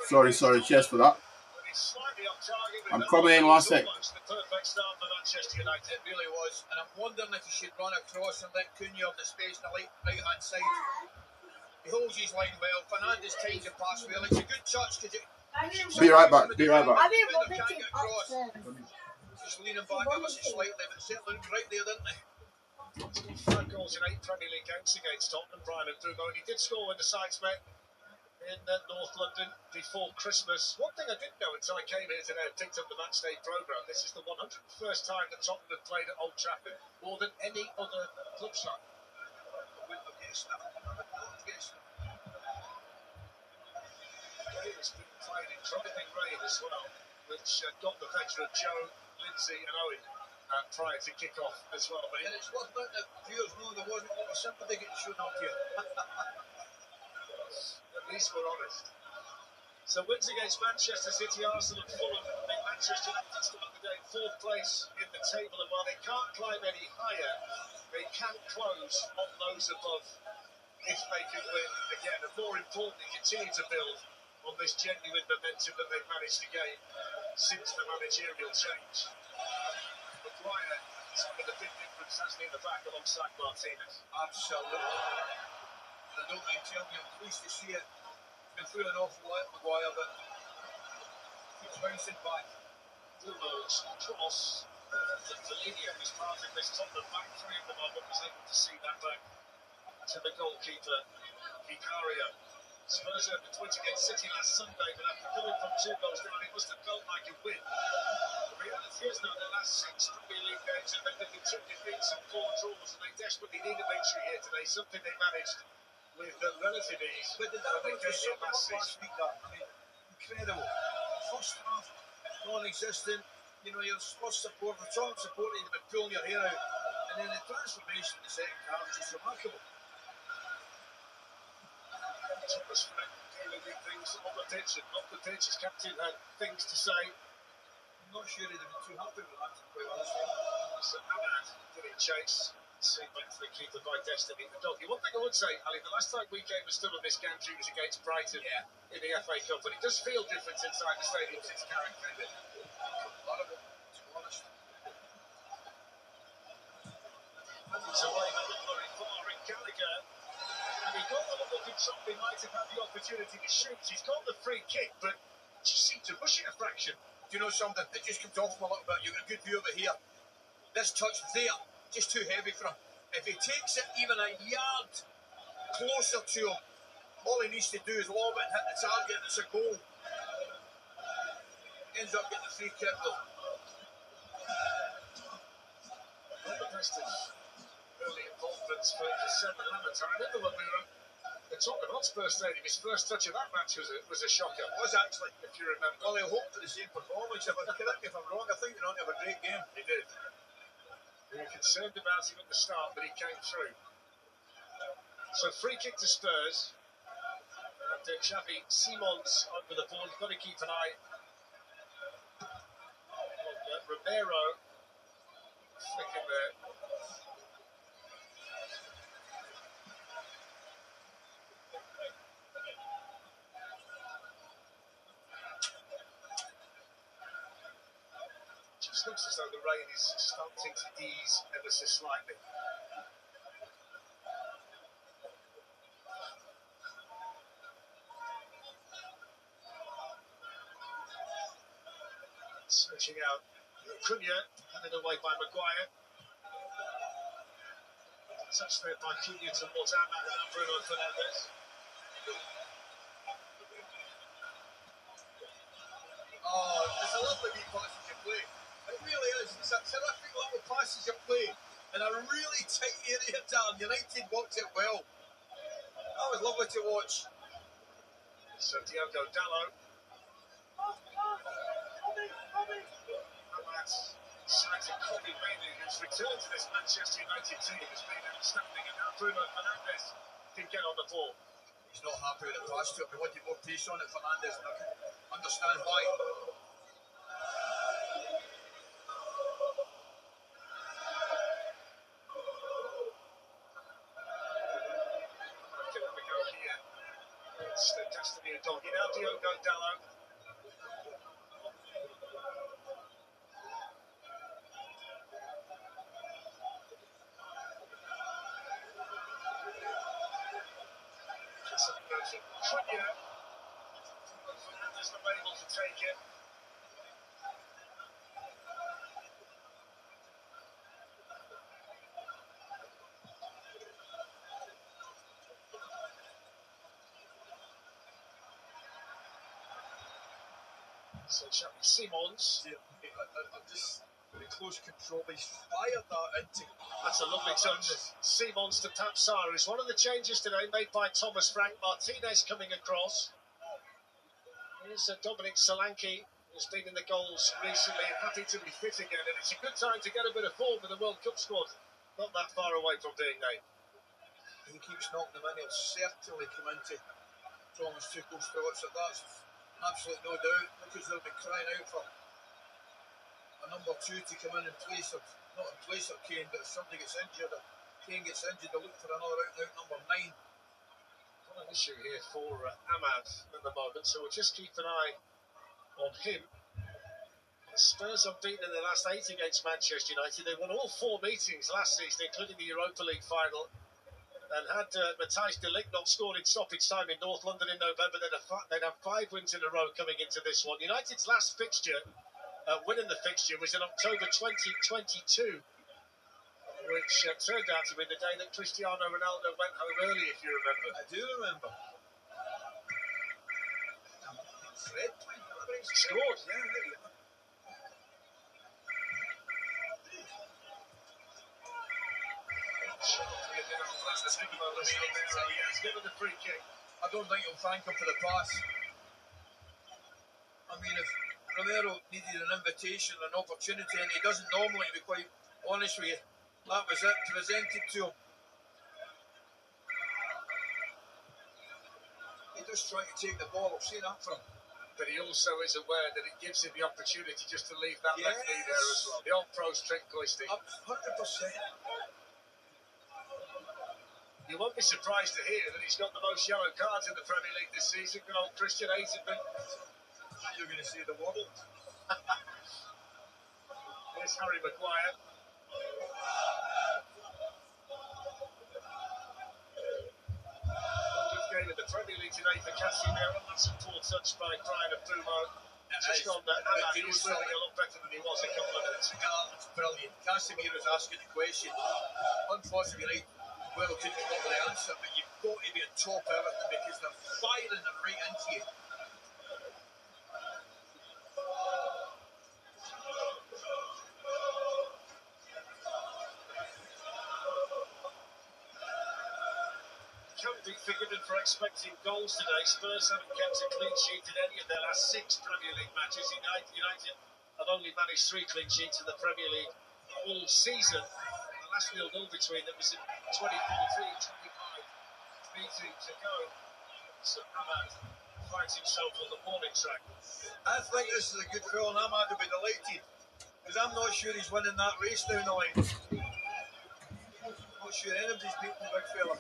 Sorry, cheers for that. I'm coming in, one sec. The perfect start for Manchester United. It really was. And I'm wondering if he should run across and let Cunha have the space on the right-hand side. He holds his line well. Fernandes takes the pass well. It's a good touch because it Be right back. Be right back. just leaning back ever so slightly, but it certainly looked right there, didn't they? 5 goals in 8 Premier League games against Tottenham, Brian and Drumo. He did score when the sides met in North London before Christmas. One thing I didn't know until I came here today and picked up the matchday programme, this is the 101st time that Tottenham have played at Old Trafford, more than any other club side. I wouldn't have guessed that. I would not have guessed that. The game has been played in driving rain as well, which got the veteran Joe, Lindsay and Owen prior to kick-off as well. But and it's worth noting that viewers know there wasn't a lot of sympathy getting shown up here. At least we're honest. So wins against Manchester City, Arsenal and Fulham make Manchester United start the day in 4th place in the table, and while they can't climb any higher, they can close on those above if they can win again, and more importantly, continue to build on this genuine momentum that they've managed to gain since the managerial change. Maguire has made a big difference, hasn't he, in the back alongside Martinez? Absolutely. And I don't mind telling you, I'm pleased to see it. Been through an awful lot, Maguire, but he's bouncing back. Bruno's cross to Fellini, who's part of this Tottenham back three at the moment, was able to see that back to the goalkeeper, Vicario. Spurs had the twins against City last Sunday, but after coming from 2 goals down, it must have felt like a win. The reality is, though, the last 6 Premier League games have ended with 2 defeats and 4 draws, and they desperately need a victory here today, something they managed with relative ease. But the damage was so much last week, that, I mean, incredible. First half, non-existent. You know, your first support, the top support, you've been pulling your hair out, and then the transformation in the second half is just remarkable. Thomas dealing with things on the pitch and off the pitch. His captain had things to say. I'm not sure he'd have been too happy with that, quite honestly. So Ahmad getting chase. Sent back to the keeper by Destiny the doggy. One thing I would say, Ali, the last time we came and stood on this gantry was against Brighton in the FA Cup, but it does feel different inside the stadium since Carrick came in. Horrible, to be honest. And it's away, but not very far in Gallagher. And he got the look control, he might have had the opportunity to shoot. He's got the free kick, but just seemed to rush it a fraction. Do you know something? It just comes off him a little bit. You've got a good view of it here. This touch there, just too heavy for him. If he takes it even a yard closer to him, all he needs to do is lob it and hit the target, and it's a goal. Ends up getting the free kick though. Not the best of early involvements for Seven Hammond. I remember when we were at the Tottenham Hotspur Stadium, his first touch of that match was a shocker. It was actually, if you remember. Well, I hope for the same performance. Correct me if I'm wrong, I think they're on to have a great game. He did. We were concerned about him at the start, but he came through. So free kick to Spurs. And Xavi Simons over the ball. You've got to keep an eye on Romero. Flicking there. Just looks as though the rain is starting to ease ever so slightly. Searching out Cunha, handed away by Maguire. Touch there by Cunha towards Ahmad and Bruno Fernandes. Oh, it's a lovely wee passage of play. It really is. It's a terrific little passage of play in a really tight area, Dan. United walked it well. That was lovely to watch. So Diogo Dalot. Citing Kobe Mainoo, who's returned to this Manchester United team, has been outstanding, and now Bruno Fernandes can get on the ball. He's not happy with the pass to him. He wanted more pace on it, Fernandes, and I can understand why. It's the destiny of Doggy. Now Diogo Dallo. Fernandez not able to take it. So Xavi Simons. I'm just with close control. He's fired that into. That's a lovely touch. Simons to Tapsaris. One of the changes today made by Thomas Frank. Martinez coming across. Here's Dominic Solanke, who's been in the goals recently and happy to be fit again. And it's a good time to get a bit of form with the World Cup squad. Not that far away from being named. He keeps knocking them in. He'll certainly come into Thomas Tuchel's thoughts. That's absolutely no doubt, because they'll be crying out for a number 2 to come in place of, not in place of Kane, but if somebody gets injured, or Kane gets injured, they'll look for another out number 9. Got an issue here for Ahmad at the moment, so we'll just keep an eye on him. Spurs unbeaten in the last 8 against Manchester United. They won all 4 meetings last season, including the Europa League final. And had Matthijs de Ligt not scored in stoppage time in North London in November, they'd have 5 wins in a row coming into this one. United's last fixture, winning the fixture, was in October 2022, which turned out to be the day that Cristiano Ronaldo went home early, if you remember. I do remember. Fred scored. Yeah, there you go. Given the free kick. I don't think he'll thank him for the pass. I mean, if Romero needed an invitation, an opportunity, and he doesn't normally, to be quite honest with you, that was it, presented to him. He just trying to take the ball, I've seen that from him. But he also is aware that it gives him the opportunity just to leave that left knee there as well. The old pro's trick twisting. 100%. You won't be surprised to hear that he's got the most yellow cards in the Premier League this season. Good old Christian Eisenman. You're going to see the waddle. Here's Harry Maguire. Good game in the Premier League today for Casemiro. That's a poor touch by Brian Abumo. Just on that, he was really a lot better than he was a couple of minutes ago. That's brilliant. Casemiro's asking the question. Unfortunately, well, couldn't come up with the answer, but you've got to be on top of it because they're firing them right into you. Can't be forgiven for expecting goals today. Spurs haven't kept a clean sheet in any of their last 6 Premier League matches. United have only managed 3 clean sheets in the Premier League all season. The last 0-0 between them was in 2014, 25 meetings ago. So Ahmad finds himself on the warning track. I think this is a good goal, and Ahmad will be delighted because I'm not sure he's winning that race down the line. Not sure anybody's beating the big fella.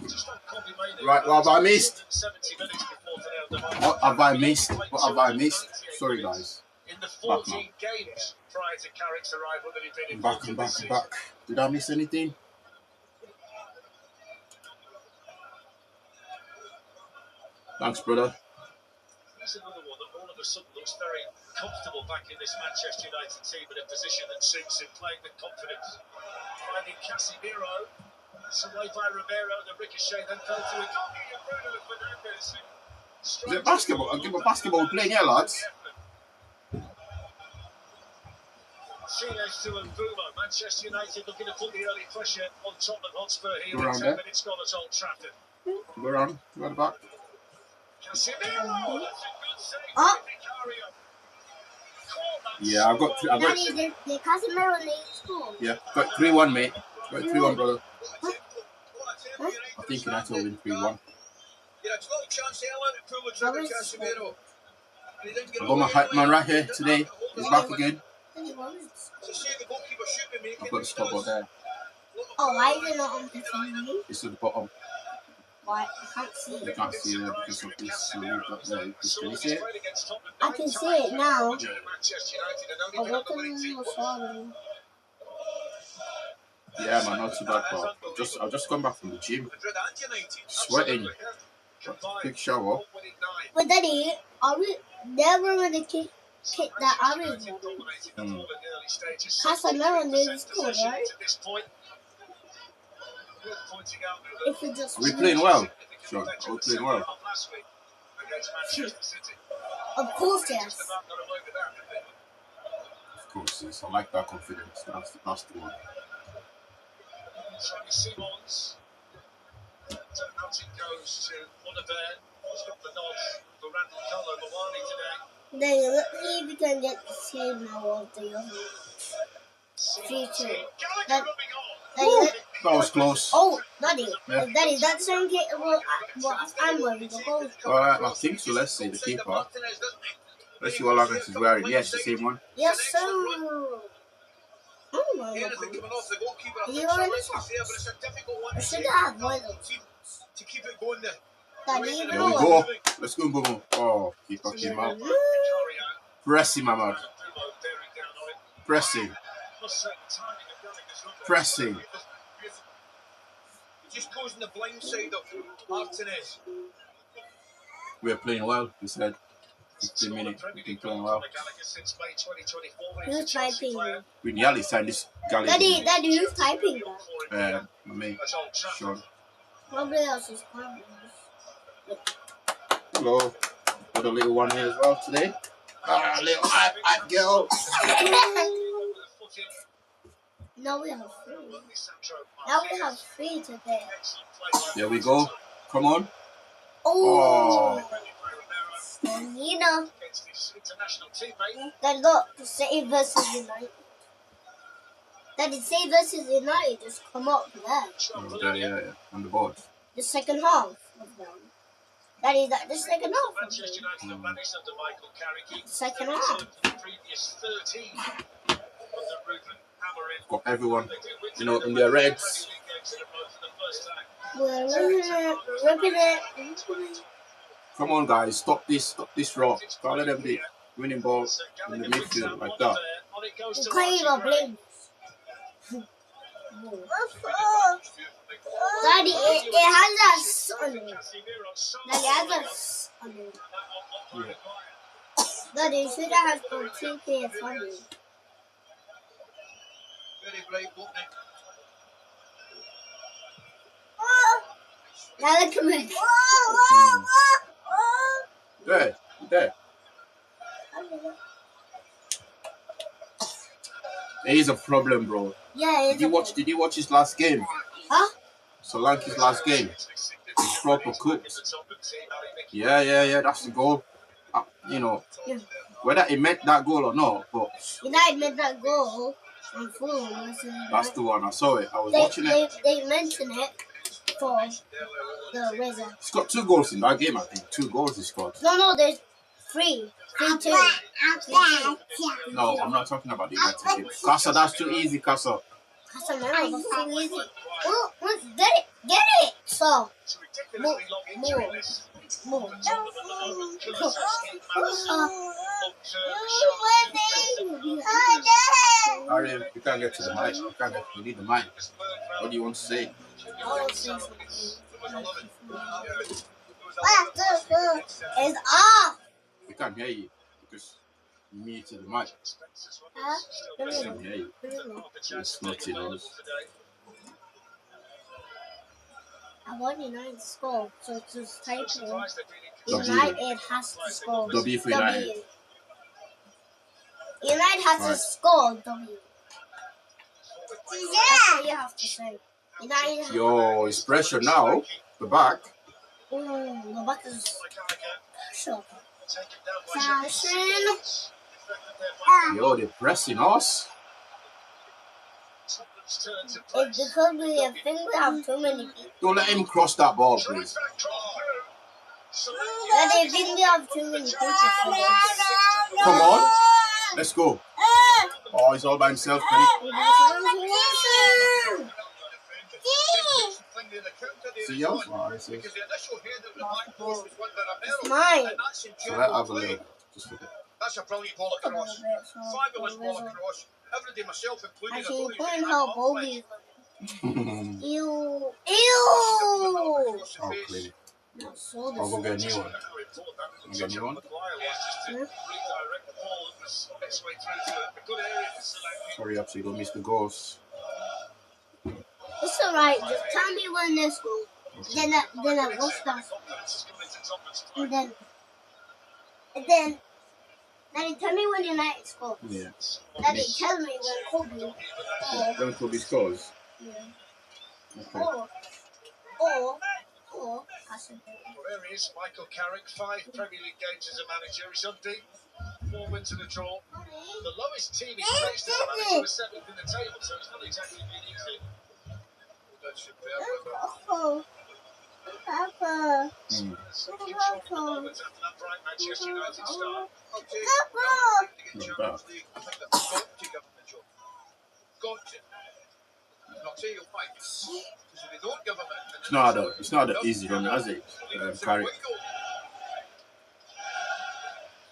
Just on Kobe Mainoo. Right, what have I missed? 70 minutes before the What have I missed? What have I missed? Sorry, guys. In the 14 games prior to Carrick's arrival that he'd been I'm back. Did I miss anything? Thanks, brother. Here's another one that all of a sudden looks very comfortable back in this Manchester United team in a position that suits him, playing with confidence. Finding Casemiro, it's away by Romero, the ricochet then fell to a doggy and Bruno Fernandes. Is it basketball? I'll give a basketball playing here, lads. Martinez to Mbeumo. Manchester United looking to put the early pressure on Tottenham Hotspur here Go with on, 10 minutes gone at Old Trafford. We're on. We're at the back. Casemiro, that's a good save Oh. from Vicario. Yeah, I've got. Daddy, the Casemiro needs score. Yeah, got 3-1, mate. Got 3-1, brother. I think United will win 3-1. Yeah, it's not a chance to pull the trigger, Casemiro. And he didn't get I've got my hype man right here today. He's back again. To see the goalkeeper should be making. I've got the scoreboard there. Oh, why is it not on the TV? It's at the bottom. Why? I can't see You it. can't see it because of this. So we've got there. Can you see it? I can see it now. Manchester United and only I'm been on the looking winning on team the once. sorry. Yeah, man, not too bad, bro. I've just come back from the gym, Madrid and United. sweating. Quick shower. But Daddy, are we never gonna kick that orange one? Casemiro nearly scored, right? If we just Are we playing well? Sure, are we playing well? Of course, yes. Of course, yes. I like that confidence. That's the one. Simons. Out it goes to Univern. He's got the nod for Randall Cullen, Mawani today. Then let's see if we can get the same now of the other future. Gallagher Daddy, That was close. oh, Daddy, Yeah. Daddy, that same kid. Well, I'm wearing the gold. I think so. Let's say the keeper. Let's see what Lagos is wearing. Yes, the same one. Yes, sir. Oh my Anything God. coming off the goalkeeper, I You think already something is there, but it's a difficult one I to should save. have one. To keep it going there. Daddy, you There know we what? go. Let's go, Boom. Oh, keeper came out. Mm. Press him, Ahmad. Press him. Press him. He just goes in the blind side of Martinez. We're playing well, he said. 15 minutes. We've been playing well. Who's typing? We nearly signed this guy. Daddy, who's typing that? Me. Sean. Nobody else is typing. Hello. Got a little one here as well today. Ah, little hype girl. Now we have three. Now we have three today. There we go. Come on. Oh, you know. Then look, City versus United. Daddy, City versus United just come up there. Oh, there, yeah. On the board. The second half of them. Daddy, that the second half of them. Second half. Got everyone, in their reds. We're ripping it. Come on, guys. Stop this rock. Can't let them be winning ball in the midfield like that. You can't even blame us. Daddy, it has us on it. Daddy, it has us on it. Yeah. Daddy, you should have some 2K for me. Very bright opening. Now look at me. There. There is a problem, bro. Yeah, Did you watch his last game? Huh? Solanke's last game. He's proper cooked. Yeah. That's the goal. Yeah. Whether he meant that goal or not, but United made that goal on Fulham. that's the one. I saw it. I was watching it. They mentioned it for the Razor. He's got 2 goals in that game, I think. 2 goals he scored. No, there's 3. 3-2. No, I'm not talking about the United game. Casa, that's too easy, Casa. Casemiro was too easy. Oh, get it. So, more. Ari, you can't get to the mic. You need the mic. What do you want to say? It's off. We can't hear you because you muted the mic. We can't hear you. It's not yours. I want United to score, so it's just type in W. United has to score. W for United. United has to score W. That's what you have to say. United. Yo, it's pressure now. The back. The back is pressure. Fashion. Yo, they're pressing us. It's because we think we have too many people. Don't let him cross that ball, please. But they think we have too many people for this. Come on. Let's go. Oh, he's all by himself, Kenny. the counter there See is yours? on. Oh, this is. Because the initial header at the back post was won by It's Romero. mine. And that's in So let general have a play. little bit. Just a bit. That's a brilliant ball across. Fabulous ball across. Everybody, myself included, I Actually, thought he was couldn't going to help have Bobby. offside. Ew. Ew. Across the Oh, face. clearly. So I'll go get a new How one. important that You get a new one? Maguire was just to redirect the ball that was its way through to a good area for selecting. Hurry up so you don't miss the goals. It's alright. Just tell me when this goes. Then I will start. And then tell me when United score. Yeah. Daddy, tell me when Kobe. When Kobe scores. Yeah. Okay. Or Casemiro. Well, there he is, Michael Carrick, 5 Premier League games as a manager. He's unbeaten, 4 wins and a draw. The lowest team he faced as a manager was 7th in the table, so it's not exactly been easy. That's superb. Oh, Papa. Spurs in control at the moment after that bright Manchester United start. I'll tell you, to get Champions League, I think they've got to give them the job. Got to. And I'll tell you why. Because if they don't give them it... It's not that easy run, has it? Carrick. I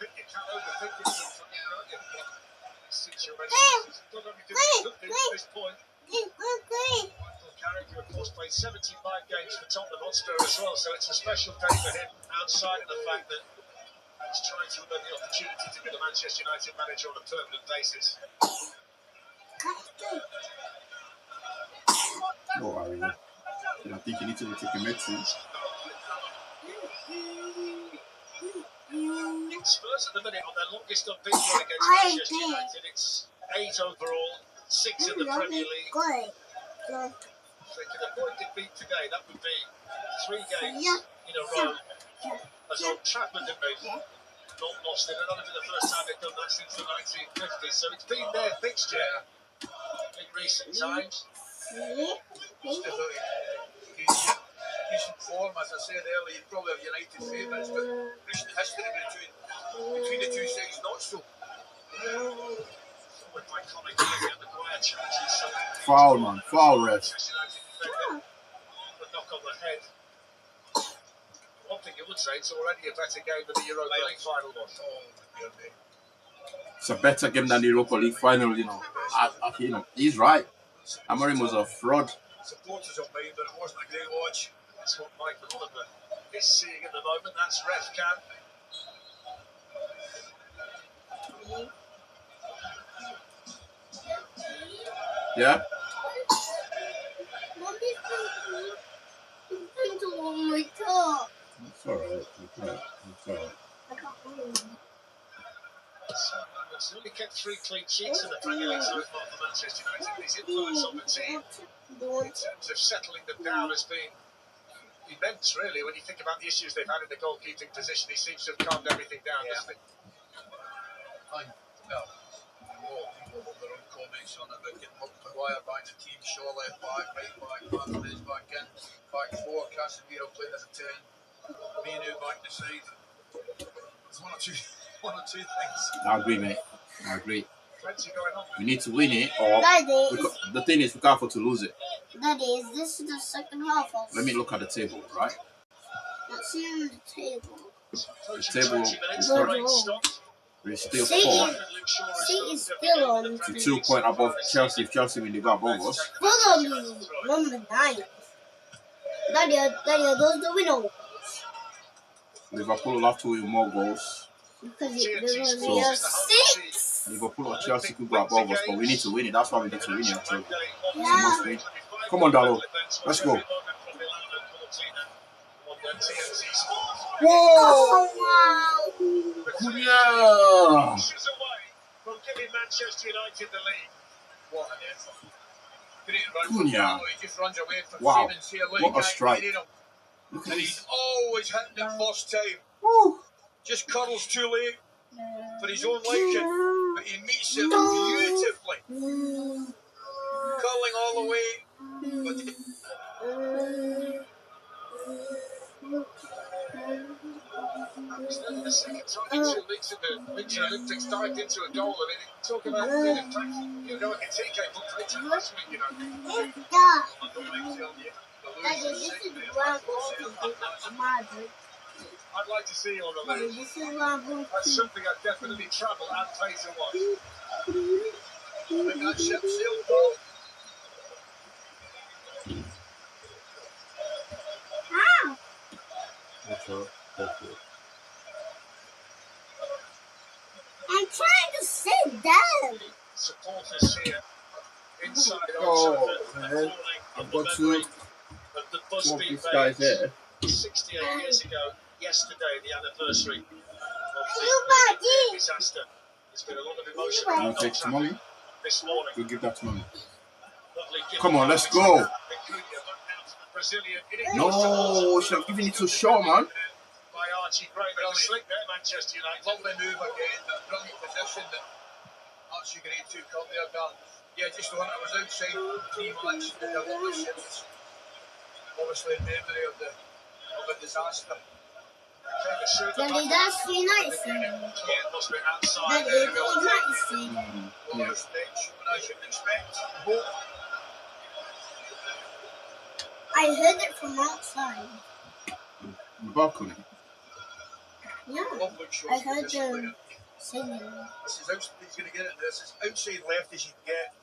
think you can't overthink it sometimes, can't you? Situations. He's done everything he could do to this point. Michael Carrick, who of course played 75 games for Tottenham Hotspur as well, so it's a special day for him, outside of the fact that he's trying to earn the opportunity to be the Manchester United manager on a permanent basis. Oh, I think you need to take a medicine. Spurs at the minute on their longest unbeaten run against Manchester United. It's 8 overall, 6 in the Premier League. If they could avoid defeat today, that would be 3 games in a row. As Old Trafford have been not lost it, and that'll be the first time they've done that since the 1950s. So it's been their fixture in recent times. Recent form, as I said earlier, you probably have United favourites, but recent history between the two sides, not so. With iconic Olivia Maguire challenges. Foul, man. Foul, ref. Manchester United defender, the knock on the head. One thing you would say, it's already a better game than the Europa League final was. It's a better game than the Europa League final, He's right. Amorim was a fraud. Supporters of mine, but it wasn't a great watch. That's what Michael Oliver is seeing at the moment. That's ref cam. Yeah? It's alright. He's only kept 3 clean sheets in the Premier League so far for Manchester United. His influence on the team in terms of settling them down has been immense, really. When you think about the issues they've had in the goalkeeping position, he seems to have calmed everything down, doesn't he? People have their own comments on it about getting Maguire back to the team, Shaw left back, right back, Martinez back in, back 4, Casemiro playing as a 10, Menu back to side. There's one or two things. I agree, mate. I agree. Plenty going on. We need to win it, or the thing is, we can't afford to lose it. Daddy, is this the second half of? Let me look at the table, right? Let's see the table. The table is we're still City 4. is still on. To 2 points above Chelsea. If Chelsea win, they go above us. Fulham number 9. Daddy, are those the winners? Liverpool will have to win more goals. Because there's only a 6. Liverpool or Chelsea could go above us, but we need to win it. That's why we need to win it. Actually. Yeah. It's a must win. Come on, Dallo. Let's go. Whoa! Oh, wow. Cunha! Inches away from giving Manchester United the lead. What an effort. Great run. Cunha. He just runs away from Wow. Stevens here. What a strike. And he's always hitting the first time. Woo. Just curls too late for his own liking, but he meets it beautifully. Curling all the way, but The second time in 2 weeks in the Winter Olympics dived into a goal. I mean, talk about being a TK booked last week, Yeah. Daddy, this is where I'm going to do my book. I'd like to see you on the Daddy, league. this is where I'm going That's to. something I'd definitely travel and pay to watch. I think that ship sailed, Paul. How? That's all. Hopefully. I'm trying to sit down. Supporters here inside Oh, also man. falling I've in the got memory to of the bus swap being these guys made here. 68 years ago, yesterday, the anniversary of the Nobody. disaster. There's been a lot of emotion Nobody. I'll take to mommy. this morning. Go give that to mommy. Lovely gift. Come on, let's go. Brazilian. No, should have given it to Shaw, man. By Archie Gray, but the slick there, Manchester United. Lovely move again, that brilliant position that Archie Gray took up there, Dan. Yeah, just the one that was outside pre-match, the lovely shifts. Obviously in memory of the disaster. Daddy, that's United thing. Yeah, it must be outside Daddy, there. it's United thing. Well, Yeah. respect shown as you would expect. Both I heard it from outside. The balcony. Yeah, lovely shot. I heard them singing. This is outside, he's going to get it. This is outside left as you can get.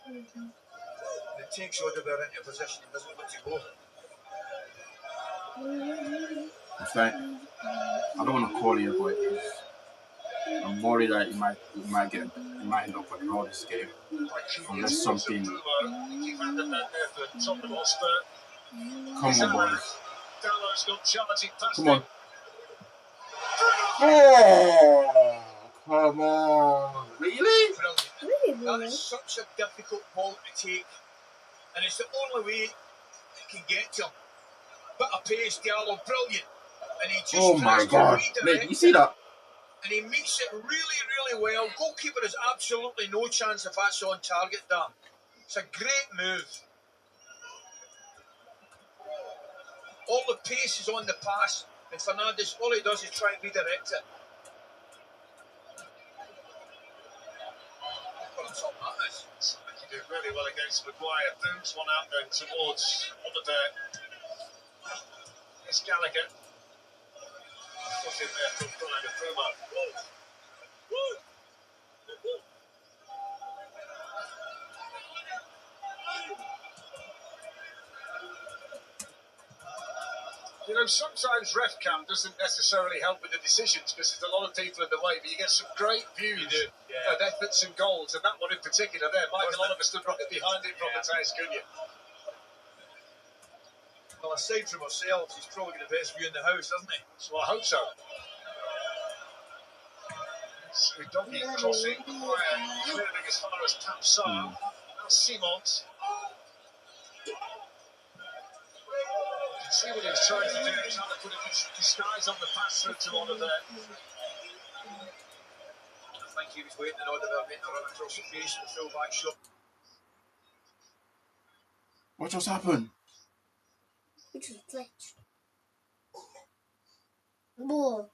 And it takes Odegaard into a position he doesn't want to go. It's like, I don't want to call you, but I'm worried that he might end up on the road this game. Unless something. Tottenham Hotspur. Come on, boys. Dallo's got charging past Come on. him. Oh, come on. Really? Brilliant. Really, That really? is such a difficult ball to take. And it's the only way it can get to him. Bit of pace, Diallo, brilliant. And he just Oh my tries to God. redirect Mate, you see that? and he meets it really, really well. Goalkeeper has absolutely no chance if that's on target, Dan. It's a great move. All the pace is on the pass, and Fernandes, all he does is try and redirect it. What a top that is. He did really well against Maguire. Booms one out then towards Oliver. It's Gallagher. Put in there from behind the Puma. You know, sometimes ref cam doesn't necessarily help with the decisions because there's a lot of people in the way, but you get some great views of efforts and goals, and that one in particular there. Michael Oliver stood right behind it from the taste, couldn't you? Well, aside from ourselves, he's probably got the best view in the house, doesn't he? So I hope so. Doggy crossing, clearing as far as Tapsar. That's Simons. You can see what he was trying to do, trying to put a disguise on the pass through to Oliver. I think he was waiting on Odegaard to run across the face of the full-back shot. What just happened? Which is glitch. Bruh.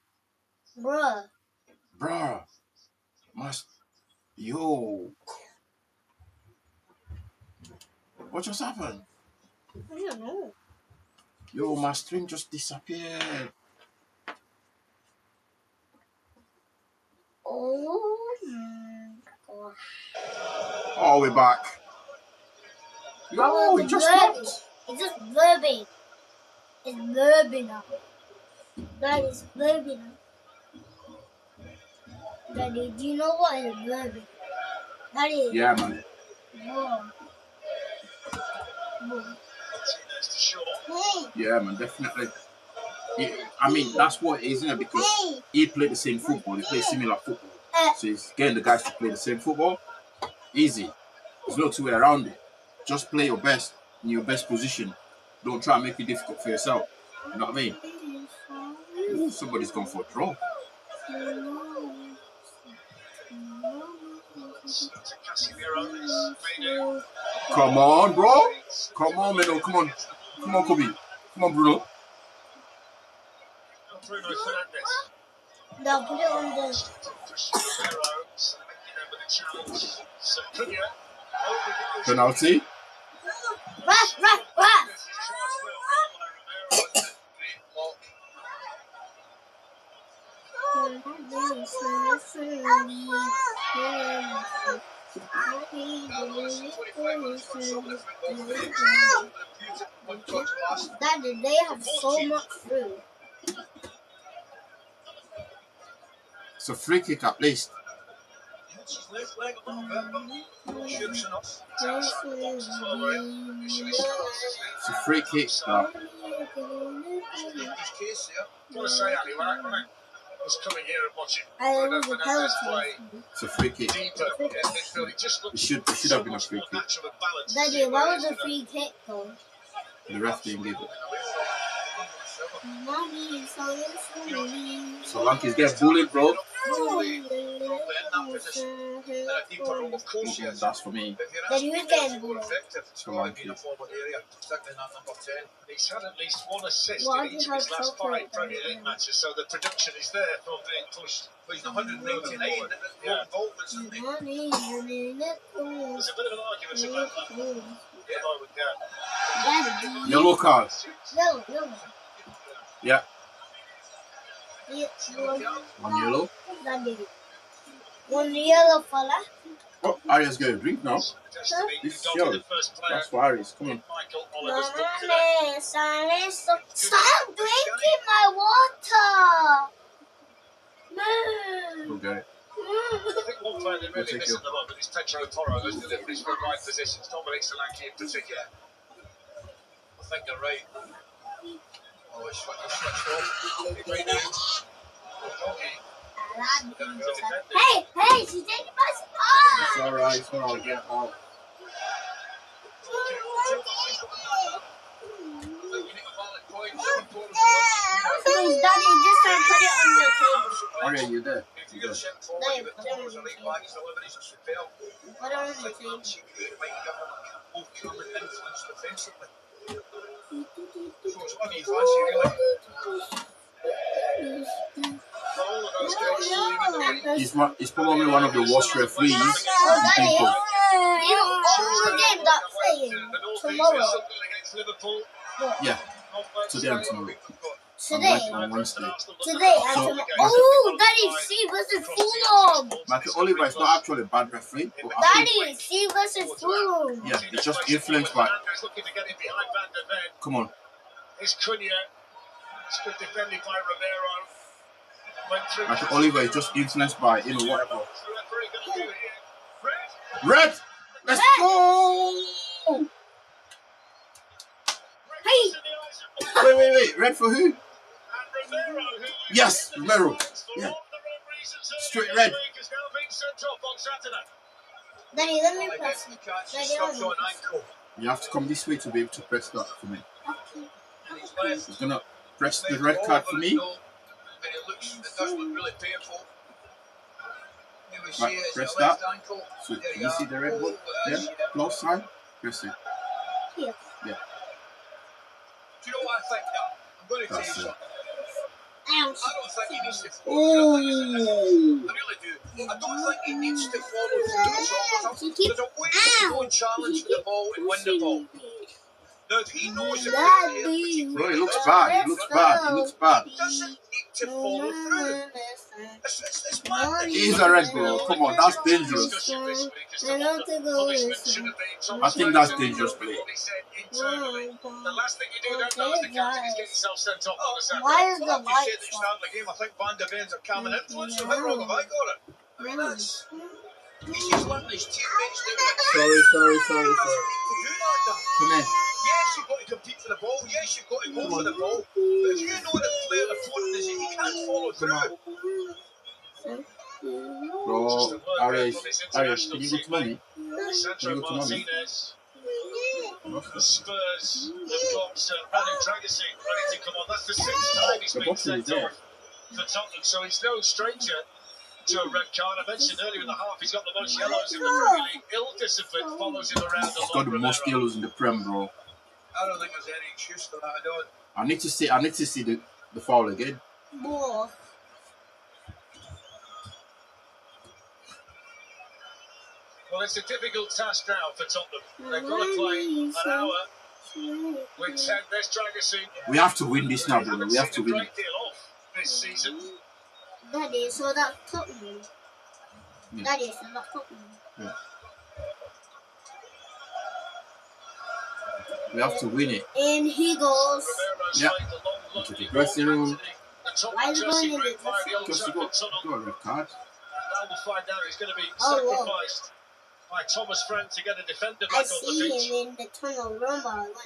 Bruh. Yo. What just happened? I don't know. Yo, my stream just disappeared. Oh my gosh. Oh, we're back. Yo, it just stopped. It's just verbing. It's verbing now. That is verbing now. Daddy, do you know what is verbing? Daddy. Yeah, man. Whoa. Hey. Yeah, man, definitely. I mean, that's what it is, isn't it? Because he played the same football. He plays similar football. So he's getting the guys to play the same football. Easy. There's no two way around it. Just play your best in your best position. Don't try and make it difficult for yourself. You know what I mean? Ooh, somebody's gone for a draw. Come on, bro. Come on, Mino. Come on. Come on, Kobe. Come on, Bruno. Bruno Fernandes. No, put it on the... Penalty. Ref. Great block. Daddy, they have so much food. It's a free kick at least. She's left leg a little bit, but shoots enough. It's a free kick. That. His case there. I want to say, Ali, when I was coming here and watching I Fernando was a Fernandez play It's a free kick. deeper in midfield, he just looked It should so have been a much free more kick. natural and balanced. Daddy, what was a free kick though? The ref didn't give it. Mommy, So Lanky's getting bullied, bro. Of course he is. That's for me. If you're Then asking who's me getting if more bullied? effective, it's got to be in a forward area, particularly in that number 10. He's had at least one assist Why in do each you of his have last chocolate 5 Premier League then? matches, so the production is there for being pushed. But he's 199 Yeah. involvements, isn't he? There's a bit of an argument about that at the moment, yeah. Yellow card. Yellow. Yeah. Yellow. One yellow. Daddy. One yellow fella. Oh, Arya's going to drink now. Just to be This is got to be yours. the first player That's for Aries. Come on. Michael Oliver's book today. Stop drinking my water. No. Okay. I think one player they We'll really take miss you. at the moment is Pedro Porro. Those deliveries from right positions dominates the Solanke in particular. I think you're right. Oh, he's switched off. Right now. Hey, she's taking my spot. It's alright. It's alright. Get out. Please, Daddy, just don't put it on your table. Arya, you there? If you get a shot forward, you get Porro's a right back, his deliveries are superb. Put it on I your think table. Nancy might give him a more common influence defensively. So it's one you fancy, really. For all of those guys leaving the league, He's probably one of the worst referees. Oh, Daddy, People. you know all the game that's playing the North East tomorrow. is something against Liverpool. Yeah. On Today and tomorrow. Today. On Wednesday. Today and So- tomorrow. Oh, Daddy, see versus Fulham. Michael Oliver is not actually a bad referee, but I think, Daddy, see versus Fulham. yeah, it's just influenced by. Looking to get in behind Van der Ven. Come on. It's Cunha. It's good defended by Romero. Went through. Michael Oliver is just influenced by, whatever. What's the referee going to do here? Red. Red! Let's go! Hey. Wait. Red for who? And Romero, who Yes, Romero. for Yeah. all the wrong reasons Straight earlier red. this week, is now being sent off on Saturday. Daddy, let me I press guess it. he catches Daddy, stuff let on me press ankle. You have to come this way to be able to press that for me. And he's left. He's gonna press the red card for me. But it does look really painful. Here we see Right, it's press the left that. ankle. So There you see the red one? Yeah. Yeah, close sign. Press it. Here. Yeah, Do you know what I think? I'm going to tell you that's it. something. Ouch. I don't think he needs to follow through. Ooh. I really do. I don't think he needs to follow through. There's a way to go and challenge for the ball and win the ball. Now, if he knows that Daddy. Bro, it looks bad. It looks bad. It looks bad. he doesn't need to follow through. It's madness. He's a red, bro. Come on, that's dangerous. Discussion this week as to I what don't the think it punishment is. should have been. I Thomas think Frank that's dangerous play. he said internally. The last thing you do then, though, as the captain, is get yourself sent off on the Saturday. Why is the Well, you light said at the start of the game, I think Van der Ven's a calming influence, so how wrong have I got it? I mean, that's... He's just letting his teammates do it. Sorry. To do that, Dan. Come here. Yes, you've got to compete for the ball. Yes, you've got to go for the ball. But if you know the player opponent is, he can't follow through. Bro, Aries, can you go to mommy? Sandro Can you go to mommy? Martinez. The Spurs have got Manu Dragossi ready to come on. That's the 6th time he's The been bottle is sent there. off for Tottenham, so he's no stranger to a red card. I mentioned earlier in the half he's got the most yellows in the Premier League. Ill-disciplined follows him around He's along got the Romero. most yellows in the Prem, bro. I don't think there's any excuse for that. I don't. I need to see the foul again. More. Well, it's a difficult task now for Tottenham. They've got to play an hour With 10, there's Dragusin. We have to win this now, brother. We have to win it. Great deal off this season. Daddy, so that's Tottenham. Yeah. Daddy, so that's Tottenham. Yeah. We have to win it. And he goes. Yeah. Into the dressing room. Why is he going in the Just to go a red card. Now we'll find out he's going to be Oh, wow. sacrificed by Thomas Frank to get a defender I back on the see pitch. him in the tunnel room, but I went.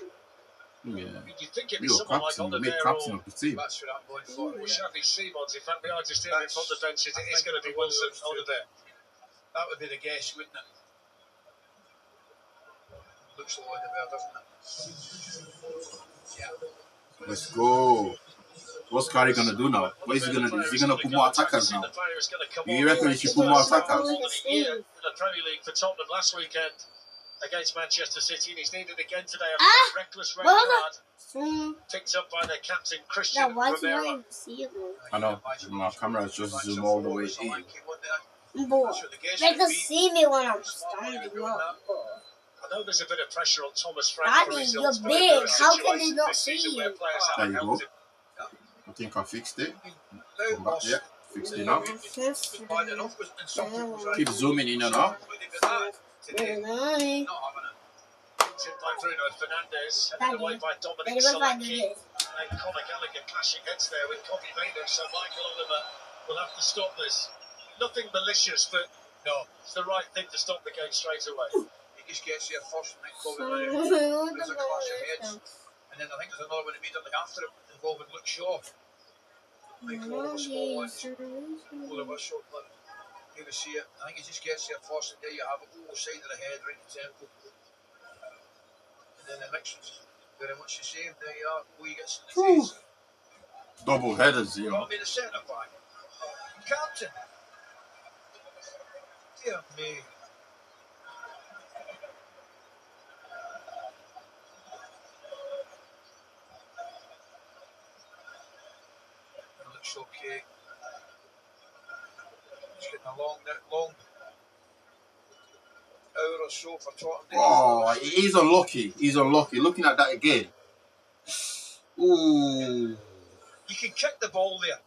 Yeah. You'd think it'd be You're someone like captain. You Oliver made captain of the team. That's what I'm going for. or Xavi Simons. In fact, we are just hearing from the benches. It is going to be Wilson Oliver. That would be the guess, wouldn't it? Looks like Oliver, doesn't it? Yeah. Let's go. What's Curry gonna do now? What is he gonna do? Is he gonna put more attackers now? You reckon he should put more attackers? In the Premier League for Tottenham last weekend against Manchester City, and he's needed again today. A reckless red card picked up by their captain Christian Romero. I know. My camera is just zoom all the way in. Boy, they can see me when I'm standing up. I know there's a bit of pressure on Thomas Frank. Daddy, you're big. How can they not see you? There you go. I think I fixed it. Come back. Yeah, fixed it now. Keep zooming in and out. Daddy, By Bruno Fernandes, headed away by Dominic Solanke, and Conor Gallagher clashing heads there with Kobe Mainoo, so Michael Oliver will have to stop this. Nothing malicious, but no, it's the right thing to stop the game straight away. He just gets here first and then Kobe Mainoo. There's a clash of heads. And then I think there's another one immediately after it involving Luke Shaw. Michael Oliver small one. Oliver short one. You can see it. I think he just gets here first and there you have it. All side of the head, right in the temple. And then the mixing's very much the same. There you are. Who he gets in the face. Double headers, you know. Got me the centre back. Captain. Dear me. It looks okay. Just getting a long hour or so for Tottenham. Oh, he's unlucky. He's unlucky. Looking at that again. Ooh. You can kick the ball there.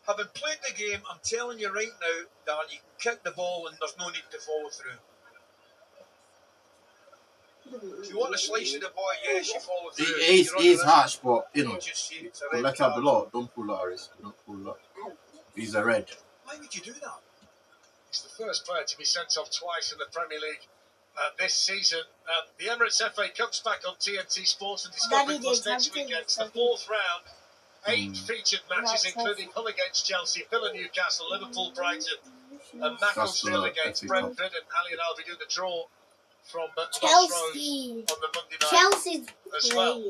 Having played the game, I'm telling you right now, Dan, you can kick the ball and there's no need to follow through. If you want to slice of the boy, yes, you follow through. He's harsh, but you know, Just see it's a red let her card. below. Don't pull that risk. Don't pull that. He's a red. Why would you do that? He's the first player to be sent off twice in the Premier League this season. The Emirates FA Cup's back on TNT Sports and Discovery Plus next weekend. It's the fourth round. 8 featured matches, including Hull against Chelsea, Villa, Newcastle, Liverpool, Brighton, and Macclesfield against Brentford. And Ali and I will be doing the draw from Chelsea. on the Monday night Chelsea's as well.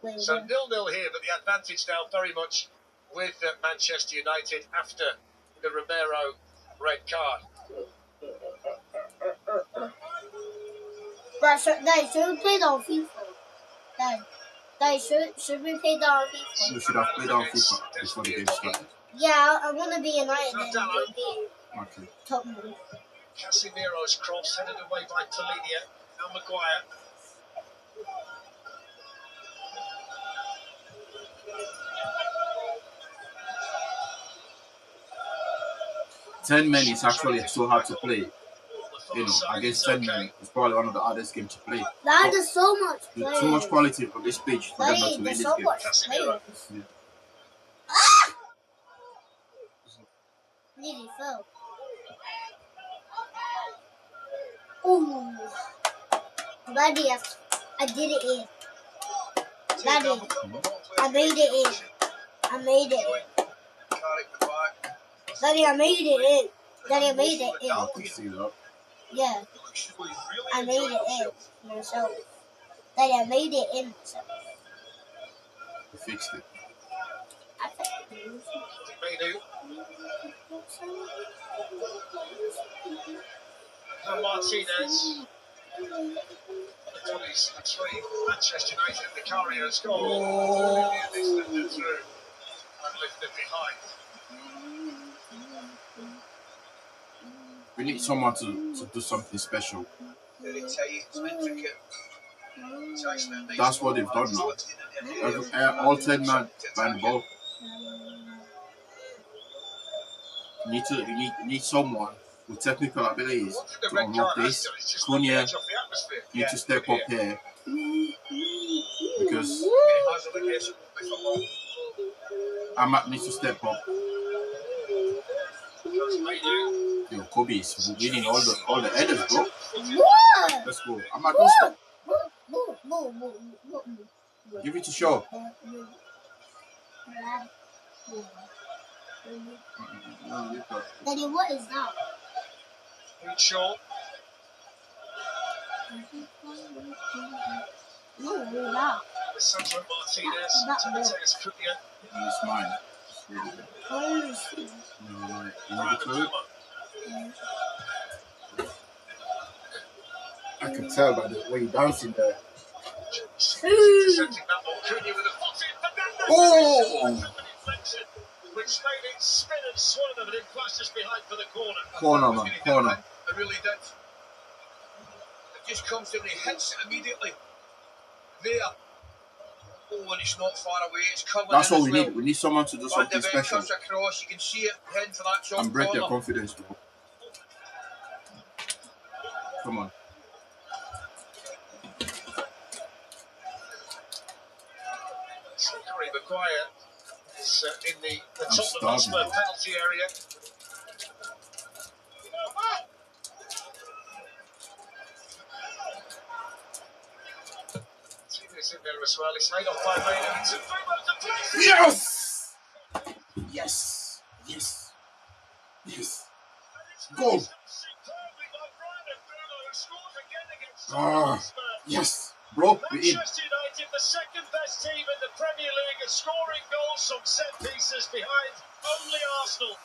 playing. So 0-0 here, but the advantage now very much with Manchester United after the Romero red card. But should we play that on FIFA? Dad, should we play that on FIFA? You should have played on FIFA before the game started. Yeah, I want to be United and be Okay. Tottenham. Casemiro's cross headed away by Polinia. Now Maguire. Ten men is actually so hard to play. You know, against 10 men, it's probably one of the hardest games to play. Dad, there's so much players. There's too much quality on this pitch for them not to Daddy, win there's this so game. much players. Yeah. Nearly fell. Ooh. Daddy, I did it in. Daddy, I made it in. I made it in. Daddy, I made it in. Daddy, I made it in. I can see that. Yeah, I made it in myself. Daddy, I made it in myself. You fixed it. I fixed it. Mainoo. And Martinez. The 23, Manchester United, Vicario's goal. This lifted through and lifted behind. We need someone to do something special. Very tight, it's intricate. It's actually a nice That's what they've ball, done now. lifted in the air. All 10 men behind the ball. You need someone with technical abilities to unlock this. Cunha need to step up here because Amat needs to step up. Yo, Kobe is winning all the headers, bro. Let's go. Amat, don't stop. Give it to Shaw. Daddy, what is that? Shaw. No, that. Sandro Martinez. Timotheus Cunha. It's mine. It's really good. No, you want to tell it? I can tell by the way you're dancing there. Intercepting that ball. Cunha with a foot in. Oh! Which made it spin and swallow, but it flashed just behind for the corner. Corner, man. Corner. It really did. It just comes in and he hits it immediately. There. Oh, and it's not far away. It's coming. That's in what as we well. need. We need someone to do something special Comes across. You can see it heading for that top and break their corner. confidence, bro. Come on. Harry Maguire is in the Tottenham Hotspur penalty area. Is in there as well. It's made off by Maynard. Yes! Yes! Yes! Yes! Goal! Yes! Bro, we're in. Manchester United, the second best team in the Premier League, are scoring goals from set pieces behind only Arsenal.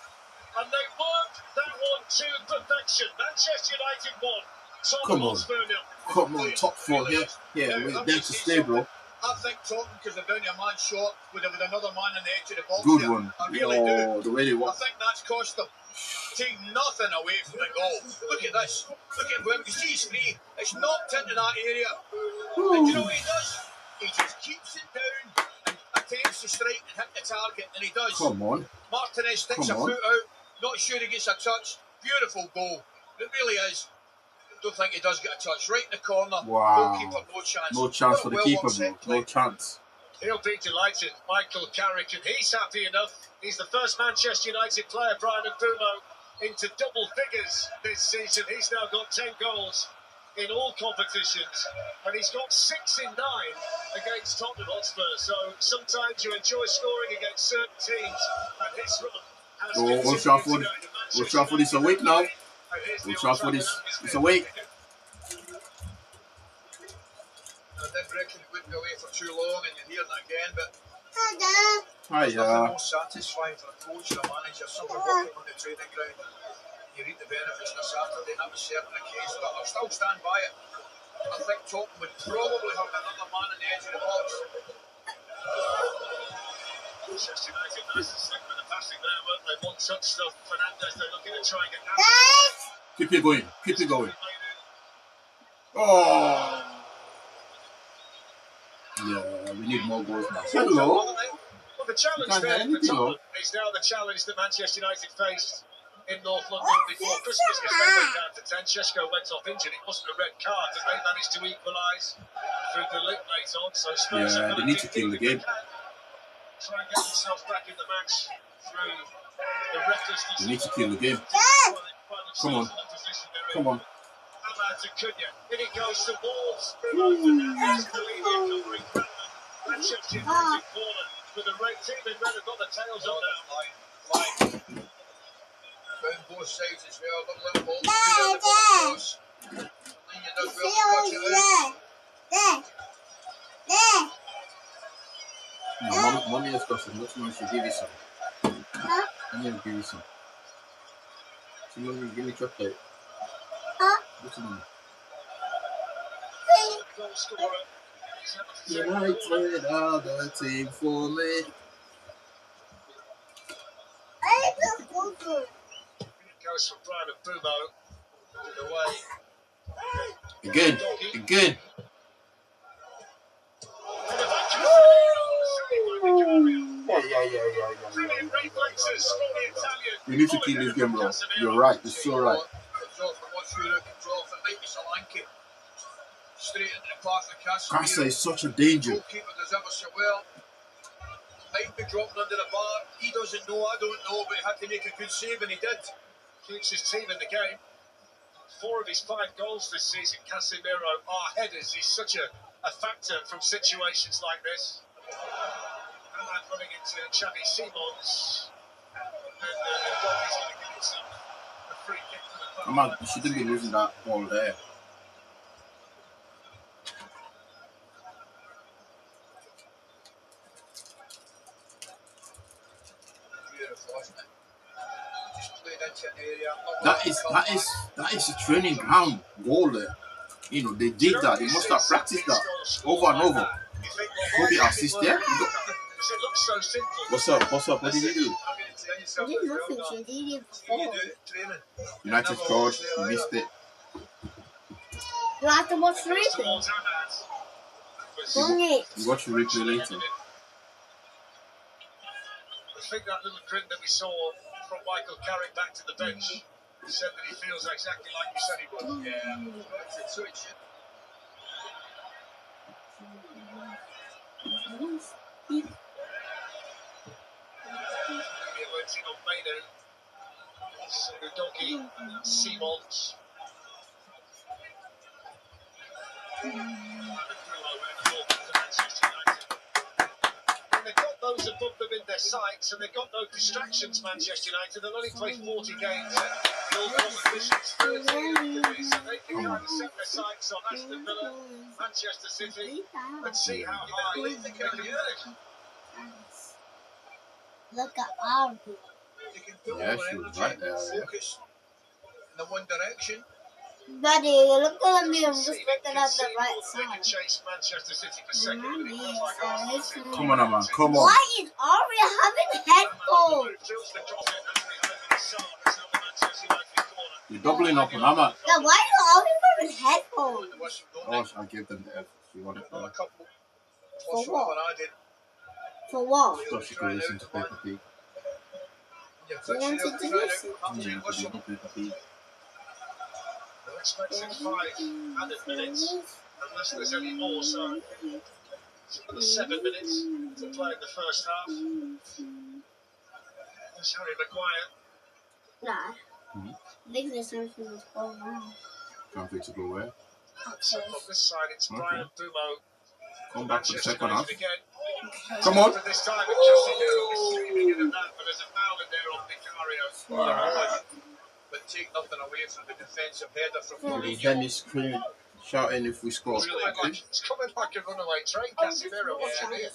And they worked that one to perfection. Manchester United won. Come on. Come on, top four here. Yeah, we're there to stay, bro. I think Tottenham, because they're down to a man short, would have another man in the edge of the box. Good there. one. I really do. The way they I walk. think that's cost them. Take nothing away from the goal. Look at this. Look at him. You see he's free. It's knocked into that area. And you know what he does? He just keeps it down and attempts to strike and hit the target. And he does. Come on. Martinez sticks a foot out. Not sure he gets a touch. Beautiful goal. It really is. Don't think he does get a touch. Right in the corner. Wow. Goalkeeper, no chance. No chance for the keeper, bro. No chance. He'll be delighted. Michael Carrick, and he's happy enough. He's the first Manchester United player, Brian Mbumo, into double figures this season. He's now got 10 goals in all competitions, and he's got 6 in 9 against Tottenham Hotspur. So sometimes you enjoy scoring against certain teams, and his run has Old Trafford. Old Trafford is awake now. Old Trafford is awake. I didn't reckon it wouldn't be away for too long, and you're hearing it again, but Hi, it's nothing more satisfying for a coach or a manager. Someone working on the training ground. You reap the benefits on a Saturday, and that was certainly the case, but I'll still stand by it. I think Tottenham would probably have another man on the edge of the box. Manchester United, nice and slick with the passing there, weren't they? One touch stuff. Fernandes, they're looking to try and get out. Keep it going. Keep it going. Oh. Yeah, we need more goals now. Hello. Well, the challenge there for Tottenham is now the challenge that Manchester United faced in North London before Christmas, because they went down to 10. Šeško went off injured. It wasn't a red card, but they managed to equalise through the late on. So Spurs Yeah, they need to kill the game. Try and get themselves back in the match through the recklessness. They need to kill the game. Come on. Come on. To Cunha. In it goes to Wolves. Fernandes, the leader, covering Brandon. Manchester United corner with the red team in red have got the tails on now. Down both sides as well. Look, ball. Does well to cut it out. No, mommy has got some. Let's give you some. Mommy will give you some. So mommy, give me chocolate. What's the name? United are the team for me. Goes from Brian Mbumo. Away. Again. Brilliant reflexes for the Italian. We need to keep this game, bro. You're right. You're so right. Straight into the path of Casa is such a danger. Goalkeeper does ever so well. Might be dropping under the bar. He doesn't know, I don't know, but he had to make a good save and he did. Keeps his team in the game. 4 of his 5 goals this season, Casemiro, our headers, is such a factor from situations like this. And that running into Xavi Simons. And Doggie's going to give himself a free kick for the Come on, you shouldn't be losing that ball there. That is a training ground goal there. You know, they did that. They must have practiced that over and over. Could be assist there. What's up? What did you do? I did nothing. She did it before. United scored. You missed it. You have to watch replay. You watch the replay later. I think that little grin that we saw from Michael Carrick back to the bench, he said that he feels exactly like you said he would. Yeah. Waiting on Maino, Doggy, Simons. They've got those above them in their sights, and they've got no distractions, Manchester United. They'll only play 40 games, no competitions, 13 injuries, so they can kind of set their sights on Aston Villa, Manchester City, and see how high they can get it. Look at our group. Yeah, she was right there. Focus in the one direction. Daddy, look at me. I'm just looking at the right They can side. chase Manchester City for second, but it looks like Arsenal. Come on, man. Come on. Why is Aria having headphones? You're doubling up on Amma. Yeah, why is Aria wearing headphones? Oh, I gave them the F. She wanted Not a to. couple. For Plus what? one I did. For what? So she could listen to Paper Pig. Yeah, You wanted to listen? Yeah, because you know Paper Pig. They're expecting 5 added minutes, unless there's any more, so it's another 7 minutes to play in the first half. There's Harry Maguire. Nah. Mhm. I think there's something that's going on. Can't wait to go where? So on this side, it's Brian Bumo. Come back for the Manchester second half. United again. Come on. But this time, Casemiro is streaming in and out, but there's a foul in there on Vicario. But take nothing away from the defensive header from Maybe Mourinho. Dennis screaming, shouting if we score. It's coming like a runaway train, Casemiro. What's in here?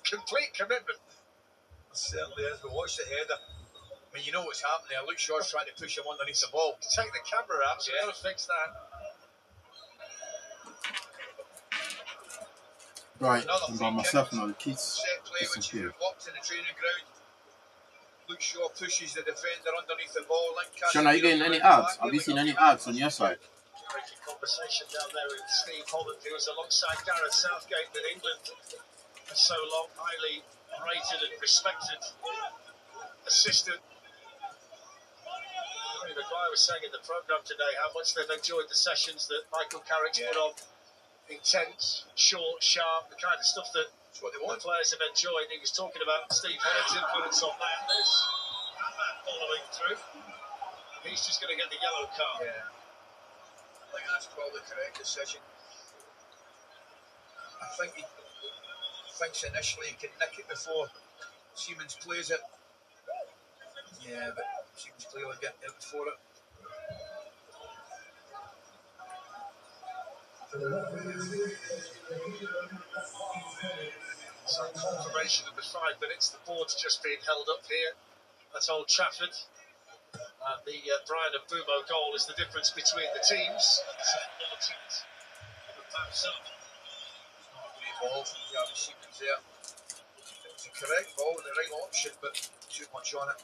Complete commitment. It certainly is, but watch the header. I mean, you know what's happening there. Luke Shaw's trying to push him underneath the ball. Take the camera out, so we've got to fix that. Right, Another I'm free by myself kick. now. The kids Set play which disappear. is worked in the training ground. Luke Shaw pushes the defender underneath the ball. Sean, are you getting any ads? Have you seen any ads on your side? Drinking conversation down there with Steve Holland, who was alongside Gareth Southgate with England for so long, highly rated and respected assistant. Harry Maguire was saying in the programme today how much they've enjoyed the sessions that Michael Carrick's put on. Intense, short, sharp, the kind of stuff that the players have enjoyed. He was talking about Steve Holland's influence on that. There's Ahmad following through. He's just going to get the yellow card. Yeah. I think that's probably the correct decision. I think he thinks initially he can nick it before Siemens plays it. Yeah, but Siemens clearly getting it before it. So confirmation of the 5 minutes. The board's just been held up here at Old Trafford. And the Brian Bumo goal is the difference between the teams. So it's up. It's not a great ball from Xavi Simons there. It was a correct ball, the right option, but too much on it.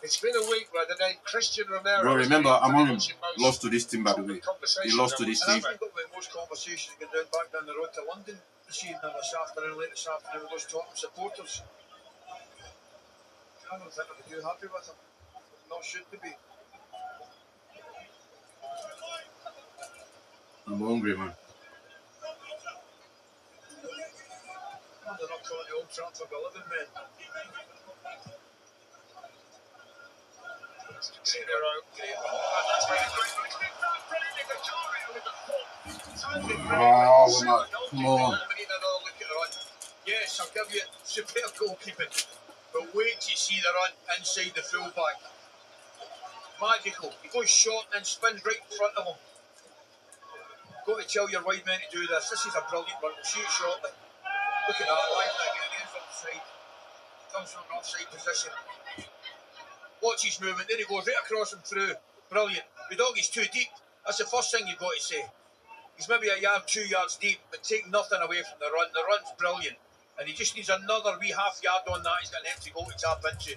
It's been a week where the name Christian Romero. Bro, remember, Amorim lost to this team, by the way. He lost to this And team. that's been with most conversations going back down the road to London this evening or this afternoon, late this afternoon with those Tottenham supporters. I don't think I'd be too happy with him. Not should they be. I'm hungry, man. They're not calling the Old Trafford for 11 men. Oh, man. Come on. Yes, I'll give you superb goalkeeping, but wait till you see the run inside the fullback. Magical. He goes short and spins right in front of him. Got to tell your wide men to do this. This is a brilliant run. We'll see it shortly. Look at that line again. He's offside. Comes from an offside position. Watch his movement. There he goes right across him through. Brilliant. The dog is too deep. That's the first thing you've got to say. He's maybe a yard, 2 yards deep, but take nothing away from the run. The run's brilliant. And he just needs another wee half yard on that. He's got an empty goal to tap into.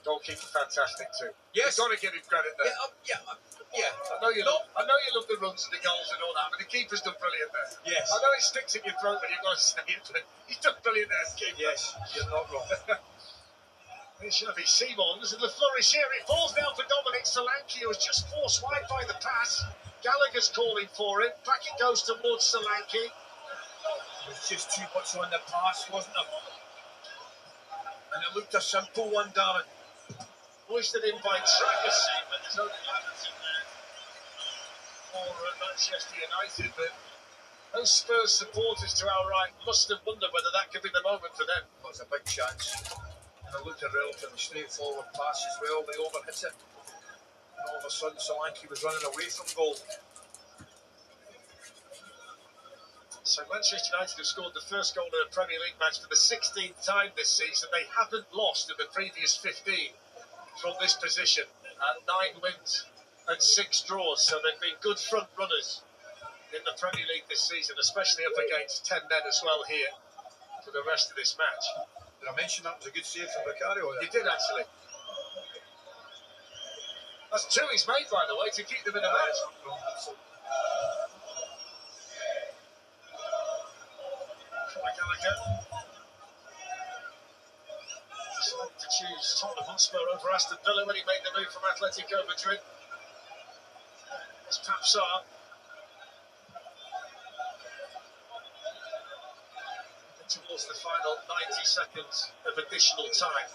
Goalkeeper fantastic too. Yes. You've got to give him credit there. Yeah. I know you love the runs and the goals and all that, but the keeper's done brilliant there. Yes. I know it sticks in your throat when you've got to say it, but he's done brilliant there, keeper. Yes, you're not wrong. It's Xavi Simons and the flourish here. It falls down for Dominic Solanke, who was just forced wide by the pass. Gallagher's calling for it. Back it goes towards Solanke. It was just too much on the pass, wasn't it? And it looked a simple one, Darren. Hoisted in by Travis, but there's only ladders in there for Manchester United. But those Spurs supporters to our right must have wondered whether that could be the moment for them. Well, it's a big chance. And it looked a relatively straightforward pass as well. They overhit it. And all of a sudden, Solanke was running away from goal. So Manchester United have scored the first goal in a Premier League match for the 16th time this season. They haven't lost in the previous 15 from this position. 9 wins and 6 draws. So they've been good front runners in the Premier League this season, especially up against 10 men as well here for the rest of this match. Did I mention that was a good save from Vicario? You did actually. That's 2 he's made, by the way, to keep them in the match. Decided to choose Tottenham Hotspur over Aston Villa when he made the move from Atletico Madrid. It's Papsar. Towards the final 90 seconds of additional time.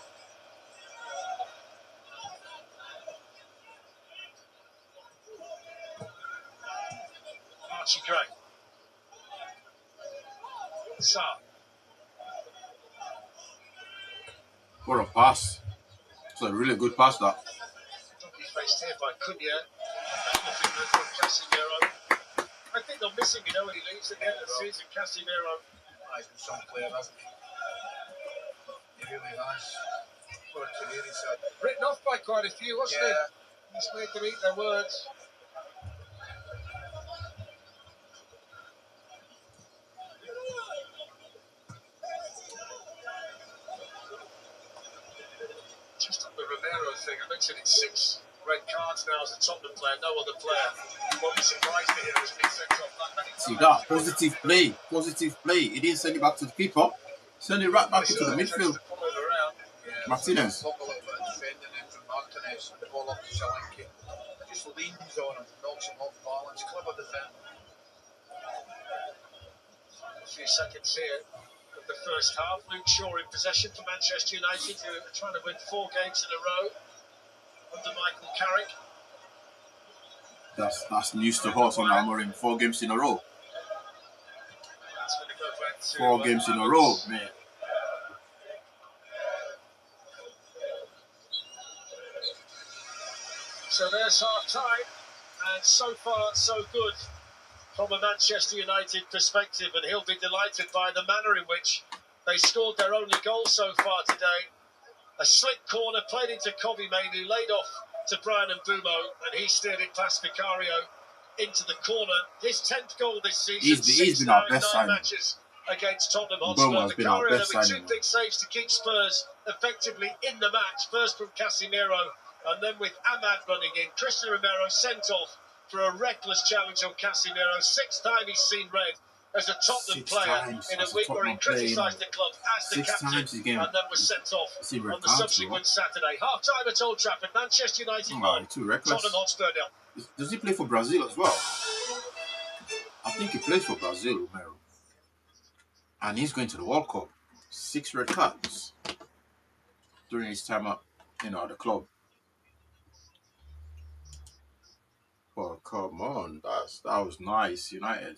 Archie Gray. Saar. What a pass. It's a really good pass, that. He's faced here by Cunha. Nothing good from Casemiro. I think they're missing, when he leaves at the end of the season, Casemiro. He's been some player, hasn't he? He really has. What a career he's had. Written off by quite a few, wasn't he? He's made them eat their words. Just on the Romero thing, I mentioned it's 6 red cards now as a Tottenham player. No other player won't be surprised to hear has been sent off that many times. See that? Positive play. He didn't send it back to the keeper. Send it right back into the midfield. Martinez. Talk a little bit of defending in from Martinez and the ball up to Solanke. Just leans on him, knocks him off balance. Clever defending. A few seconds here of the first half. Luke Shaw in possession for Manchester United, who are trying to win 4 games in a row under Michael Carrick. That's news to us on Amorim. 4 games in a row. That's going to go back to 4 games in a row, man. So there's half time, and so far so good from a Manchester United perspective, and he'll be delighted by the manner in which they scored their only goal so far today. A slick corner played into Kobe Main, who laid off to Brian Mbumo, and he steered it past Vicario into the corner. His 10th goal this season. He's been our best signing. Matches against Tottenham Hotspur. Bournemouth has been our Vicario best with signing. two big saves to keep Spurs effectively in the match. First from Casemiro, and then with Ahmad running in. Christian Romero sent off for a reckless challenge on Casemiro. Sixth time he's seen red as a Tottenham player in a week where he criticised the club as the captain and then was sent off on the subsequent Saturday. Half-time at Old Trafford, Manchester United 1, Tottenham Hotspur 0. Does he play for Brazil as well? I think he plays for Brazil, Romero. And he's going to the World Cup. 6 red cards during his time at, the club. Oh, come on. That was nice, United.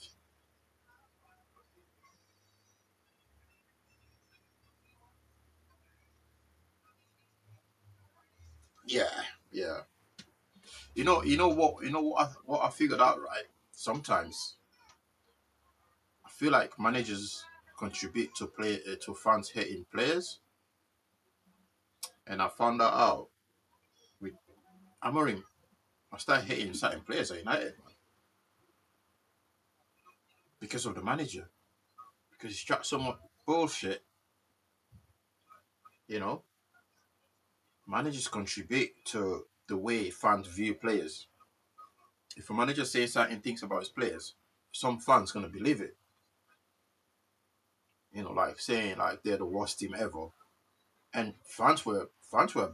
Yeah. You know what I figured out, right? Sometimes I feel like managers contribute to fans hating players, and I found that out with Amorim. I started hating certain players at United, man, because of the manager. Because he's chat so much bullshit, you know. Managers contribute to the way fans view players. If a manager says certain things about his players, some fans gonna believe it. Like saying like they're the worst team ever. And fans were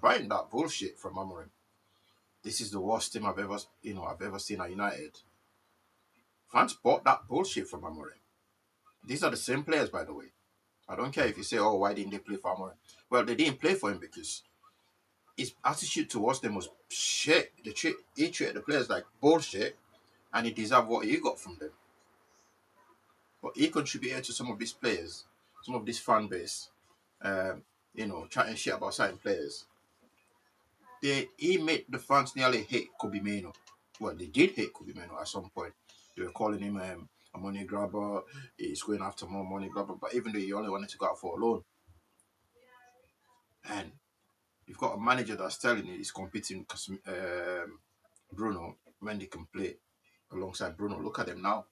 buying that bullshit from Amorim. This is the worst team I've ever seen at United. Fans bought that bullshit from Amorim. These are the same players, by the way. I don't care if you say, oh, why didn't they play for Amorim? Well, they didn't play for him because his attitude towards them was shit. He treated the players like bullshit, and he deserved what he got from them. But he contributed to some of these players, some of this fan base, chatting shit about certain players. He made the fans nearly hate Kobe Mino. Well, they did hate Kobe Mino at some point. They were calling him a money grabber. He's going after more money, blah blah. But even though he only wanted to go out for a loan, and you've got a manager that's telling you he's competing because Bruno when they can play alongside Bruno. Look at them now.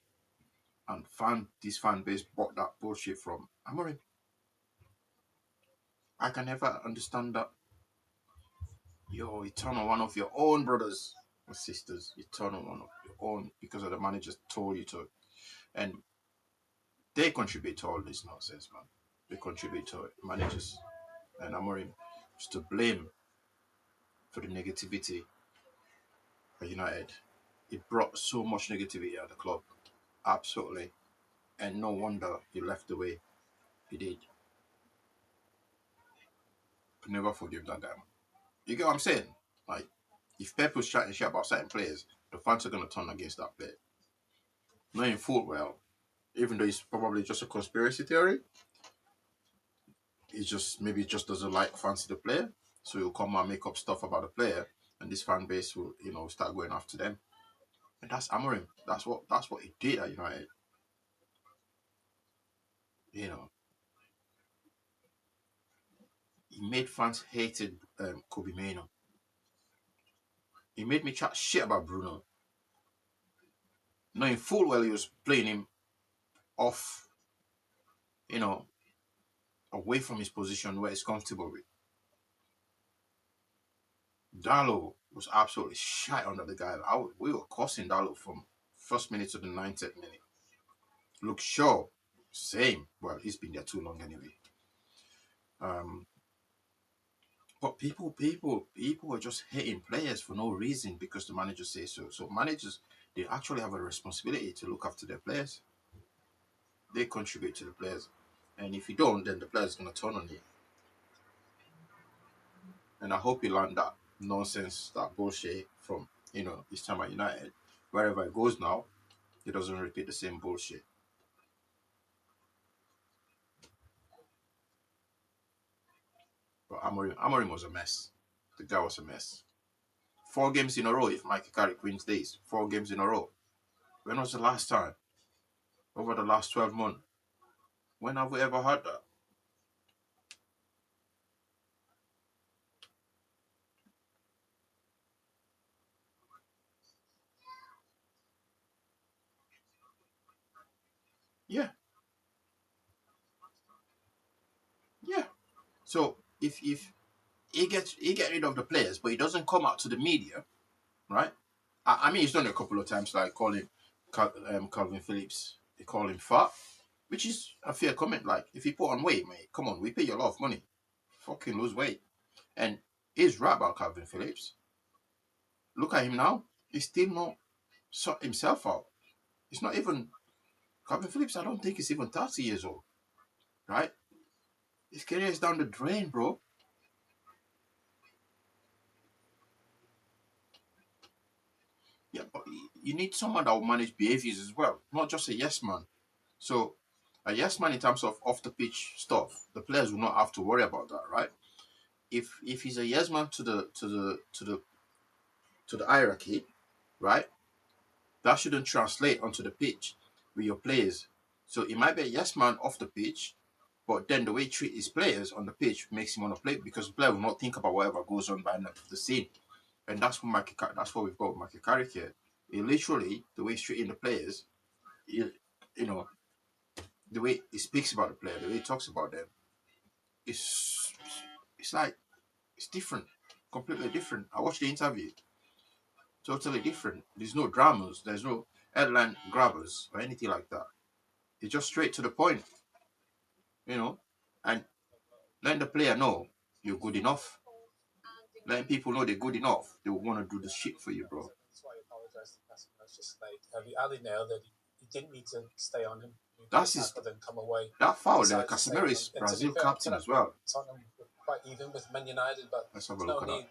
And this fan base bought that bullshit from Amorim. I can never understand that. You turn on one of your own brothers or sisters. You turn on one of your own because of the manager told you to. And they contribute to all this nonsense, man. They contribute to it. Managers and Amorim is to blame for the negativity at United. It brought so much negativity at the club. Absolutely. And no wonder he left the way he did. Could never forgive that guy. You get what I'm saying? Like, if Pep was chatting shit about certain players, the fans are going to turn against that player. Knowing full well, even though it's probably just a conspiracy theory, he just doesn't fancy the player. So he'll come and make up stuff about the player, and this fan base will, start going after them. And that's Amorim. That's what he did at United. He made fans hated Kobe Mino. He made me chat shit about Bruno. Knowing full well he was playing him off, away from his position where he's comfortable with. Dallo was absolutely shite under the guy. We were cussing Dallo from first minute to the 90th minute. Luke Shaw, same. Well, he's been there too long anyway. But people are just hating players for no reason because the manager says so. So managers, they actually have a responsibility to look after their players. They contribute to the players. And if you don't, then the player's going to turn on you. And I hope you learn that nonsense, that bullshit from, his time at United. Wherever it goes now, he doesn't repeat the same bullshit. But Amorim was a mess. The guy was a mess. 4 games in a row if Mikey Carrick wins these. 4 games in a row. When was the last time? Over the last 12 months. When have we ever had that? Yeah. So if he get rid of the players, but he doesn't come out to the media, right? I mean, he's done it a couple of times, like calling Calvin Phillips, they call him fat, which is a fair comment. Like, if you put on weight, mate, come on, we pay you a lot of money, fucking lose weight. And he's right about Calvin Phillips. Look at him now; he's still not sort himself out. He's not even Calvin Phillips. I don't think he's even 30 years old, right? His career is down the drain, bro. Yeah, but you need someone that will manage behaviors as well, not just a yes man. So a yes man in terms of off the pitch stuff, the players will not have to worry about that, right? If he's a yes man to the hierarchy, right? That shouldn't translate onto the pitch with your players. So it might be a yes man off the pitch, but then the way he treats his players on the pitch makes him want to play because the player will not think about whatever goes on behind the scene. And that's what we've got with Michael Carrick here. He literally, the way he's treating the players, you know, the way he speaks about the player, the way he talks about them, it's it's like it's different, completely different. I watched the interview, totally different. There's no dramas, there's no headline grabbers or anything like that. It's just straight to the point, you know, and letting the player know you're good enough. Letting people know they're good enough, they will want to do the shit for you, bro. That's why I apologise. That's just like Ali nailed it. He didn't need to stay on him. That's his. Then come away. That foul there, Casemiro is Brazil captain as well. Tottenham were quite even with Man United, but let's have a look at that.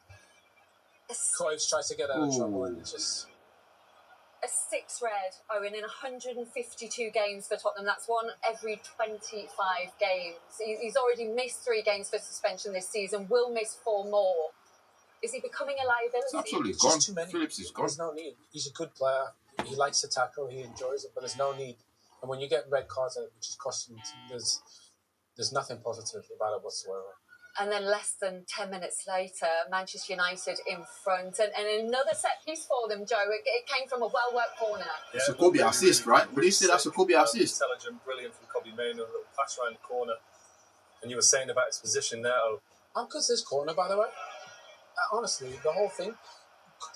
Cruyff tries to get out of trouble and just. A 6 red, Owen, in 152 games for Tottenham. That's one every 25 games. He's already missed 3 games for suspension this season, will miss 4 more. Is he becoming a liability? It's absolutely gone. Too many. Phillips is gone. There's no need. He's a good player. He likes to tackle. He enjoys it, but there's no need. And when you get red cards, which is costing, there's nothing positive about it whatsoever. And then less than 10 minutes later, Manchester United in front. And another set piece for them, Joe. It came from a well-worked corner. Yeah, it's a Kobe assist, right? Would you say that's a Kobe assist? Intelligent, brilliant from Kobe Mainoo, a little pass around the corner. And you were saying about his position there. How good's this corner, by the way? Honestly, the whole thing,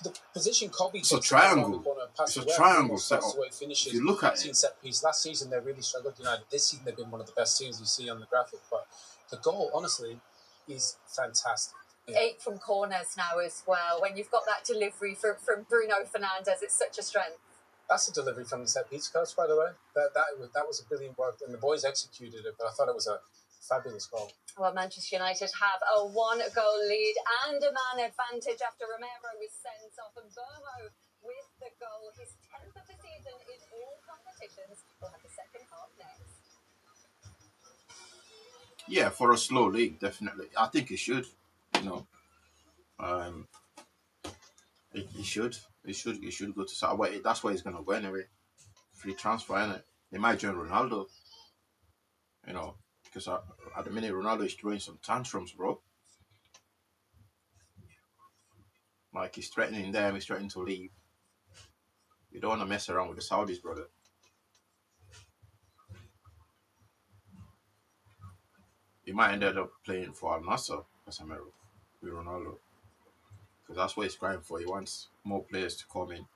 the position Kobe it's a triangle. It's a triangle set up. If you look at it. Set piece. Last season, they really struggled. United. This season, they've been one of the best teams you see on the graphic. But the goal, honestly, is fantastic. Yeah. 8 from corners now as well. When you've got that delivery from Bruno Fernandes, it's such a strength. That's a delivery from the set piece coach, by the way. That was a brilliant work, and the boys executed it. But I thought it was a fabulous goal. Well, Manchester United have a 1-goal lead and a man advantage after Romero was sent off, and Burmo with the goal. His 10th of the season in all competitions. We'll have the second half next. Yeah, for a slow league, definitely. I think he should. He should. He should go to Saudi. That's where he's gonna go anyway. Free transfer, innit? He might join Ronaldo. Because at the minute Ronaldo is throwing some tantrums, bro. Like he's threatening them, he's threatening to leave. You don't want to mess around with the Saudis, brother. He might end up playing for Al Nassr, Casemiro, with Ronaldo. Because that's what he's crying for. He wants more players to come in.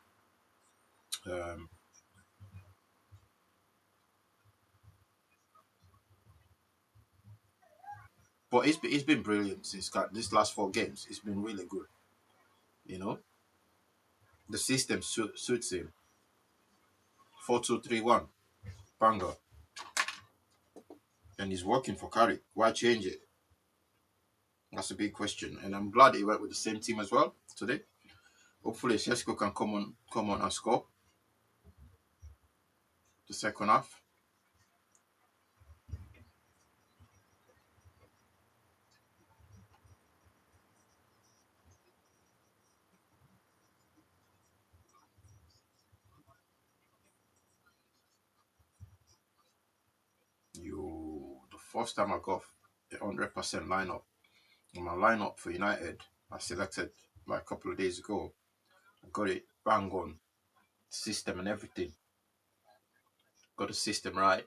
But he's been brilliant since these last 4 games. It's been really good. The system suits him. 4-2-3-1. Banger. And he's working for Carrick. Why change it? That's a big question. And I'm glad he went with the same team as well today. Hopefully Sesko can come on and score the second half. The first time I got the 100% lineup, my lineup for United, I selected like a couple of days ago. I got it bang on, system and everything. Got the system right.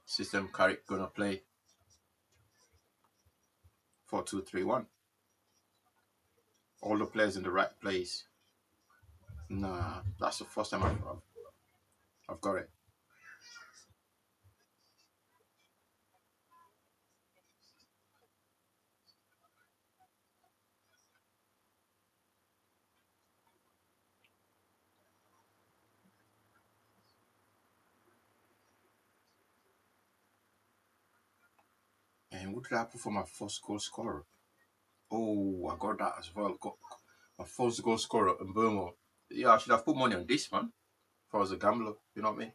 System Carrick gonna play. 4-2-3-1. All the players in the right place. Nah, that's the first time I've got it. And what did I put for my first goal scorer? Oh, I got that as well. Got my first goal scorer in Burma. Yeah, I should have put money on this, man. If I was a gambler, you know what I mean?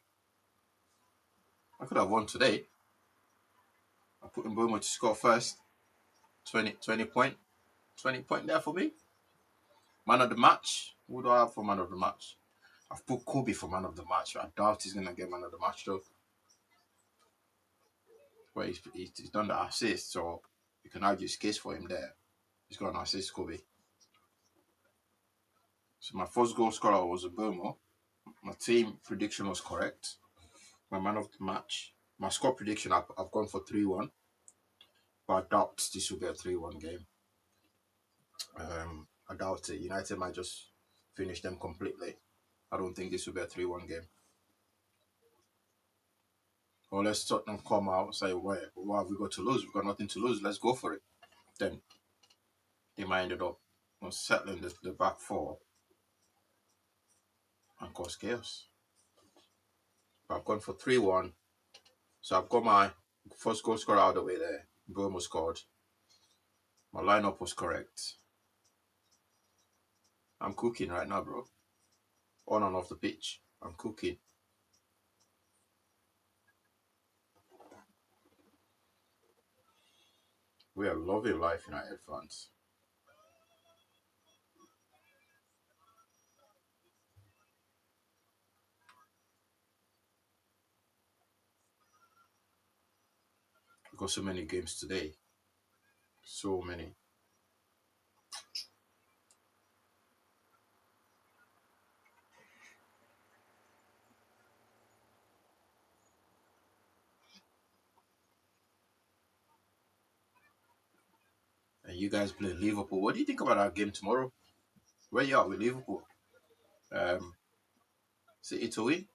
I could have won today. I put in Burma to score first. 20 point. 20 point there for me. Man of the match. Who do I have for man of the match? I've put Kobe for man of the match. I doubt he's going to get man of the match, though. But he's done the assist, so you can argue his case for him there. He's got an assist, Kobe. So my first goal scorer was a Burma. My team prediction was correct. My man of the match. My score prediction, I've gone for 3-1. But I doubt this will be a 3-1 game. I doubt it. United might just finish them completely. I don't think this will be a 3-1 game. Unless Tottenham come out and say, what have we got to lose? We've got nothing to lose. Let's go for it. Then they might end up settling the back four and cause chaos. But I've gone for 3-1. So I've got my first goal scorer out of the way there. Burma scored. My lineup was correct. I'm cooking right now, bro. On and off the pitch. I'm cooking. We are loving life, United fans. We've got so many games today. So many. And you guys play Liverpool. What do you think about our game tomorrow? Where you at with Liverpool? City to win?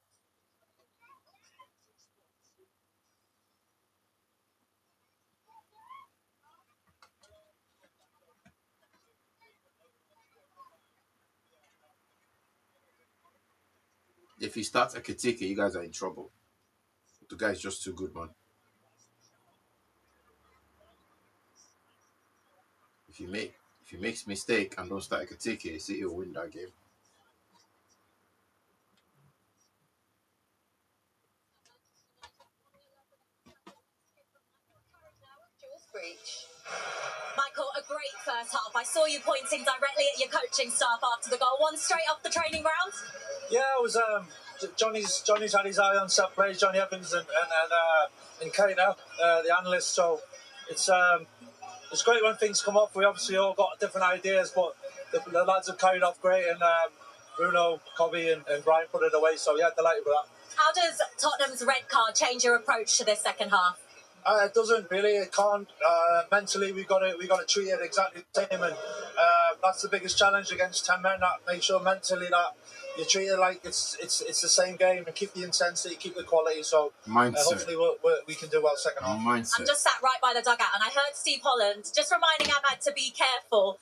If he starts Ekitike, you guys are in trouble. The guy's just too good, man. If he makes mistake and don't start Ekitike, City will win that game. Michael, a great first half. I saw you pointing directly at your coaching staff after the goal. One straight off the training ground. Yeah, it was Johnny's had his eye on set plays, Johnny Evans and Keita, the analyst. So it's great when things come up. We obviously all got different ideas, but the lads have carried off great, and Bruno, Kobe, and Brian put it away. So yeah, delighted with that. How does Tottenham's red card change your approach to this second half? It doesn't really. It can't. Mentally, we got to treat it exactly the same, and that's the biggest challenge against 10 men. That make sure mentally that you treat it like it's the same game and keep the intensity, keep the quality. So hopefully we can do well second half. Mindset. I'm just sat right by the dugout, and I heard Steve Holland just reminding Ahmad to be careful.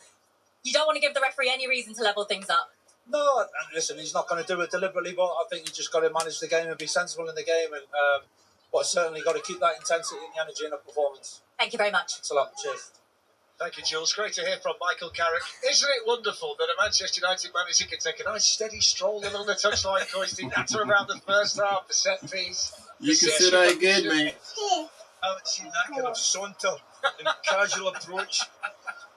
You don't want to give the referee any reason to level things up. No, and listen, he's not going to do it deliberately, but I think you just got to manage the game and be sensible in the game, and but certainly got to keep that intensity and the energy in the performance. Thank you very much. Thanks a lot. Cheers. Thank you, Jules. Great to hear from Michael Carrick. Isn't it wonderful that a Manchester United manager can take a nice steady stroll along the touchline, hoisting natter around the first half, the set piece? You can say that again, mate. I haven't seen that kind of saunter and casual approach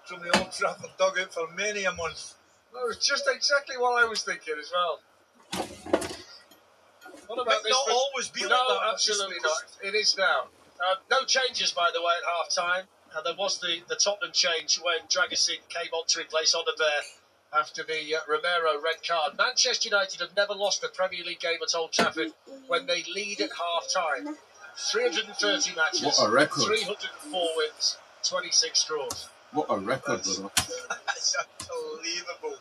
from the Old Trafford dugout for many a month. That was just exactly what I was thinking as well. What about this? Not always be like no, that. absolutely not. It is now. No changes, by the way, at half-time. There was the Tottenham change when Dragusin came on to replace Onabert after the Romero red card. Manchester United have never lost a Premier League game at Old Trafford when they lead at half-time. 330 matches, What a record. 304 wins, 26 draws. What a record, brother. That's unbelievable.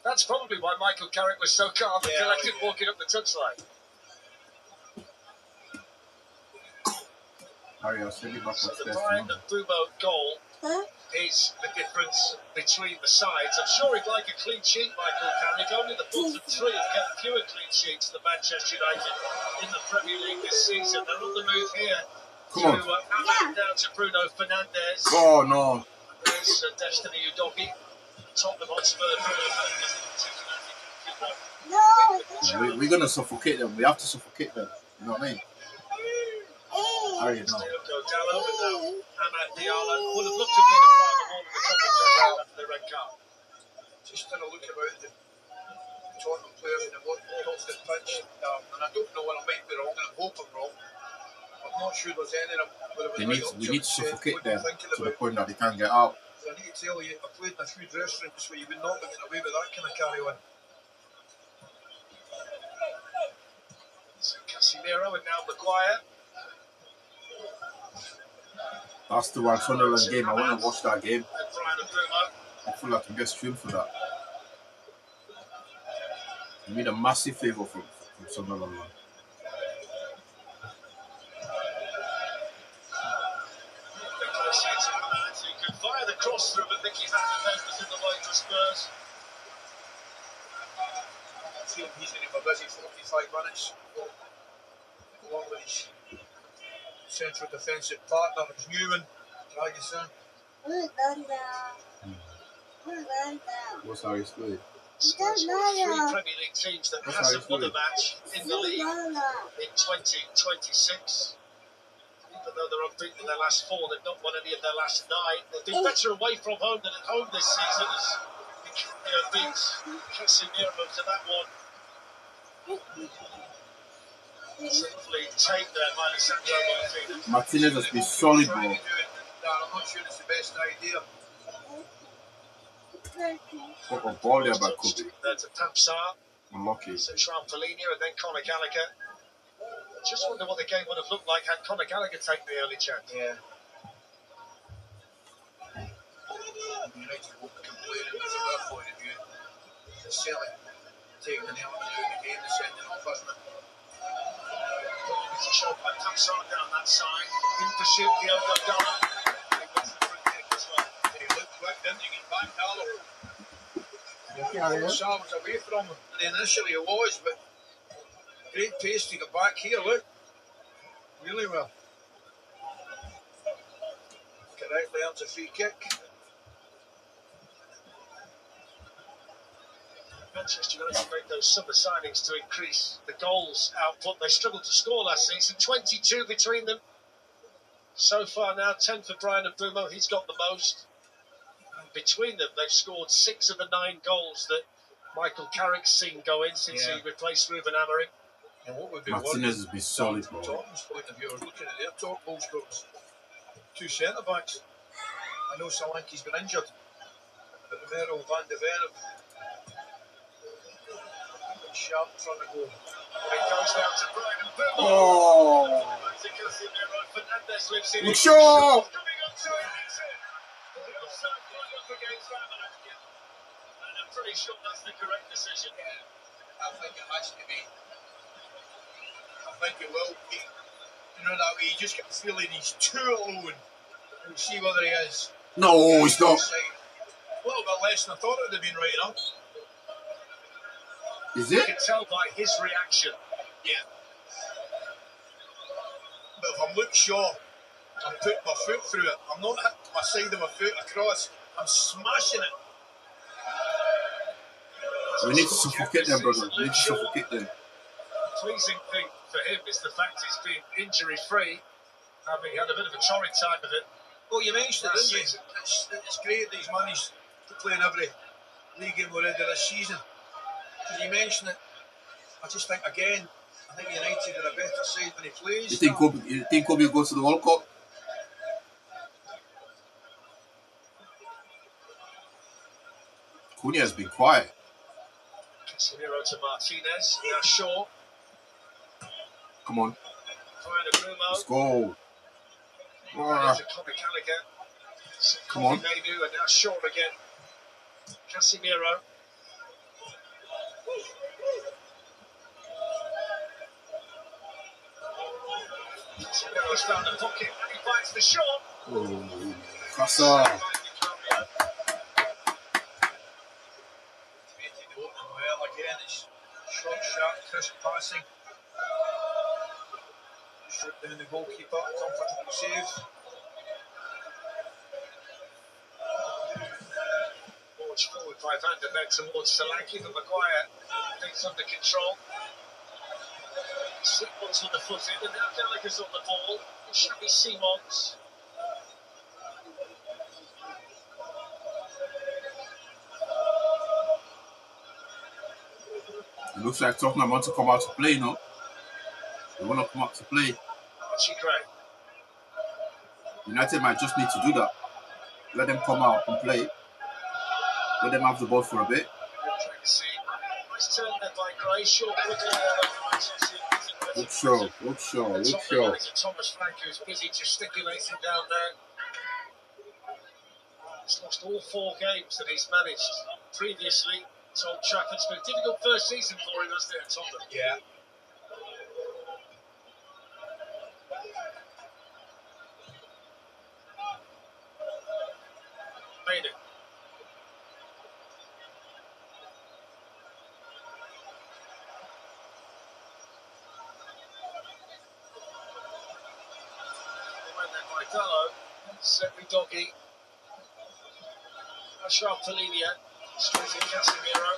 That's probably why Michael Carrick was so calm and collected walking up the touchline. Harry, I'll send you back So the upstairs Brian tomorrow. Mbeumo goal is the difference between the sides. I'm sure he'd like a clean sheet, Michael Carrick. Only the bottom three have kept fewer clean sheets than Manchester United in the Premier League this season. They're on the move here. Come on. Alan down to Bruno Fernandes. Oh, no. There's Destiny Udogie. Tottenham Hotspur. Yeah, we're going to suffocate them. We have to suffocate them. You know what I mean? I already know. Amad Diallo would have looked to be the final ball of the contest after the red card. Just had a look about the Tottenham players and what off the pitch, and I don't know what I might be wrong, and I hope I'm wrong. I'm not sure there's any of them. We need to suffocate them to the point that they can't get out. I need to tell you, I played in a few dressing rooms where you would not get away with that kind of carry on. So Casemiro and now Maguire. That's the one Sunderland game. I want to watch that game. And Brian Mbeumo. I feel like I can get streamed for that. You need a massive favour from Sunderland. You can fire the cross through, but Mickey Van was in the way for Spurs. I feel he's in a busy 45 minutes. Along with his central defensive partner, Newman, Dragisan. What's Harry's good? Spurs were three Premier League teams that hasn't won a match in the league in 2026. Even though they're unbeaten in their last four, they've not won any of their last 9. They've been better away from home than at home this season as beats Casemiro to that one. Simply take their minus Martinez has been solid, bro. I'm not sure it's the best idea. What a ball there by Kobe. There's a Tapsar. Unlucky. So Shram Fellaini and then Conor Gallagher. Just wonder what the game would have looked like had Conor Gallagher taken the early chance. Yeah. United won't be complaining from their point of view. It's certainly taking an element out of the game, the sending off, hasn't it? It's a shot by Tapsar down that side. In pursuit, Diogo Dalla. He wins the front kick as well. He looked quick, didn't he? Get back Dalla. Tapsar was away from him. And initially he was, but great pace to get back here, look. Really well. Correctly earns a free kick. Manchester United made those summer signings to increase the goals output. They struggled to score last season, 22 between them. So far now, 10 for Brian Mbeumo, he's got the most. And between them, they've scored 6 of the 9 goals that Michael Carrick's seen go in since he replaced Ruben Amorim. And what would be Martinez has been solid, from bro. Tottenham's point of view, I was looking at their top goal scorers. 2 centre backs. I know Solanke's been injured, but Romero and Van de Ven sharp in front of goal. It goes down to Brian Mbeumo. Oh! Fernandes lives in Look, it. sure! Coming up to it, it's in. The offside line up against Ramirez. And I'm pretty sure that's the correct decision. I think it has to be. I think it will be. You know that way, you just get the feeling he's too alone. We'll see whether he is. No, he's not. A little bit less than I thought it would have been right enough. Is You it? can tell by his reaction. Yeah. But if I'm Luke Shaw, I'm putting my foot through it. I'm not hitting my side of my foot across. I'm smashing it. We need to suffocate them, brother. We need to suffocate them. Pleasing thing for him is the fact he's been injury-free, having had a bit of a torrid time of it. Well, you mentioned it, didn't you? It's great that he's managed to play in every league game already this season. Because you mentioned it, I just think again, I think United are a better side when he plays. You think Kobe goes to the World Cup? Cunha has been quiet. Casemiro to Martinez, now Shaw. Come on. Brian Mbeumo. Let's go. To Conor Gallagher. Come on. And now Shaw again. Casemiro. Casemiro's found the pocket and he bites the shot. Oh, Casa. Well, again, it's short, sharp, crisp passing. Shoot down the goalkeeper, comfortable save. Launch forward by Van der Beek towards Solanke, but Maguire things under control. Simon's on the foot in, and now Gallagher's on the ball. It should be Simons. It looks like Tottenham want to come out to play, no? They want to come out to play. Archie Gray. United might just need to do that. Let them come out and play. Let them have the ball for a bit. Nice turn there by Gray. Short quickly there. Look Shaw. Thomas Frank, who's busy gesticulating down there. He's lost all 4 games that he's managed previously. It's Old Trafford. It's been a difficult first season for him, hasn't it, at Tottenham? Yeah. Maynard. Dallo, Sedley Doggy, Ashraf Polinia, straight to Casemiro.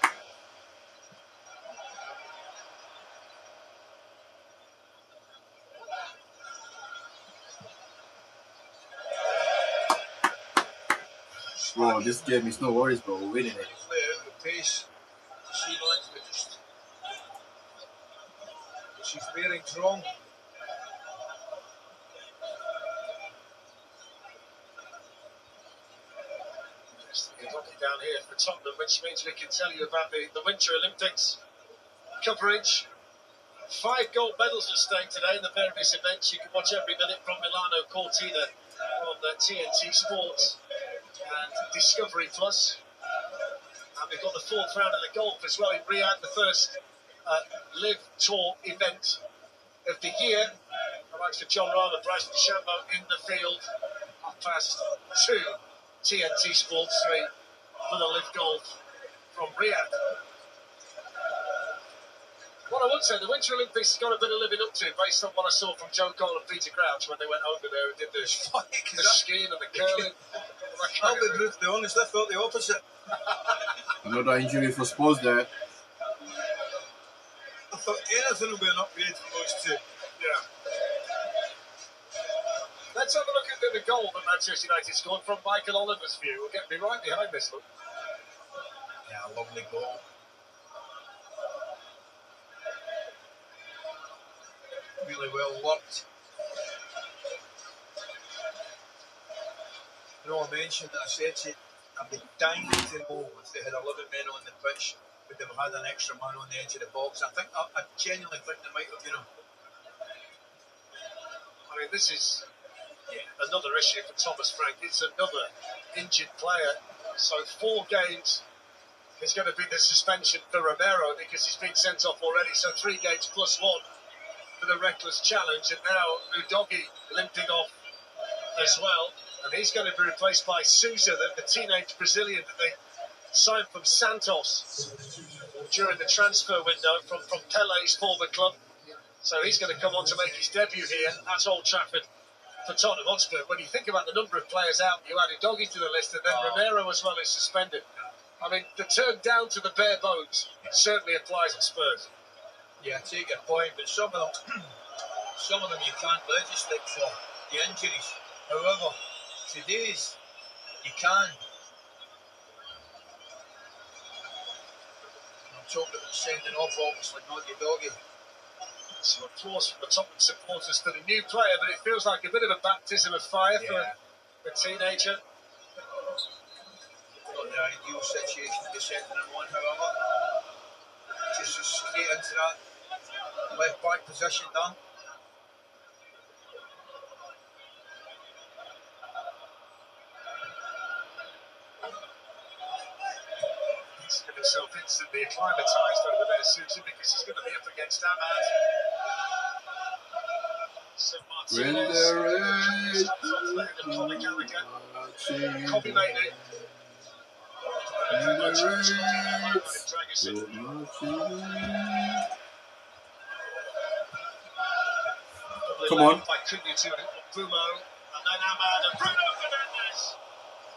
Bro, this game is no worries, bro. We're winning it. Play out of pace. Simons, but just. She's wearing wrong. Down here for Tottenham, which means we can tell you about the Winter Olympics coverage. 5 gold medals at stake today in the various events. You can watch every minute from Milano Cortina on TNT Sports and Discovery Plus. And we've got the 4th round of the golf as well in Riyadh, the first Live Tour event of the year. The likes of John Rahm and Bryson DeChambeau in the field. 2:30 TNT Sports 3. For the Live Golf from Riyadh. What I would say, the Winter Olympics has got a bit of living up to, based on what I saw from Joe Cole and Peter Crouch when they went over there and did the skiing and the curling. I'll be brutally honest, I felt the opposite. Another injury for Spurs there. I thought anything will be an upgrade for those 2. Yeah. Let's have a look at the goal that Manchester United scored from Michael Oliver's view. We'll get me right behind this one. Yeah, lovely goal. Really well worked. You know, I mentioned that I said to you, I'd be dying to know if they had 11 men on the pitch, would they have had an extra man on the edge of the box? I genuinely think they might have, you know. I mean, this is another issue for Thomas Frank. It's another injured player. So 4 games is going to be the suspension for Romero because he's been sent off already. So 3 games plus 1 for the reckless challenge. And now Udogie limping off as well. And he's going to be replaced by Sousa, the teenage Brazilian that they signed from Santos during the transfer window from Pele's former club. So he's going to come on to make his debut here at Old Trafford for Tottenham Hotspur. When you think about the number of players out, you add Udogie to the list, and then Romero as well is suspended. I mean, the turn down to the bare bones certainly applies at Spurs. Yeah, I take your point, but some of them you can't legislate for the injuries. However, today's you can. I'm talking about sending off, obviously, not Udogie. Some applause from the Tottenham supporters for the new player, but it feels like a bit of a baptism of fire for the teenager. Not the ideal situation to be sending him on, however. Just straight into that left back position done. himself instantly acclimatised over there, Susan, because he's going to be up against Ahmad. So Martinez steps onto the head of Conor Gallagher. Copy made it. Come on. By Cunha to Bruno, and then Ahmad and Bruno Fernandes.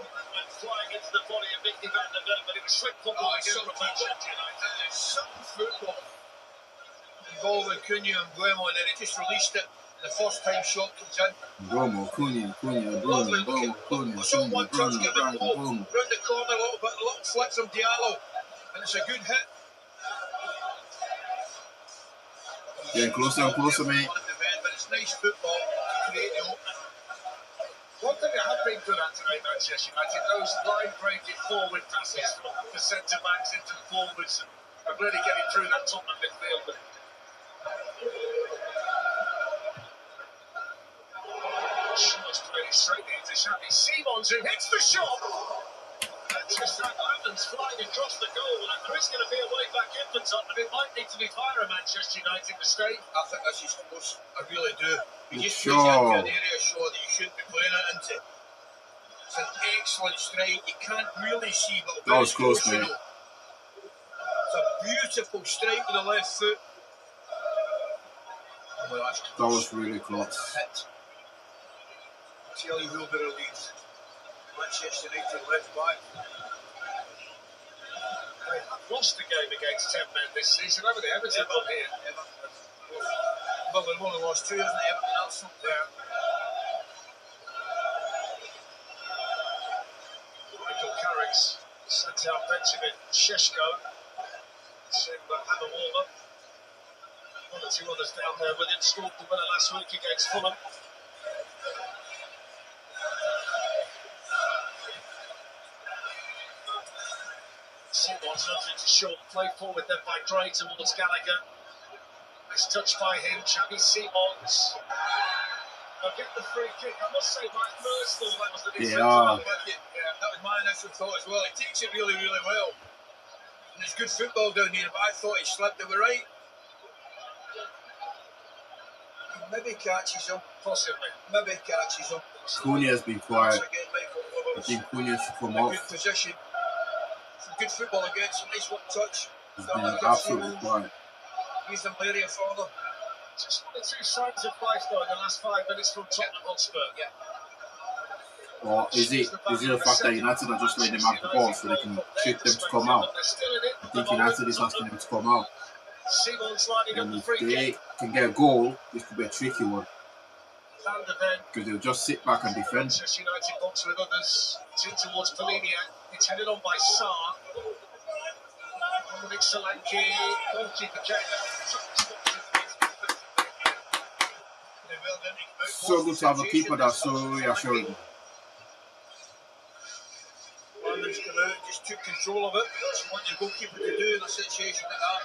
Went flying into the body of Mickey van der Ven, but it was slick football again from Manchester United. There's some football involving Cunha and Guemo, and then he just released it. The first time shot comes in. Cunha, Lovely, look at one touch, give it go. Round the corner a little bit, a little flick from Diallo, and it's a good hit. Getting closer and closer, mate. But it's nice football to create the opening. One thing they have been good at today, Manchester United, those line-breaking forward passes from the centre-backs into the forwards and really getting through that Tottenham midfield. Shot's played straight into Xavi Simons, who hits the shot. And Tristan Landon's flying across the goal, and there is going to be a way back in for Tottenham. It might need to be higher a Manchester United mistake. I think this is close. I really do. He just plays into an area shot that you shouldn't be playing it into. It's an excellent strike. You can't really see, but that was close, mate. It's a beautiful strike with the left foot. Oh, that was really close. Hit. Tell you who'll be relieved. Manchester United left back. They have lost the game against 10 men this season, haven't they? Everton up here. Well, they've only lost 2, hasn't they? Everton, that's something. Michael Carrick's sent out Benjamin Šeško to have a warm-up. One or two others down there with him. Scored the winner last week against Fulham. Simons runs into short play forward then by Gray towards Gallagher. Nice touch by him, Xavi Simons. They'll get the free kick. I must say, my first thought that was the defensive. That was my initial thought as well. He takes it really, really well. And it's good football down here, but I thought he slipped to the right. He maybe catches him. Possibly. Maybe catches him. Cunha has been quiet. I think Cunha should come off. Good position. Good football against him, nice one touch. He's been absolutely quiet. He's the area for them. Just one or two signs of life though in the last 5 minutes from Tottenham Hotspur. Yeah. Or is it the fact that United are just letting them have the ball so they can trick them to come out? I think United is asking them to come out. And if they can get a goal, this could be a tricky one. Because they'll just sit back and defend. Manchester United box with others. Towards Poliniak. It's headed on by Sarr. Dominic Solanke. Goalkeeper so good to have a keeper that's so reassuring. London's come out and just took control of it. That's what your goalkeeper to do in a situation like that.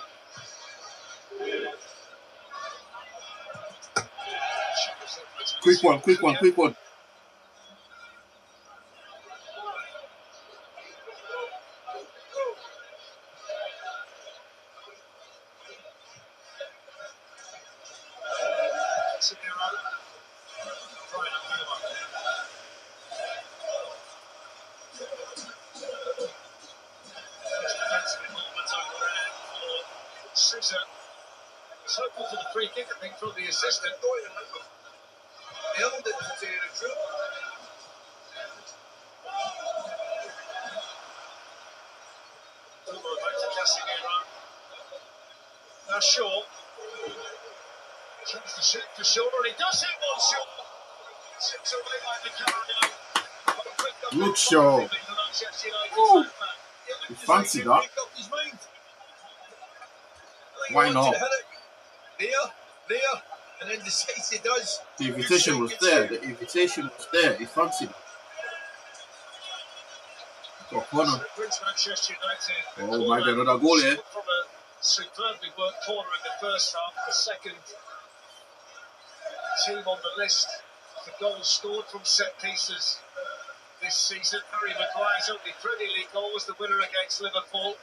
Quick one. was hopeful for the free kick, I think, from the assistant. Held it to recruit. Back to Casemiro. Now Shaw. Tries to shoot for Shaw, and he does hit one shot. Sits away like the Carabao. Look, Shaw. Ooh. You fancy that? Why not? There, and then decides he does. The invitation was there. He fancied it. Oh, corner. Oh my God, another goal here. From a superbly worked corner in the first half, the second team on the list for goals scored from set pieces this season. Harry Maguire's only Premier League goal was the winner against Liverpool.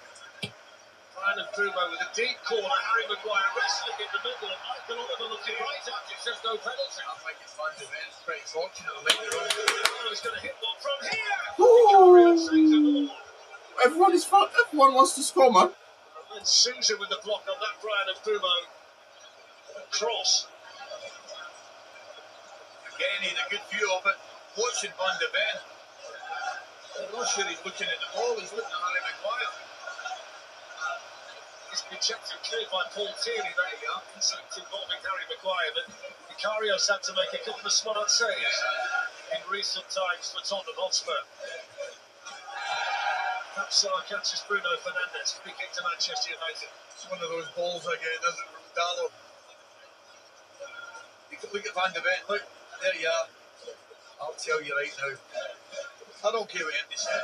Brian and Brumo with a deep corner. Harry Maguire wrestling in the middle. And Michael Oliver looking right at it. Says no penalty. I think it's Van de Ven's pretty fortunate to make the run. He's going to hit one from here. Ooh. Saves it all. Everyone wants to score, man. And Sousa with the block on that Brian and Brumo cross. Again, he had a good view of it. Watching Van de Ven. I'm not sure he's looking at the ball. He's looking at Harry Maguire. It's been checked and cleared by Paul Tierney. There you go. Incident involving Harry Maguire. But Vicarios had to make a couple of smart saves in recent times for Tottenham Hotspur. Hotspur catches Bruno Fernandes. Free kick to Manchester United. It's one of those balls again, isn't it, from Dallo? You can look at Van de Ven. Look, there you are. I'll tell you right now. I don't care what anybody says.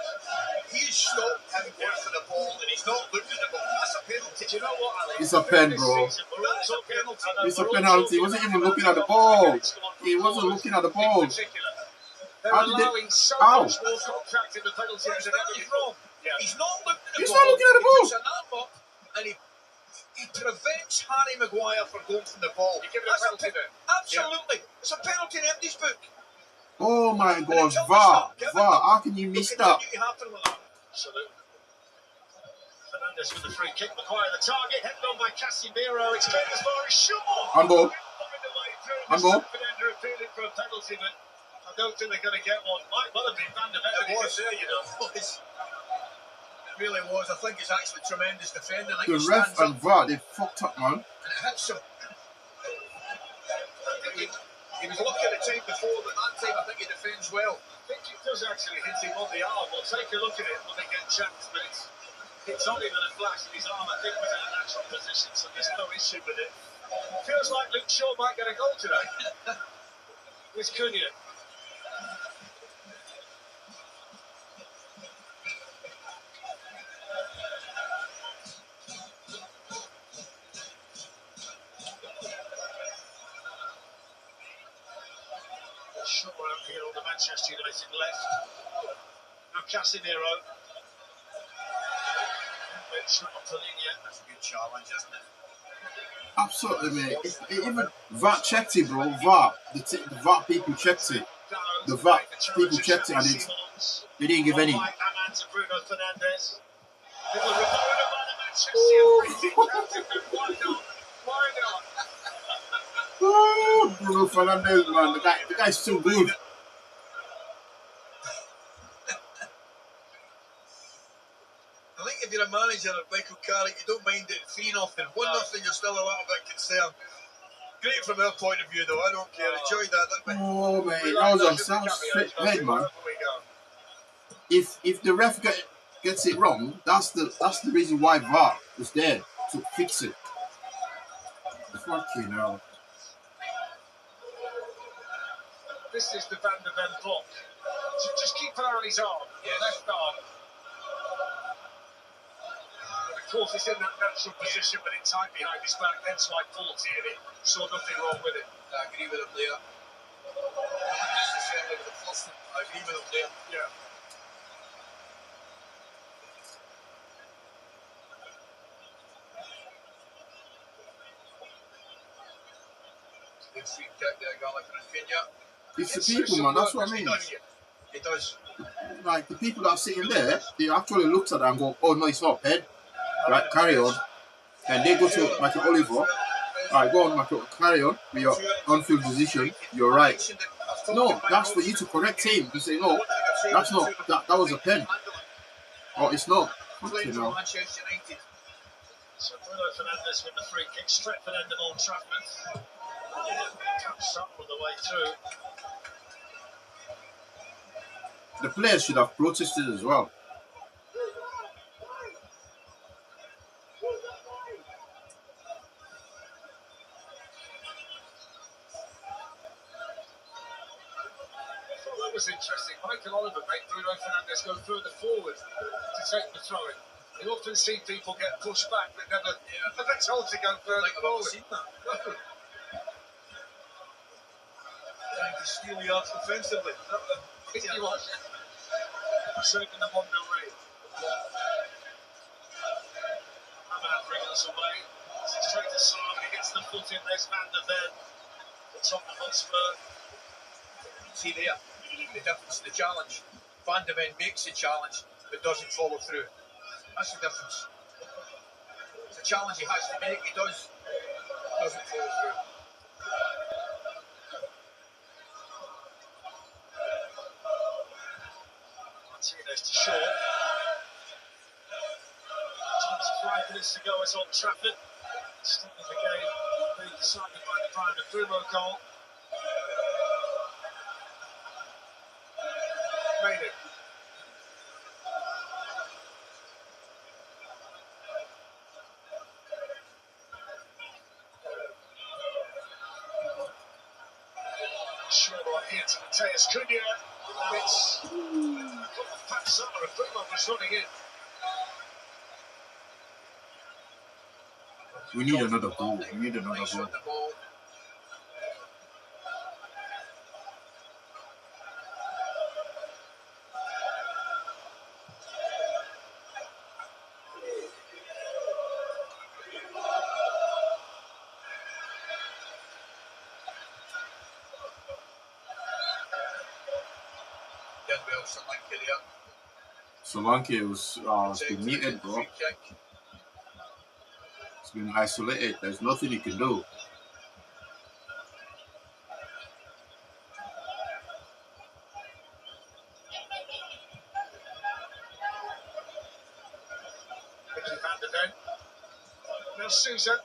He's stopped him going for the ball and he's not looking at the ball. That's a penalty. Do you know what, Alex? It's a pen, bro. That's a penalty. It's a penalty. He wasn't even looking at the ball. He wasn't looking at the ball. They're How did they- allowing so Ow. much more contact in the penalty area than ever He's before. wrong. He's not looking at the He's ball. not looking at the He ball. puts an arm up and he prevents Harry Maguire from going from the ball. You give it a That's penalty there. Absolutely. It's a penalty in Andy's book. Oh my gosh, VAR. How can you miss It that? can happen with that. Absolutely. Fernandes with the free kick. Maguire the target. Headed on by Casemiro. It's going as far as Shaw. Handball. Find a way through. Handball. The defender appealing for a penalty, but I don't think they're going to get one. Might well have been Van de Ven. It was there, you know. It really was. I think it's actually tremendous defending. I think The he ref stands and up VAR, they fucked up, man. and it hits him. He was lucky at the time before, but that time I think he defends well. I think it does actually hit him on the arm. We'll take a look at it when they get a chance, but it's on him in a flash, and his arm, I think, was in a natural position, so there's no issue with it. Feels like Luke Shaw might get a goal today. With Cunha. Shaw out here on the Manchester United left. Now Casemiro. It's not up to Linia. That's a good challenge, isn't it? Absolutely, mate. Even VAR checked it, bro. VAR. The VAR people checked it. The VAR people checked it and they didn't give any. To Bruno Fernandes. Little Ramona by the Manchester United. Why not? Why not? Oh, Bruno Fernandes, man. The guy's so good. I think if you're a manager of Michael Carrick, you don't mind it 3-0. 1-0, you're still a little bit concerned. Great from our point of view, though. I don't care. Enjoyed that, didn't we? Oh, mate. That was a straight head, man. If the ref gets it wrong, that's the reason why VAR is there to fix it. Fucking hell. This is the Van de Ven block. So just keep an eye on his arm. Yes. Left arm. And of course, it's in that natural position, but it's tight behind his back. Hence why Paul Tierney saw nothing wrong with it. I agree with him there. Not necessarily with the first one. I agree with him there. Yeah. Good free kick there, Gallagher and Kenya. It's the people, man. That's what I mean. He does. Like, the people that are sitting there, they actually looked at that and go, oh, no, it's not pen. Right, carry on. And they go to Michael Oliver. Alright, go on, Michael, carry on with your on-field position. You're right. No, that's for you to correct him. To say, no, that's not, that was a pen. Oh, it's not. Playing You for know. Manchester United. So Bruno Fernandes with the free kick, Stretford end of Old Trafford. Taps up on the way through. The players should have protested as well. That was interesting. Michael Oliver made Bruno Fernandes go further forward to take the throw in. You often see people get pushed back but never told to go further forward. Seen that. Trying to steal yards defensively. He was serving the 1-0 lead. man bringing us away. It's straight to Saab, he gets the foot in, there's Van der Ven. The Tottenham Hotspur. See there, the difference, the challenge. Van der Ven makes the challenge, but doesn't follow through. That's the difference. It's a challenge he has to make, he doesn't follow through. Martinez to Shaw. 25 minutes to go at Old Trafford. Starting the game being decided by the Brian Bruno goal. Made it. Shaw right here to Mateus Cunha. And it's Pat Summer and Bruno was running in. We need another goal. We need another goal. Did well, Solanke there. Solanke was been muted, bro. It's been isolated. There's nothing he can do. Ricky Van der Ven. Now Sousa.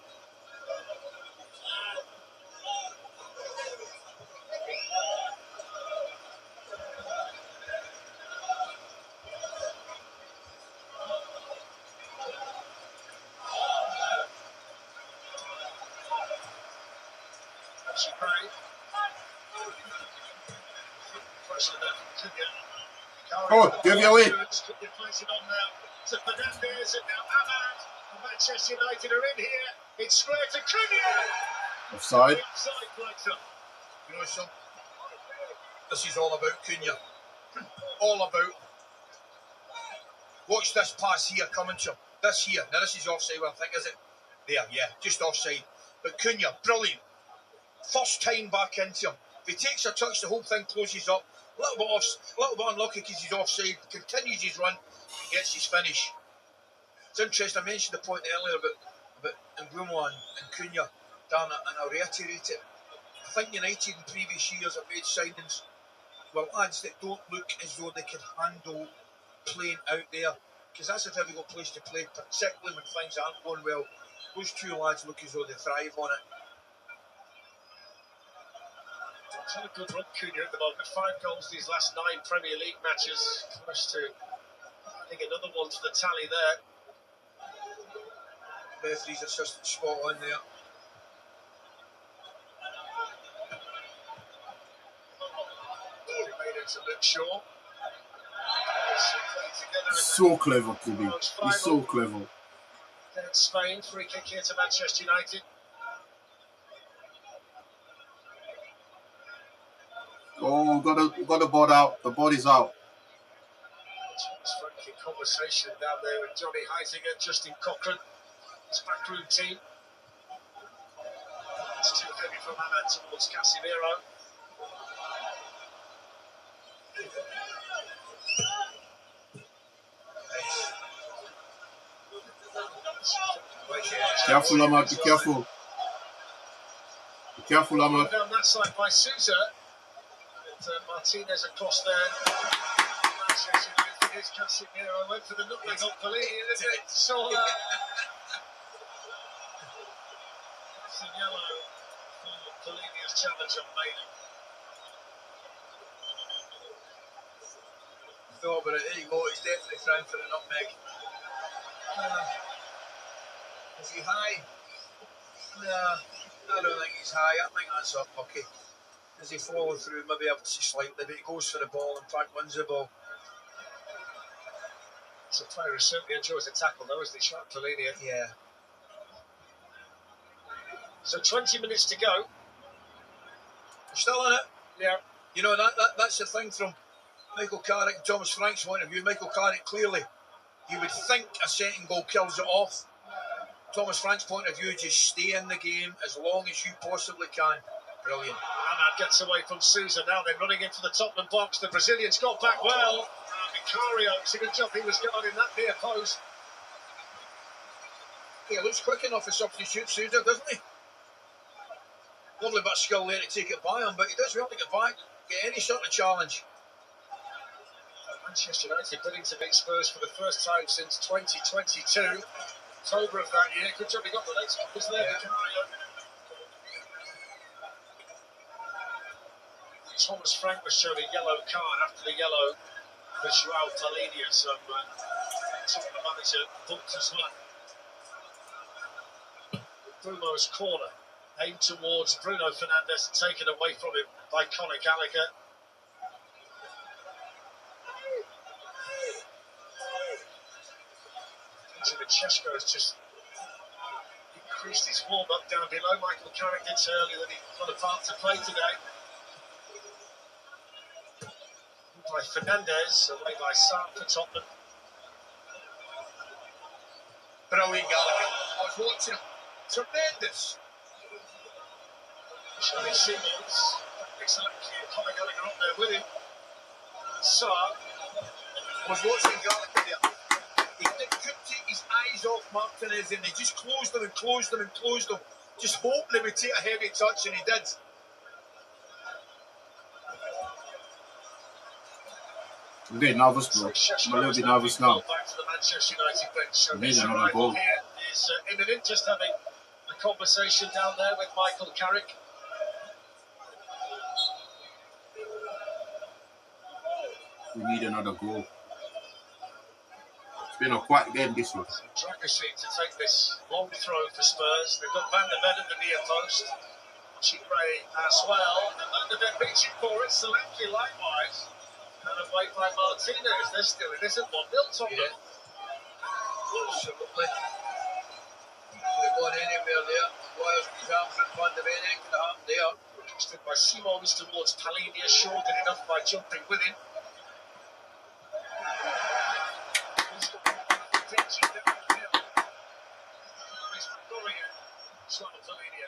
Oh, give you away. To Fernandez and now Ahmad. Manchester United are in here. It's square to Cunha. Offside. The offside flags up. You know something? This is all about Cunha. All about. Watch this pass here coming to him. This here. Now this is offside, I think, is it? There, yeah, just offside. But Cunha, brilliant. First time back into him. If he takes a touch, the whole thing closes up. A little bit unlucky because he's offside. Continues his run, gets his finish. It's interesting. I mentioned the point earlier about Mbeumo and Cunha, and I'll reiterate it. I think United in previous years have made signings, well, lads that don't look as though they can handle playing out there, because that's a difficult place to play, particularly when things aren't going well. Those two lads look as though they thrive on it. It's had a good run, Cunha, at the moment. 5 goals these last 9 Premier League matches. Close to, I think, another one to the tally there. Referee's assistant spot on there. He made it to Luke Shaw. So clever, Kubi. He's so clever. Then it's Spain, free kick here to Manchester United. Oh, got the ball out. The body's out. It's frantic conversation down there with Johnny Heitinger, Justin Cochran, his backroom team. It's too heavy from Ahmad towards Casemiro. Careful, Ahmad. Be careful. Be careful, Ahmad. Down that side by Sousa. Martinez across there. Manchester United, here's Casemiro, went for the nutmeg on Pelini, isn't it? Saw that. It's a yellow for Pelini's challenge on Maynard. Thought about it, there you go, he's definitely trying for the nutmeg. Is he high? No, I don't think he's high. I think that's up, okay. Does he follow through maybe ever so slightly, but he goes for the ball, in fact wins the ball. It's a player who certainly enjoys a tackle though, isn't he, Sharp Pelini? Yeah. So 20 minutes to go. Still in it? Yeah. You know, that's the thing from Michael Carrick and Thomas Frank's point of view. Michael Carrick, clearly, you would think a second goal kills it off. Thomas Frank's point of view, just stay in the game as long as you possibly can. Brilliant. And that gets away from Sousa. Now they're running into the Tottenham box. The Brazilians got back well. Vicario, it's a good job he was guarding that near post. He looks quick enough for substitute Sousa, doesn't he? Lovely bit of skill there to take it by him, but he does well to get back, get any sort of challenge. Manchester United bidding to beat Spurs for the first time since 2022. October of that year. Good job he got the legs up there, Vicario. Thomas Frank was shown a yellow card after the yellow for Joao Palhinha, so the manager booked as well. Bruno's corner aimed towards Bruno Fernandes, taken away from him by Conor Gallagher. Chesko has just increased his warm-up down below. Michael Carrick did say earlier that he's got a part to play today. By Fernandes, away by Sam for Tottenham. Brilliant Gallagher. I was watching him. Tremendous. Charlie Simmons. Excellent cue. Conor Gallagher up there with him. Sarr. I was watching Gallagher there. He couldn't take his eyes off Martinez and he just closed them and closed them and closed them. Just hoping he would take a heavy touch, and he did. I'm getting nervous, bro. I'm a little bit nervous now. Back to the Manchester United bench. So Made his another arrival goal. here is imminent. Just having a conversation down there with Michael Carrick. We need another goal. It's been a quiet game, this one. Dragosin to take this long throw for Spurs. They've got Van der Ven at the near post. Chipre as well. And Van der Ven reaching for it. Solanke likewise. And away by Martinez. They're still in this at 1-0 Tottenham. Absolutely. They've gone anywhere there. Wires with his arms in Van der Ven. It could have happened there. Stood by Simons towards Palhinha. Shorted enough by jumping with him. He's got the tension down the hill. He's going it. Slot Palhinha.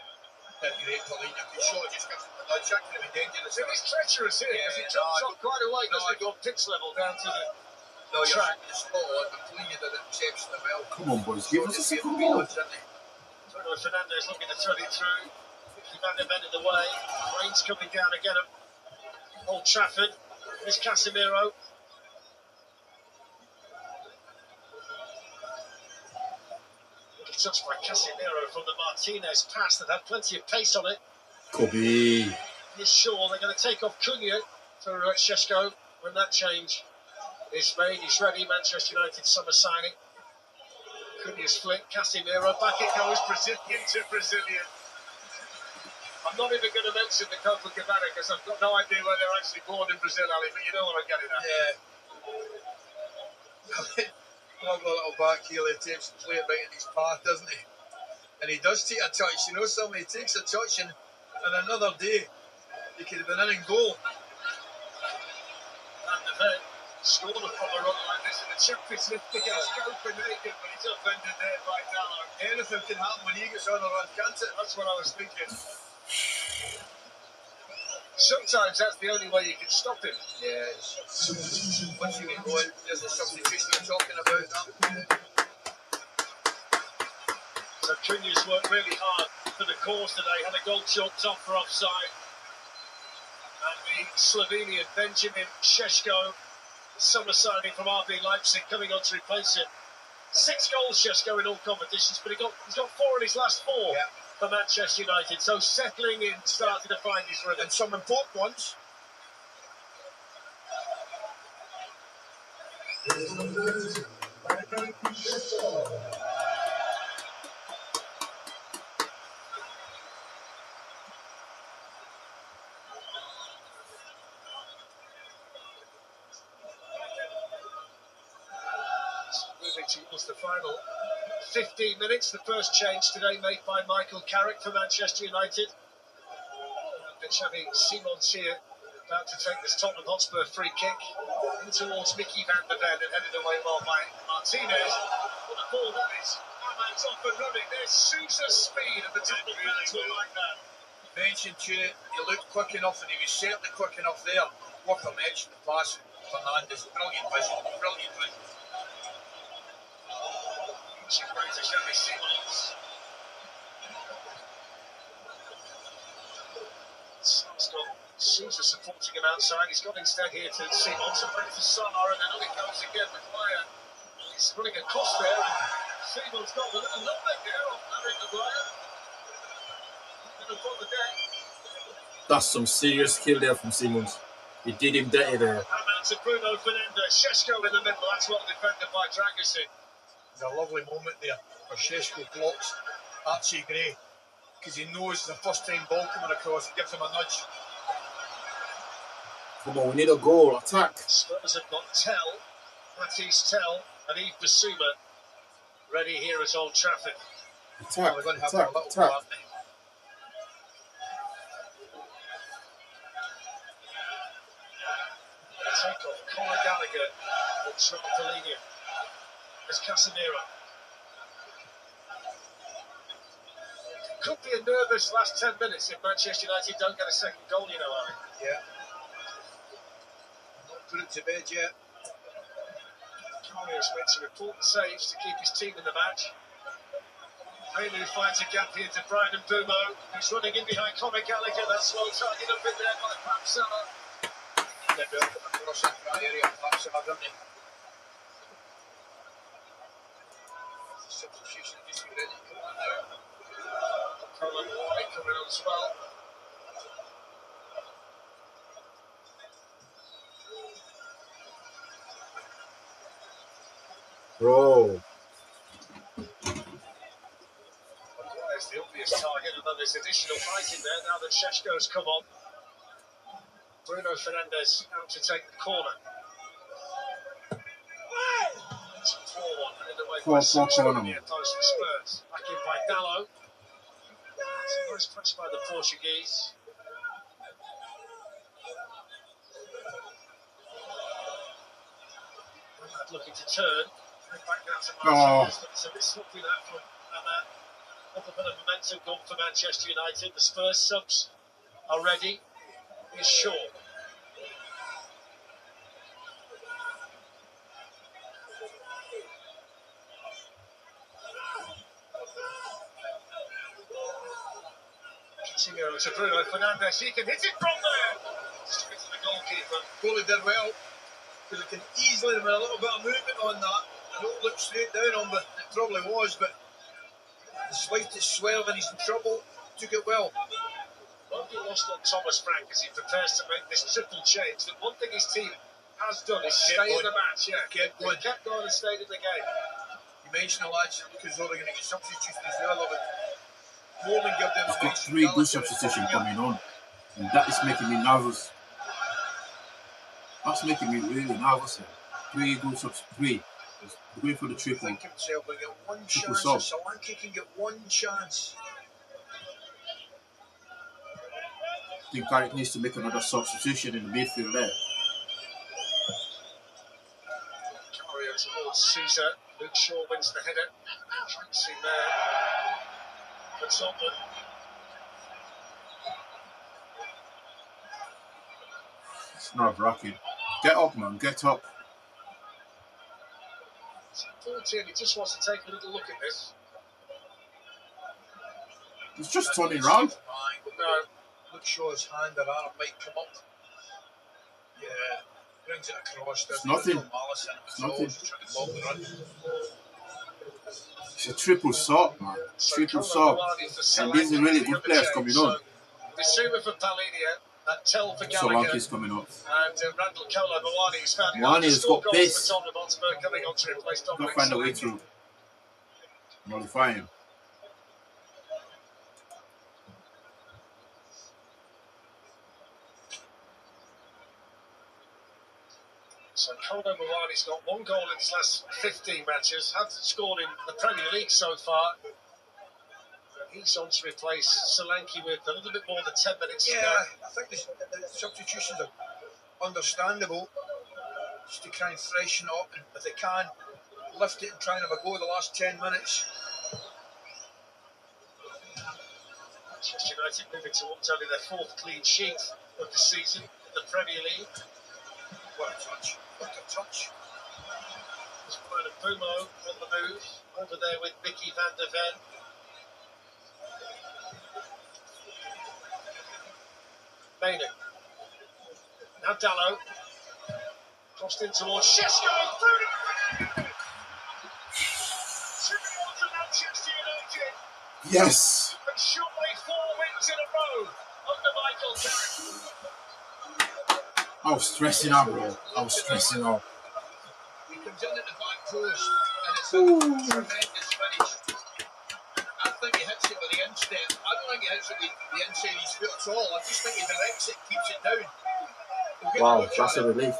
That great Palhinha. Good shot. Just got the nudge. That could have been dangerous. It was treacherous here because he jumps up quite a way. Doesn't go pitch level down to the track. You're spot on, but Palhinha did it exceptionally well. Come on, boys. Give us a second goal. Bruno Fernandes looking to turn it through. Van der Ven in the way. Rain's coming down again at Old Trafford. There's Casemiro. Little touch by Casemiro from the Martinez pass that had plenty of pace on it. Kobe. He's sure they're going to take off Cunha for Šeško when that change is made. He's ready. Manchester United summer signing. Cunha's flick. Casemiro. Back it goes. Brazilian to Brazilian. I'm not even going to mention the Copacabana because I've got no idea where they're actually born in Brazil, Ali, but you know what I'm getting at. Yeah. Love the little back heel, he takes the play it right in his path, doesn't he? And he does take a touch. You know, somebody takes a touch and another day he could have been in and goal. And the Ven scored from a run like this in the Champions League against Copenhagen, but he's offended there by Dallo. Anything can happen when he gets on a run, can't it? That's what I was thinking. Sometimes that's the only way you can stop him. Yes. Once you get going, there's a substitution you're talking about. So Cunha's worked really hard for the cause today. Had a goal chalked off for offside. And the Slovenian Benjamin Šeško, summer signing from RB Leipzig, coming on to replace him. 6 goals Šeško in all competitions, but he's got 4 in his last 4. Yeah. For Manchester United, so settling in, starting to find his rhythm. And some important ones. Moving towards the final 15 minutes, the first change today made by Michael Carrick for Manchester United. Xavi Simons here, about to take this Tottenham Hotspur free kick in towards Mickey Van der Ven and headed away well by Martinez. What a ball that is. Ahmad He's off and running. There's Sousa's speed, and the Tottenham fans will like that. Mentioned to you, he looked quick enough, and he was certainly quick enough there. Worth a mention, the pass from Fernandes. Brilliant vision, brilliant vision. Reaching right to Xavi Simons. Son's got Sousa supporting him outside. He's got instead here to Simons and ready for Salah, and then on it goes again with Maguire. He's running across there, and Simons got a little nutmeg there on Harry Maguire. Upon the deck. That's some serious skill there from Simons. He did him dirty there. And that's a Bruno Fernandes. Šeško in the middle. That's well defended by Dragusin. It's a lovely moment there for Šeško blocks Archie Gray, because he knows the first time ball coming across, he gives him a nudge. Come on, we need a goal. Attack. Spurs have got Tell, Matisse Tell, and Yves Bissouma ready here at Old Trafford. Attack. We're going to have Attack. a little Attack. go, aren't they? Take off Conor Gallagher and Trampolinia. There's Casemiro. Could be a nervous last 10 minutes if Manchester United don't get a second goal, you know, Harry. Yeah. Not put it to bed yet. Carrier's made some important saves to keep his team in the match. Menu finds a gap here to Brian and Bumo, who's running in behind Conor Gallagher. That's well targeted up in there by Pap Salah. They're built across into that area, perhaps, haven't they? Substitution just ready to come on now. Colin White coming on as well. Bro. There's the obvious target, and then there's additional fight in there now that Šeško's come on. Bruno Fernandes out to take the corner. It's a 4-1 headed away by Sousa on the near post for Spurs. Back in by Dallo. It's a nice press by the Portuguese. Looking to turn. Back down to Martinez. It's a bit sloppy that from Ahmad. A bit of momentum gone for Manchester United. The Spurs subs are ready. Is Shaw. Continuing to Bruno Fernandes. He can hit it from there. Straight to the goalkeeper. Goalie did well, because he can easily, with a little bit of movement on that, I don't look straight down on, but it probably was, but the slightest swerve and he's in trouble, took it well. Won't be lost on Thomas Frank as he prepares to make this triple change. The one thing his team has done is stay in the match. Yeah, kept going and stayed in the game. You mentioned the lads, because they're going to get substitutions as well, but more than give them a He's got 3 good substitutions coming on, and that is making me nervous. That's making me really nervous. 3 good substitutions. 3. We're going for the triple. Think himself, we get one Triple chance. sub. Solanke can get one chance. I think Carrick needs to make another substitution in the midfield there. Carrier towards Sousa. Luke Shaw wins the header. Tracy there. For Tottenham. It's nerve-wracking. Get up, man. Get up. 14, he just wants to take a little look at this. He's just turning round. No. Luke Shaw's hand or arm might come up. Yeah, brings it across. It's nothing. No malice in it. It's nothing. Just trying to block the run. It's a triple sub, man. Triple sub. And these are really good players coming on. Bissouma for Palinia. And Tell for Gallagher. Solanke's coming up. And Randall Kolo Mawani's found Mawani's got pace. for Tottenham Hotspur coming on to replace Got to Dominic find a way Solanke. through. Nullify him. So Kolo Mawani's got 1 goal in his last 15 matches. Hasn't scored in the Premier League so far. He's on to replace Solanke with a little bit more than 10 minutes to go. I think the substitutions are understandable, just to try and freshen up, and if they can, lift it and try and have a go the last 10 minutes. Manchester United moving towards only their 4th clean sheet of the season in the Premier League. What a touch. What a touch. There's Bumo on the move, over there with Mickey van der Ven. Mainu. Now Dallo. Crossed in towards Shesko. 2-0 to Manchester United. Yes. And surely 4 wins in a row under Michael Carrick. I was stressing out, bro. I was stressing out. He comes in at the back post and it's a tremendous finish. I think he hits it with the instep. I don't think he hits it with the inside of his foot at all. I just think he directs it, keeps it down. Wow, that's a relief.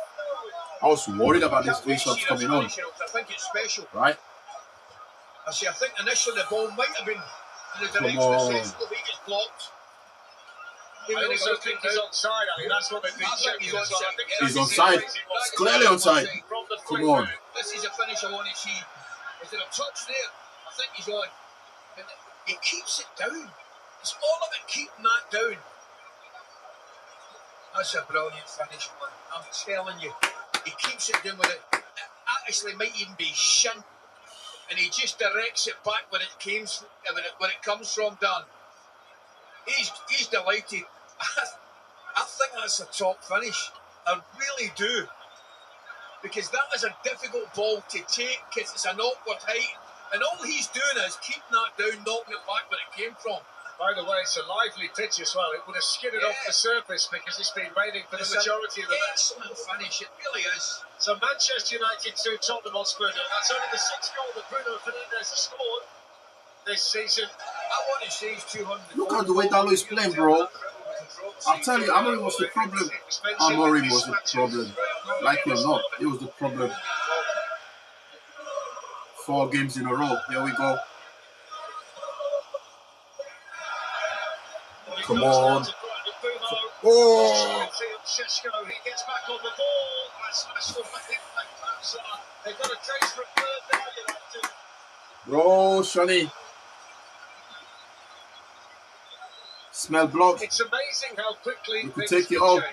I was worried about these 3 shots coming on. I think it's special. Right? I think initially the ball might have been in the Come direction of on. Sesko, he gets blocked. I also think he's onside. I mean, that's what they've been checking as well. I think He's onside. It's clearly onside. Come on. This is a finish I want to see. Is there a touch there? I think he's on. And he keeps it down. It's all about keeping that down. That's a brilliant finish, man. I'm telling you. He keeps it down with it. It actually might even be shin. And he just directs it back when it comes from, Dan. He's delighted. I think that's a top finish. I really do. Because that is a difficult ball to take because it's an awkward height. And all he's doing is keeping that down, knocking it back where it came from. By the way, it's a lively pitch as well. It would have skidded off the surface because it's been raining for the majority of the match. Excellent finish, it really is. So Manchester United 2, Tottenham Hotspur. That's only the 6th goal that Bruno Fernandes has scored this season. I want to say he's 200. Look at the way Dallo is playing, bro. I'll tell you, Amorim was the problem. Amorim was the problem. Like it or not, it was the problem. 4 games in a row. Here we go. Come on. Oh! Shesko, he gets back on the ball. They've got a case for a third now, United. Bro, Shani. Smell block. It's amazing how quickly you could take it off.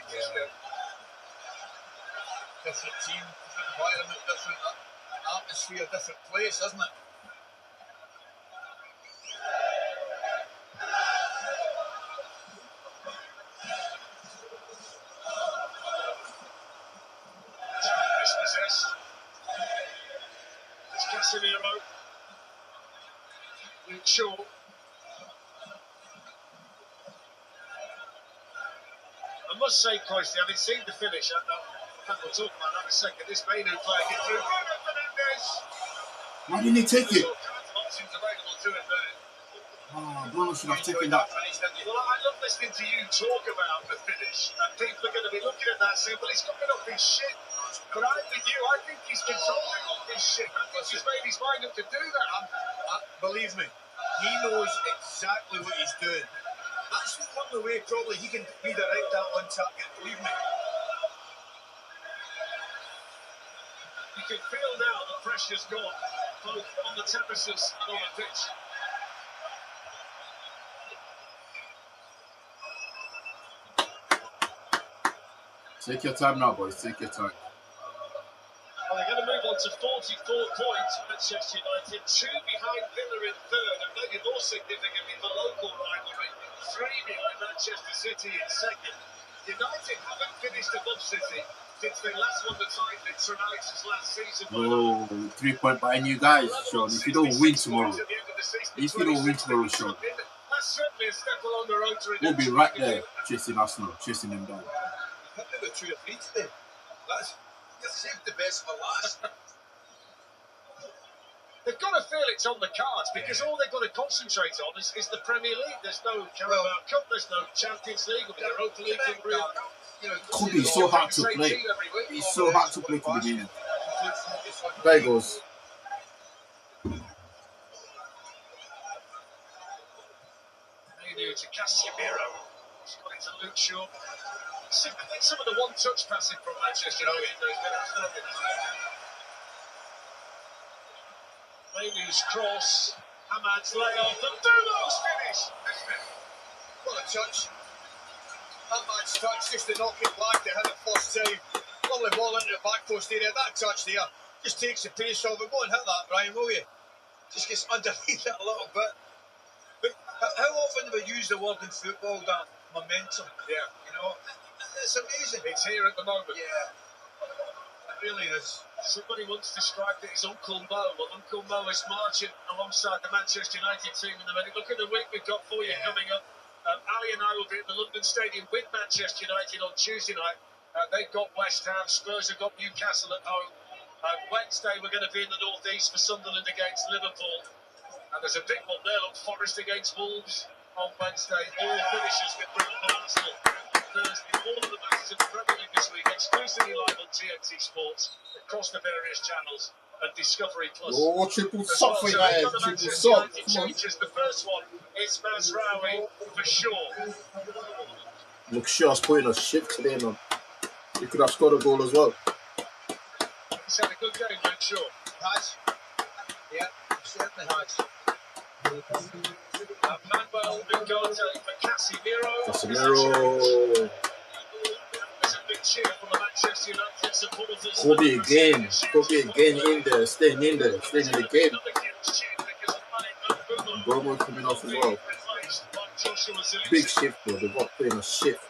Different team, different environment, different atmosphere, different place, isn't it? Dispossessed. It's Casemiro. Luke Shaw. I must say, Christy, having seen the finish, we'll talk about that in a second. This Mainu playing it through. Bruno Fernandes. Why didn't he take it? Options available to him there. Oh, Bruno should have taken that. Well, I love listening to you talk about the finish, and people are going to be looking at that saying, well, he's coming off his shit. But I'm with you, I think he's controlling off his shit. I think he's made his mind up to do that. Believe me, he knows exactly what he's doing. That's the only way probably he can redirect that on target, believe me. You can feel now the pressure's gone, both on the terraces and on the pitch. Take your time now, boys. Take your time. Well, they're going to move on to 44 points, Manchester United, 2 behind Villa in 3rd, and maybe more significantly for local rivalry, 3 behind Manchester City in 2nd. United haven't finished above City since they last won the title in Sir Alex's last season. Oh, 3-point behind you guys, Sean. If you don't win tomorrow, Sean, that's certainly a step along the road to we'll be right there chasing Arsenal, chasing them down. I think they were 2 or 3 today. You saved the best for last. They've got to feel it's on the cards because all they've got to concentrate on is the Premier League. There's no Carabao Cup, there's no Champions League, or the Europa League. Could be so hard to play. It's so hard to play to begin. There he goes. Mainu to Casemiro. He's got it to Luke Shaw. I think some of the one-touch passing from Manchester United has been outstanding. Mainu's cross, Hamad's layoff, and Dumo's finish. What a touch. That man's touch, just to knock it back to hit it first time. Lovely ball into the back post area. That touch there just takes the pace off it. Go and hit that, Brian, will you? Just gets underneath it a little bit. But how often do we use the word in football, that momentum? Yeah. You know, it's amazing. It's here at the moment. Yeah. It really is. Somebody once described it as Uncle Mo. Well, Uncle Mo is marching alongside the Manchester United team in the minute. Look at the week we've got for you coming up. Ali and I will be at the London Stadium with Manchester United on Tuesday night. They've got West Ham. Spurs have got Newcastle at home. Wednesday we're going to be in the North East for Sunderland against Liverpool. And there's a big one there. Look, Forest against Wolves on Wednesday. All finishes with Brighton and Arsenal. Thursday, all of the matches in the Premier League this week, exclusively live on TNT Sports across the various channels and Discovery Plus. Oh, triple As sub well. for So that. we've got the Triple Manchester sub. United changes. The first one is Mazraoui for sure. Look, Shaw's putting a shift today, man. He could have scored a goal as well. He's had a good game, Luke Shaw. Has. Yeah, certainly has. Manuel Ugarte for Casemiro. Casemiro. There's a big cheer from the Manchester United supporters. Kobe again. Kobe again in there. Staying in there. Staying in the game. Bromo coming off as well. Big shift, bro. They've got playing a shift.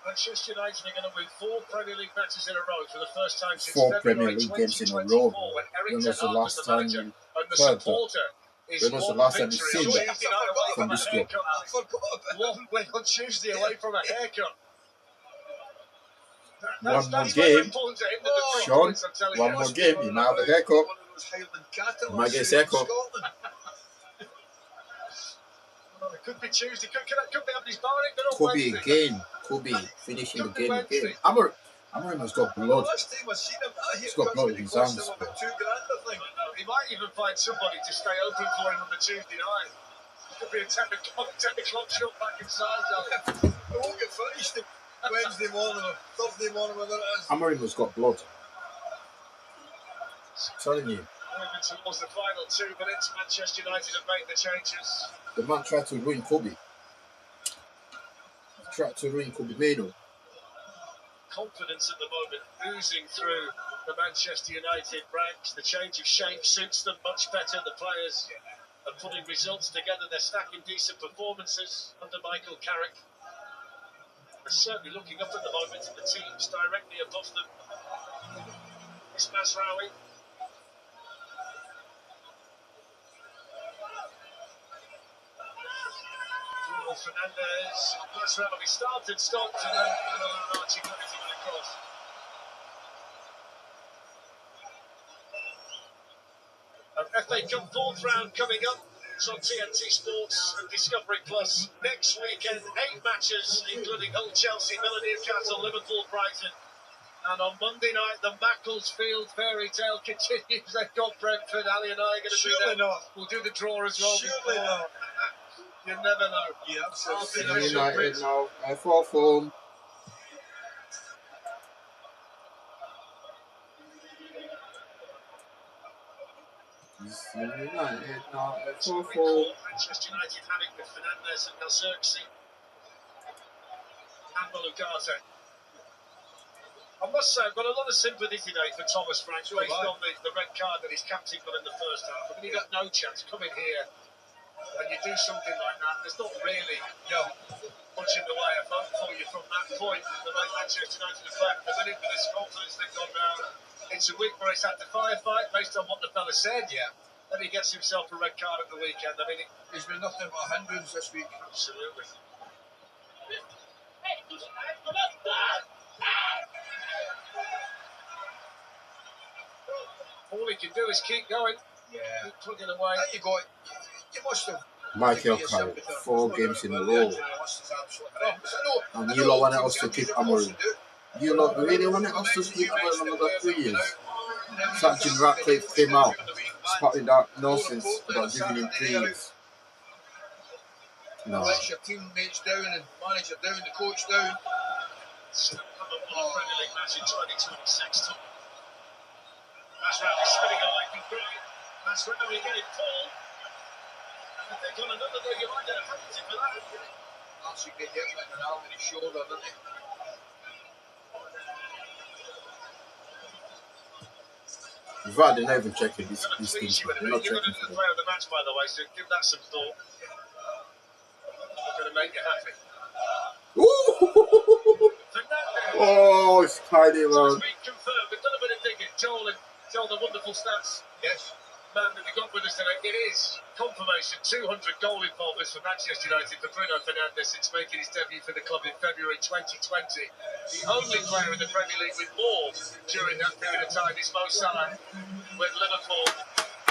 Manchester United are going to win 4 Premier League matches in a row for the first time since 4 Premier February League games in a 2024, row. when Eric When Ten was the Hag was last the time manager you and the heard that? supporter is When was the one last time you victory seen away that from a this club? haircut. I forgot about One win on Tuesday away from a haircut. One more That's game. important to him than the 3 Sean, points, I'm telling one you. more game. You might have a haircut. one of those Highland cattle You might get a shoes in haircut. Scotland. Well, it could be Tuesday. Could be having his bar in on Kobe Wednesday. again. Kobe finishing the Could be game Wednesday. again. Amorim has got blood. Last time I seen him, that He's got blood in his hands. About $2,000, I think. He might even find somebody to stay open for him on the Tuesday night. It could be a 10 o'clock shot back inside. We won't get finished Wednesday morning or Thursday morning, whether it is. Amorim has got blood. I'm telling you. Moving towards the final 2 minutes, Manchester United have made the changes. The man tried to ruin Kobe. He tried to ruin Kobe Mano. Confidence at the moment oozing through the Manchester United ranks. The change of shape suits them much better. The players are putting results together. They're stacking decent performances under Michael Carrick. They're certainly looking up at the moment at the teams directly above them. It's Mazraoui. Fernandez, Mazraoui started, stopped, and then allowed Archie Gray to get across. FA Cup 4th round coming up. It's on TNT Sports and Discovery Plus. Next weekend, 8 matches, including Hull, Chelsea, Villa, Newcastle, Liverpool, Brighton. And on Monday night, the Macclesfield fairy tale continues. They've got Brentford. Ali and I are going to be there. Surely not. We'll do the draw as well. Surely not. You never know. Yeah, absolutely. Man United now. F4 form. Man United now. F4 form. Manchester United have it with Fernandez and Galcerxi. And Ugarte. I must say, I've got a lot of sympathy today for Thomas Frank based on the red card that his captain got in the first half. I mean, he got no chance. Come in here and you do something like that. There's not really much in the way of hope for you from that point. The way Manchester United have played the minute with this confidence they've gone down. It's a week where he's had to firefight based on what the fella said. Yeah. Then he gets himself a red card at the weekend. I mean, There's been nothing but hindrance this week. absolutely. All he can do is keep going, Yeah. keep plugging away. There you go. You must have. Michael Carrick, 4 games in a row. And you lot wanted us to keep Amorim. You lot really wanted us to keep Amorim another 3 years. Sachin Ratcliffe came out spotting that nonsense about giving him 3 years. No. Let your teammates down and manager down, the coach down. Premier League match in 2026. Masraoui spinning away from Gray. Masraoui getting pulled. I think on another day you might get a penalty for that. That's a good hit with an arm in his shoulder, didn't he? They're not even checking these You're things. going They're not to checking be for the them. player of the match, by the way, so give that some thought. Going to make you happy. Ooh! Fernandez. Oh, it's tiny, So man. it's been confirmed. We've done a bit of digging. Joel the wonderful stats. Yes. Man that we got with us today. It is confirmation. 200 goal involvements for Manchester United for Bruno Fernandes since making his debut for the club in February 2020. The only player in the Premier League with more during that period of time is Mo Salah with Liverpool.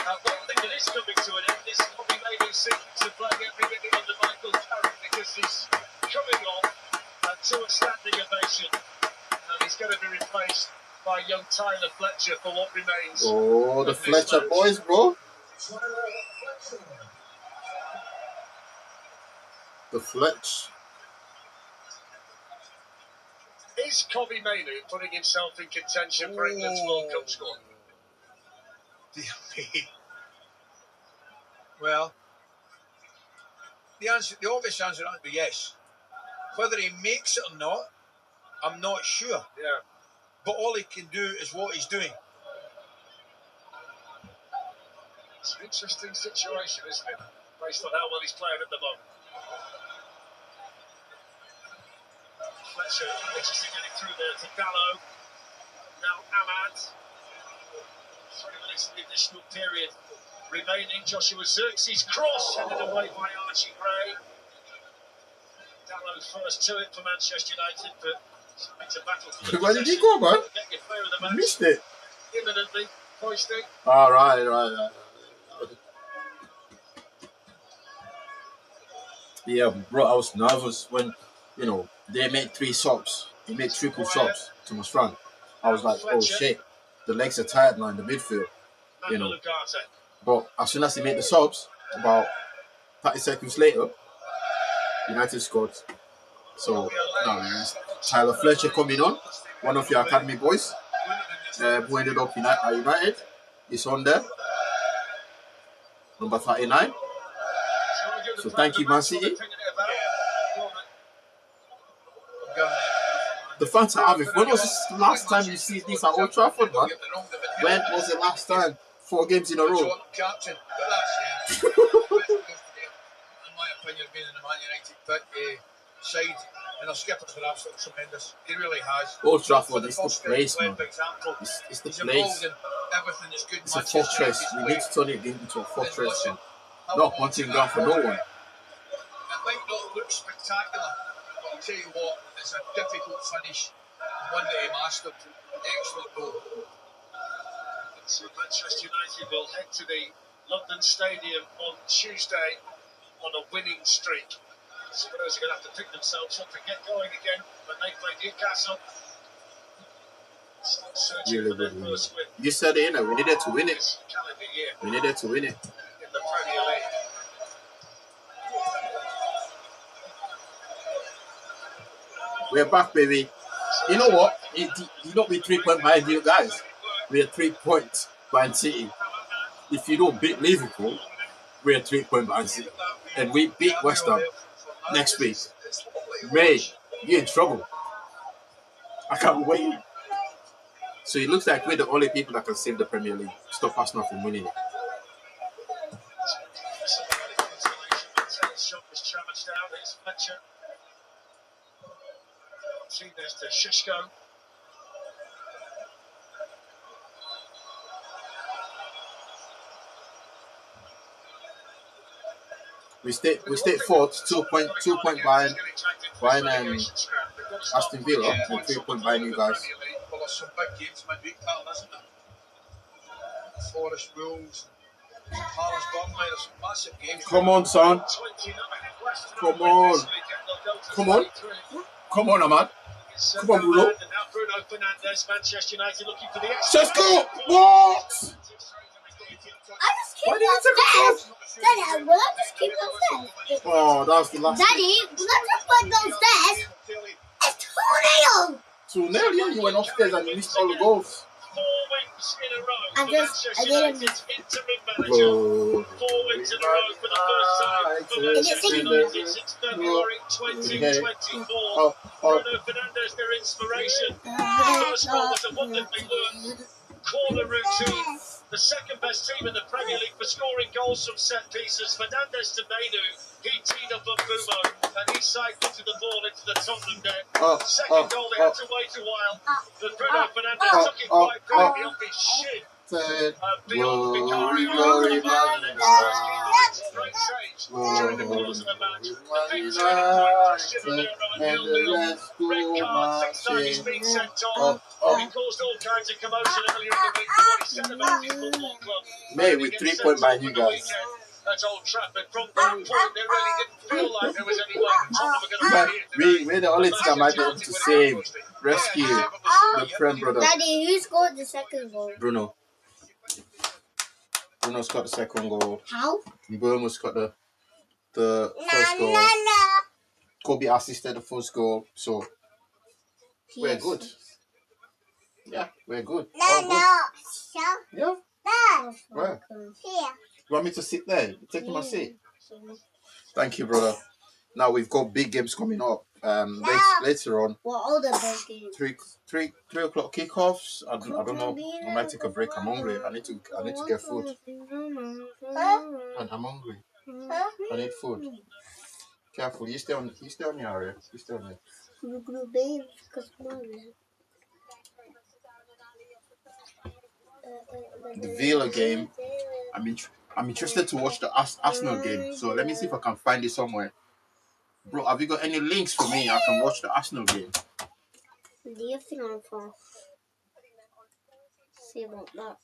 One thing that is coming to an end is Bobby Mainoo's seeking to play every minute under Michael Carrick because he's coming off to a standing ovation, and he's going to be replaced by young Tyler Fletcher for what remains. Oh, the of this Fletcher match. boys, bro. The Fletch. Is Bobby Mainoo putting himself in contention for England's World Cup squad? Dear me. Well, the obvious answer would be yes. Whether he makes it or not, I'm not sure. Yeah. But all he can do is what he's doing. It's an interesting situation, isn't it? Based on how well he's playing at the moment. Fletcher anxious to get it through there to Gallo. Now Ahmad. 3 minutes of the additional period remaining. Joshua Xerxes cross headed away by Archie Gray. Gallo's first to it for Manchester United, but it's a battle for the Where did he go, man? Get your player of the I match missed it. imminently. Hoisting. All right. Yeah, bro, I was nervous when, they made 3 subs. They made triple subs to Masraoui. I was like, oh shit, the legs are tired now in the midfield. Manuel Ugarte. But as soon as they made the subs, about 30 seconds later, United scored. So, Tyler Fletcher coming on, one of your academy boys, who ended up at United. He's on there, number 39. So thank you, Man City. The fans are having. When was the last time you see this at Old Trafford, man? When was the last time? 4 games in a row. Captain, but that's in my opinion, being in the Man United side, and our skippers were absolutely tremendous. He really has. Old Trafford is the place, man. It's the He's place. involved in everything that's good. It's a fortress. We need to turn it into a fortress. Not hunting ground for no one. It might not look spectacular, but I'll tell you what, it's a difficult finish. One that he mastered. Excellent goal. So Manchester United will head to the London Stadium on Tuesday on a winning streak. Spurs are going to have to pick themselves up and get going again when they play Newcastle. Still searching for their first win You said it, we needed to win it. this calendar year We needed to win it. in the Premier League. We're back, baby. You know what? You don't be 3 points behind you guys. We're 3 points behind City. If you don't beat Liverpool, we're 3 points behind City. And we beat West Ham next week. May, you're in trouble. I can't wait. So it looks like we're the only people that can save the Premier League. Stop Arsenal from winning it. Shot was charged out. It's Fletcher. Martinez to Shishko. We stayed fourth, 2 point behind Aston Villa, and 3 points behind you guys. Well, there's some big games midweek, isn't there? Forest Wolves, Palace Burnley, there's some massive games. Come on, son. Come on. Come on. Come on, Ahmad. Come on, Bruno. Bruno Fernandes, Manchester United looking for the Let's go. What? just keep Why did you take those it stairs. Daddy, will I just keep those stairs? Oh, that was the last. Daddy, will I just put those stairs? It's 2-0. 2-0, yeah. You went upstairs and you missed all the goals. 4 wins in a row. I didn't miss. Interim manager. 4 wins in a row for the first time for Manchester United since February 2024. Bruno Fernandes, their inspiration. The first goal was a wonderfully worked corner routine. The second best team in the Premier League for scoring goals from set pieces. Fernandes to Mainu. He teed up on Bumo and he side-footed the ball into the Tottenham net. Second goal, they had to wait a while. But Bruno Fernandes took it quite brilliantly off his shin. Beyond Vicario. Great saves during the course of the match. The big turning point for City at 0-0. Red card, 6 times he's been sent off. He caused all kinds of commotion earlier in the week for what he said about his football club. Mate, with 3 points by you guys. That's Old Trafford. From that point, it really didn't feel like there was any way that Tottenham were going to be here. We're the only team I might be able to save, rescue the Prem brother. Daddy, who scored the second goal? Bruno. Bruno scored the second goal. How? Burma scored the first goal. Kobe assisted the first goal. So we're good. Yeah, we're good. All good. Yeah. Where? You want me to sit there? Take my seat. Thank you, brother. Now we've got big games coming up. Later on. What all the big games? 3 o'clock kickoffs. I don't know. I might take a break. I'm hungry. I need to get food. And I'm hungry. I need food. Careful. You stay on the area. You stay on there. The Villa game. I'm interested to watch the Arsenal game. So let me see if I can find it somewhere. Bro, have you got any links for me? I can watch the Arsenal game. Do you think I'm for? See about that.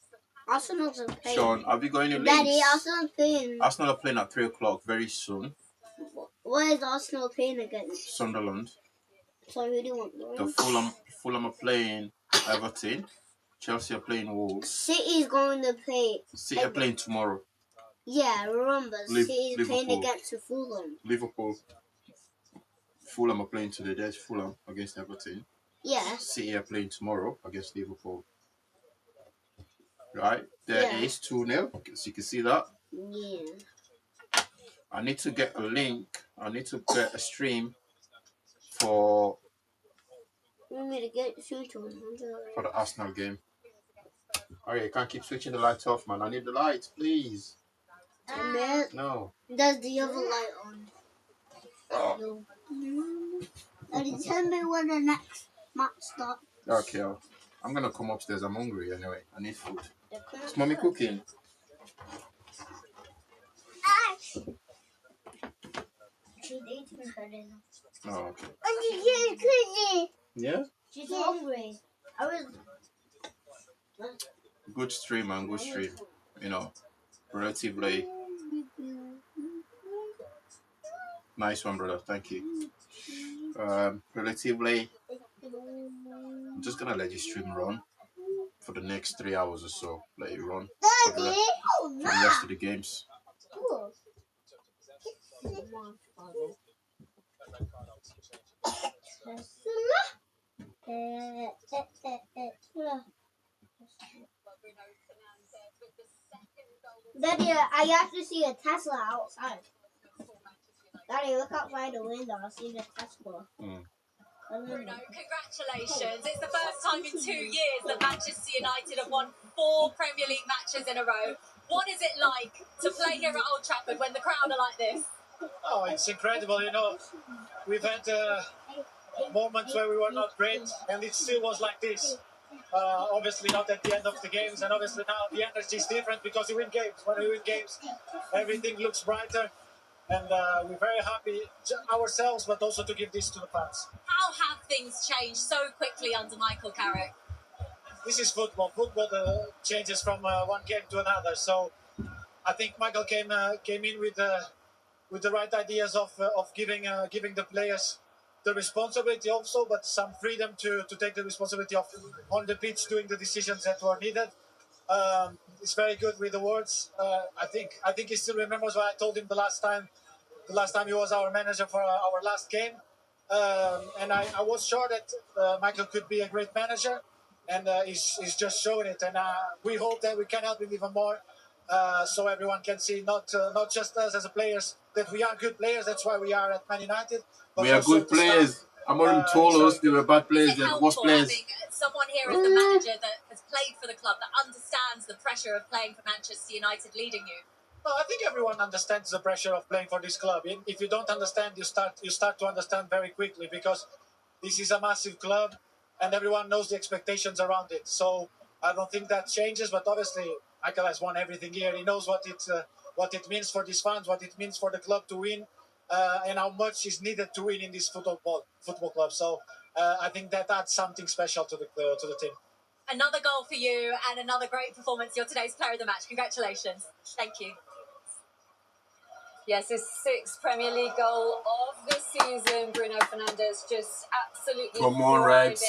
Arsenal's playing. Sean, have you got any links? Daddy, Arsenal's playing. Arsenal are playing at 3 o'clock very soon. What is Arsenal playing against? Sunderland. So who do you want? The Fulham are playing Everton. Chelsea are playing Wolves. City's going to play. City are playing tomorrow. Yeah, remember, City's Liverpool. playing against the Fulham. Liverpool. Fulham are playing today. There's Fulham against Everton. Yeah. City are playing tomorrow against Liverpool. Right? There is 2-0. So you can see that. Yeah. I need to get a link. I need to get a stream for the Arsenal game. Okay, you can't keep switching the lights off, man. I need the lights, please. No. Does the other light on? Oh. And tell me when the next match starts. Okay, I'm gonna come upstairs. I'm hungry anyway. I need food. Is mommy cooking? She's eating her dinner. Oh, okay. Yeah? She's hungry. Good stream, man. Good stream. You know, relatively nice one, brother. Thank you. Relatively, I'm just gonna let you stream run for the next 3 hours or so. Let it run for the rest of the games. Daddy, I actually see a Tesla outside. Daddy, look outside the window. I see the Tesla. Bruno, congratulations. It's the first time in 2 years that Manchester United have won 4 Premier League matches in a row. What is it like to play here at Old Trafford when the crowd are like this? Oh, it's incredible, you know. We've had moments where we were not great, and it still was like this. Obviously not at the end of the games, and obviously now the energy is different because we win games. When we win games, everything looks brighter, and we're very happy ourselves, but also to give this to the fans. How have things changed so quickly under Michael Carrick? This is football. Football changes from one game to another. So I think Michael came in with the right ideas of giving the players the responsibility also, but some freedom to take the responsibility of on the pitch doing the decisions that were needed. He's very good with the words. I think he still remembers what I told him the last time he was our manager for our last game. And I was sure that Michael could be a great manager, and he's just showing it. And we hope that we can help him even more, so everyone can see not just us as a players, that we are good players. That's why we are at Man United. But We are also good to staff, players. Amorim told us they were bad players. They're the worst players. Having someone here as the manager that has played for the club, that understands the pressure of playing for Manchester United leading you? No, I think everyone understands the pressure of playing for this club. If you don't understand, you start to understand very quickly, because this is a massive club and everyone knows the expectations around it. So I don't think that changes. But obviously, Michael has won everything here. He knows what it means for these fans, what it means for the club to win, and how much is needed to win in this football club. So I think that adds something special to the team. Another goal for you and another great performance. You're today's player of the match. Congratulations. Thank you. Yes, his 6th Premier League goal of the season. Bruno Fernandes just absolutely Come on, Reds.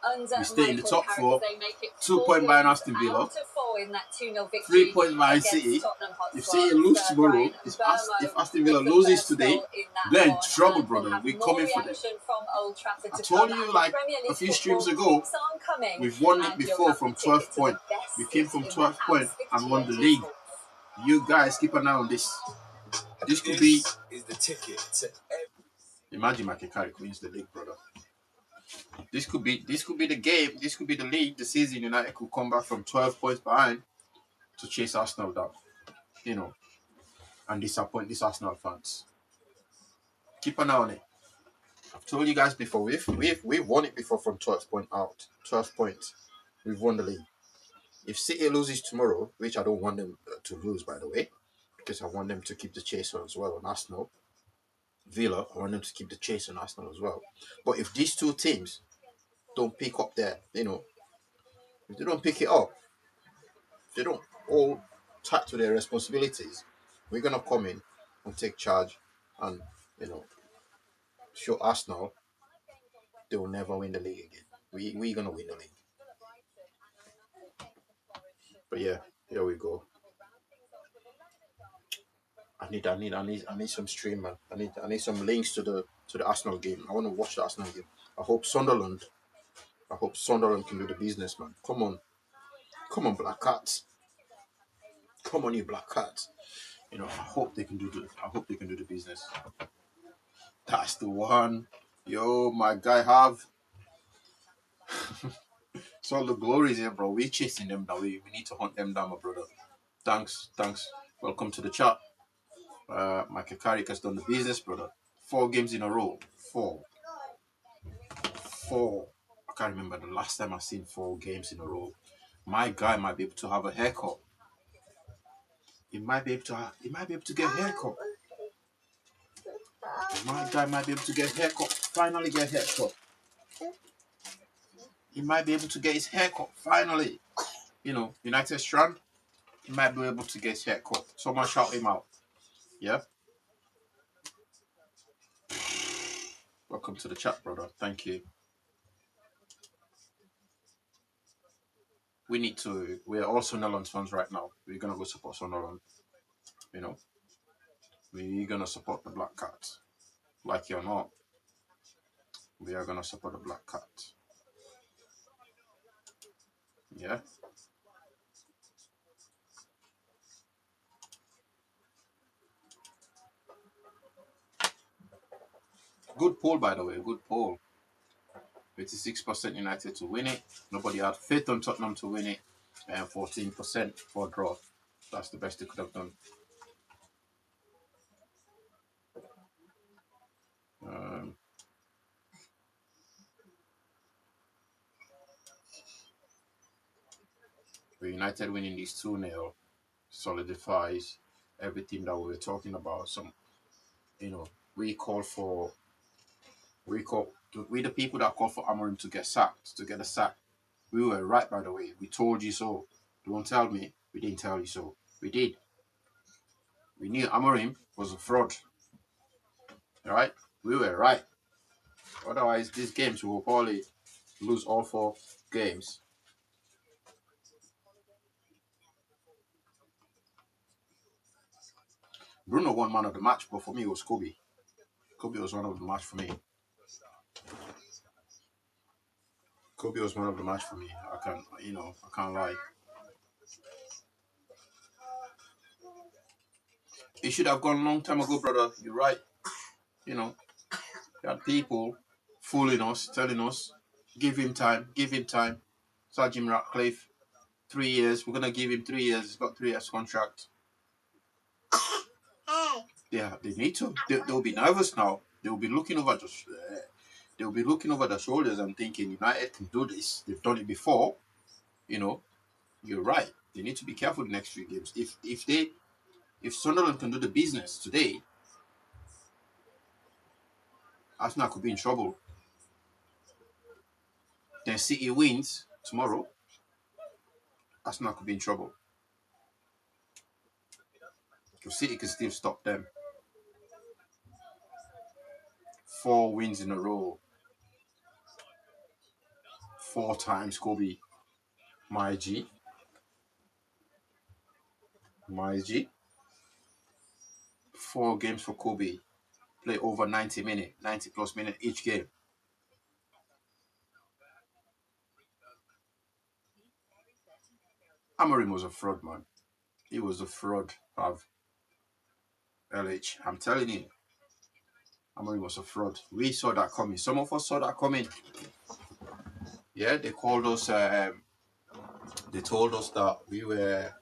under We stay in the Michael top Carrick 4. as they make it 2 4 points behind wins Aston Villa. out of 4 in that 2-0 victory 3 points behind against City. Tottenham Hotspur. If City lose tomorrow, Brian if Mbeumo Aston Villa with the loses first today, goal in that they're in one, trouble, and we'll brother. have We're more coming for them. reaction from Old Trafford I to told come, you and like Premier a League few football streams ago, keeps on coming, we've won it and you'll before have from the 12 ticket to the points. best We came seat from in the 12 house. points and won the 58 league. sports. You guys keep an eye on this. This could be. Is the ticket to Imagine Michael Carrick wins the league, brother. This could be the game. This could be the league. The season United could come back from 12 points behind to chase Arsenal down, and disappoint these Arsenal fans. Keep an eye on it. I've told you guys before. We've won it before from 12 points out. 12 points. We've won the league. If City loses tomorrow, which I don't want them to lose, by the way, because I want them to keep the chase on as well on Arsenal. Villa, I want them to keep the chase on Arsenal as well. But if these two teams don't pick up if they don't pick it up, if they don't all tack to their responsibilities, we're gonna come in and take charge and show Arsenal they will never win the league again. We're gonna win the league. But yeah, here we go. I need some stream, man. I need some links to the Arsenal game. I want to watch the Arsenal game. I hope Sunderland can do the business, man. Come on, Black Cats. Come on, you Black Cats. I hope they can do the business. That's the one. Yo, my guy have. So the glories here, bro. We're chasing them down. We need to hunt them down, my brother. Thanks. Welcome to the chat. Michael Carrick has done the business, brother. 4 games in a row. 4. I can't remember the last time I've seen 4 games in a row. My guy might be able to have a haircut. He might be able to get a haircut. My guy might be able to get a haircut. Finally get a haircut. He might be able to get his haircut. Finally. United Strand. He might be able to get his haircut. Someone shout him out. Yeah? Welcome to the chat, brother. Thank you. We're all Sunderland fans right now. We're going to go support Sunderland. We're going to support the Black Cats. Like it or not. We are going to support the Black Cats. Yeah? Good poll, by the way. Good poll. 86% United to win it. Nobody had faith on Tottenham to win it. And 14% for a draw. That's the best they could have done. United winning these 2-0 solidifies everything that we were talking about. We the people that call for Amorim to get a sack. We were right, by the way. We told you so. Don't tell me we didn't tell you so. We did. We knew Amorim was a fraud. Alright? We were right. Otherwise, these games we will probably lose all 4 games. Bruno won man of the match, but for me it was Kobe. Kobe was man of the match for me. Kobe was man of the match for me. I can't lie. It should have gone a long time ago, brother. You're right. You know, you had people fooling us, telling us, give him time, give him time. Sir Jim Ratcliffe, 3 years. We're gonna give him 3 years. He's got 3 years contract. Yeah, they need to. They'll be nervous now. They'll be looking over they'll be looking over their shoulders and thinking United can do this. They've done it before. You know, you're right. They need to be careful the next few games. If Sunderland can do the business today, Arsenal could be in trouble. Then City wins tomorrow, Arsenal could be in trouble. Because City can still stop them. 4 wins in a row. 4 times Kobe. My G. 4 games for Kobe. Play over 90 plus minutes each game. Amorim was a fraud, man. He was a fraud of LH. I'm telling you. Amorim was a fraud. We saw that coming. Some of us saw that coming. Yeah, they called us. They told us that we were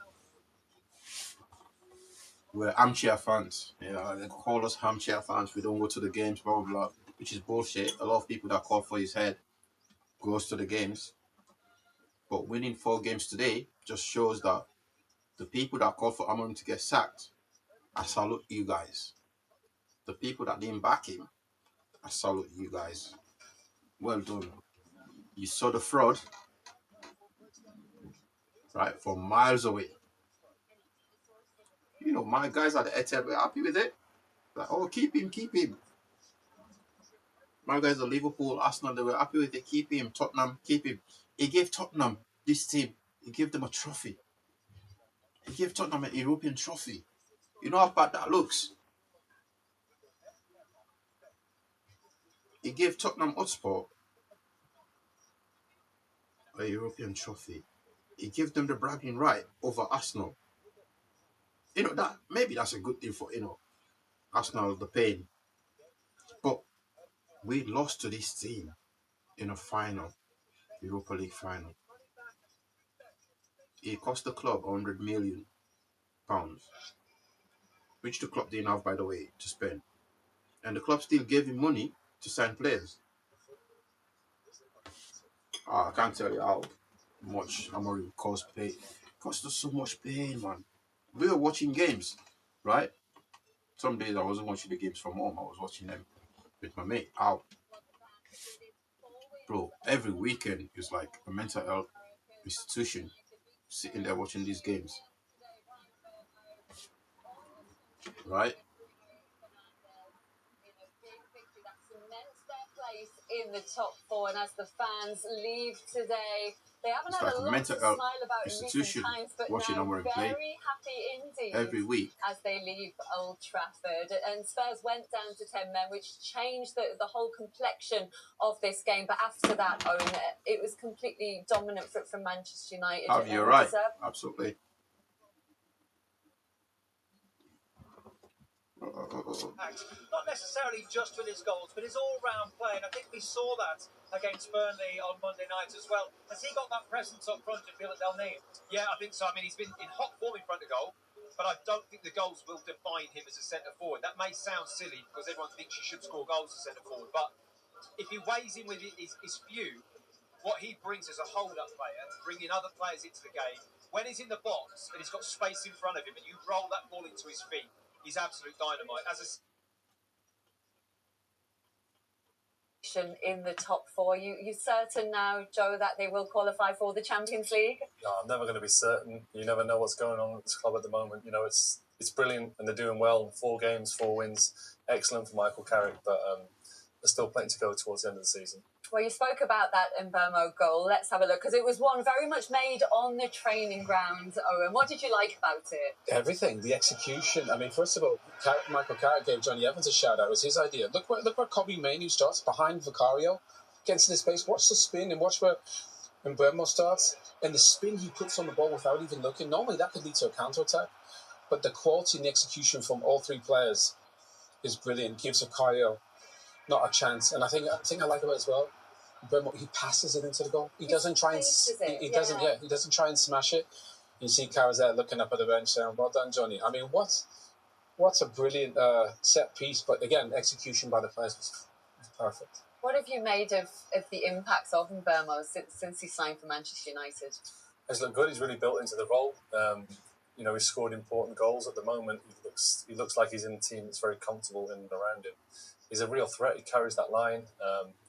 armchair fans. Yeah, they called us armchair fans. We don't go to the games, blah blah blah, which is bullshit. A lot of people that call for his head goes to the games, but winning 4 games today just shows that the people that called for Amorim to get sacked, I salute you guys. The people that didn't back him, I salute you guys. Well done. You saw the fraud, right, from miles away. You know, my guys at the Etihad were happy with it. Like, oh, keep him. My guys at Liverpool, Arsenal, they were happy with it. Keep him. Tottenham, keep him. He gave Tottenham, this team, he gave them a trophy. He gave Tottenham an European trophy. You know how bad that looks? He gave Tottenham Hotspur a European trophy. He gave them the bragging right over Arsenal. You know, that maybe that's a good thing for, Arsenal, the pain. But we lost to this team in a final, Europa League final. It cost the club £100 million, which the club didn't have, by the way, to spend. And the club still gave him money to sign players. I can't tell you how much Amorim caused pain. Cost us so much pain, man. We were watching games, right? Some days I wasn't watching the games from home. I was watching them with my mate out. Bro, every weekend it's like a mental health institution sitting there watching these games. Right? In the top 4, and as the fans leave today, they haven't It's had like a a lot mental to health smile about in recent institution times, but watching now Amorim very play happy indeed every week as they leave Old Trafford. And Spurs went down to 10 men, which changed the whole complexion of this game. But after that, Owen, it was completely dominant from Manchester United. Oh, you're right. Absolutely. Not necessarily just with his goals, but his all-round play, and I think we saw that against Burnley on Monday night as well. Has he got that presence up front you feel that they'll need? Yeah, I think so. I mean, he's been in hot form in front of goal, but I don't think the goals will define him as a centre-forward. That may sound silly because everyone thinks you should score goals as centre-forward, but if he weighs in with his few, what he brings as a hold-up player, bringing other players into the game, when he's in the box and he's got space in front of him and you roll that ball into his feet, he's absolute dynamite. As a in the top 4, you certain now, Joe, that they will qualify for the Champions League? No, I'm never going to be certain. You never know what's going on with this club at the moment. You know, it's brilliant and they're doing well. 4 games, 4 wins, excellent for Michael Carrick. But there's still plenty to go towards the end of the season. Well, you spoke about that Mbeumo goal. Let's have a look, because it was one very much made on the training ground. Owen, what did you like about it? Everything, the execution. I mean, first of all, Michael Carrick gave Johnny Evans a shout out. It was his idea. Look where Kobe Mainoo starts, behind Vicario, gets in the space. Watch the spin and watch where Mbeumo starts. And the spin he puts on the ball without even looking. Normally that could lead to a counter-attack. But the quality and the execution from all three players is brilliant. Gives Vicario not a chance. And I think I like about it as well. Mbeumo, he passes it into the goal. He doesn't try and he doesn't try and smash it. You see Carrick there looking up at the bench saying, "Well done, Johnny." I mean, what's a brilliant set piece, but again, execution by the players was perfect. What have you made of the impacts of Mbeumo since he signed for Manchester United? He's looked good. He's really built into the role. He's scored important goals at the moment. He looks like he's in a team that's very comfortable in and around him. He's a real threat. He carries that line.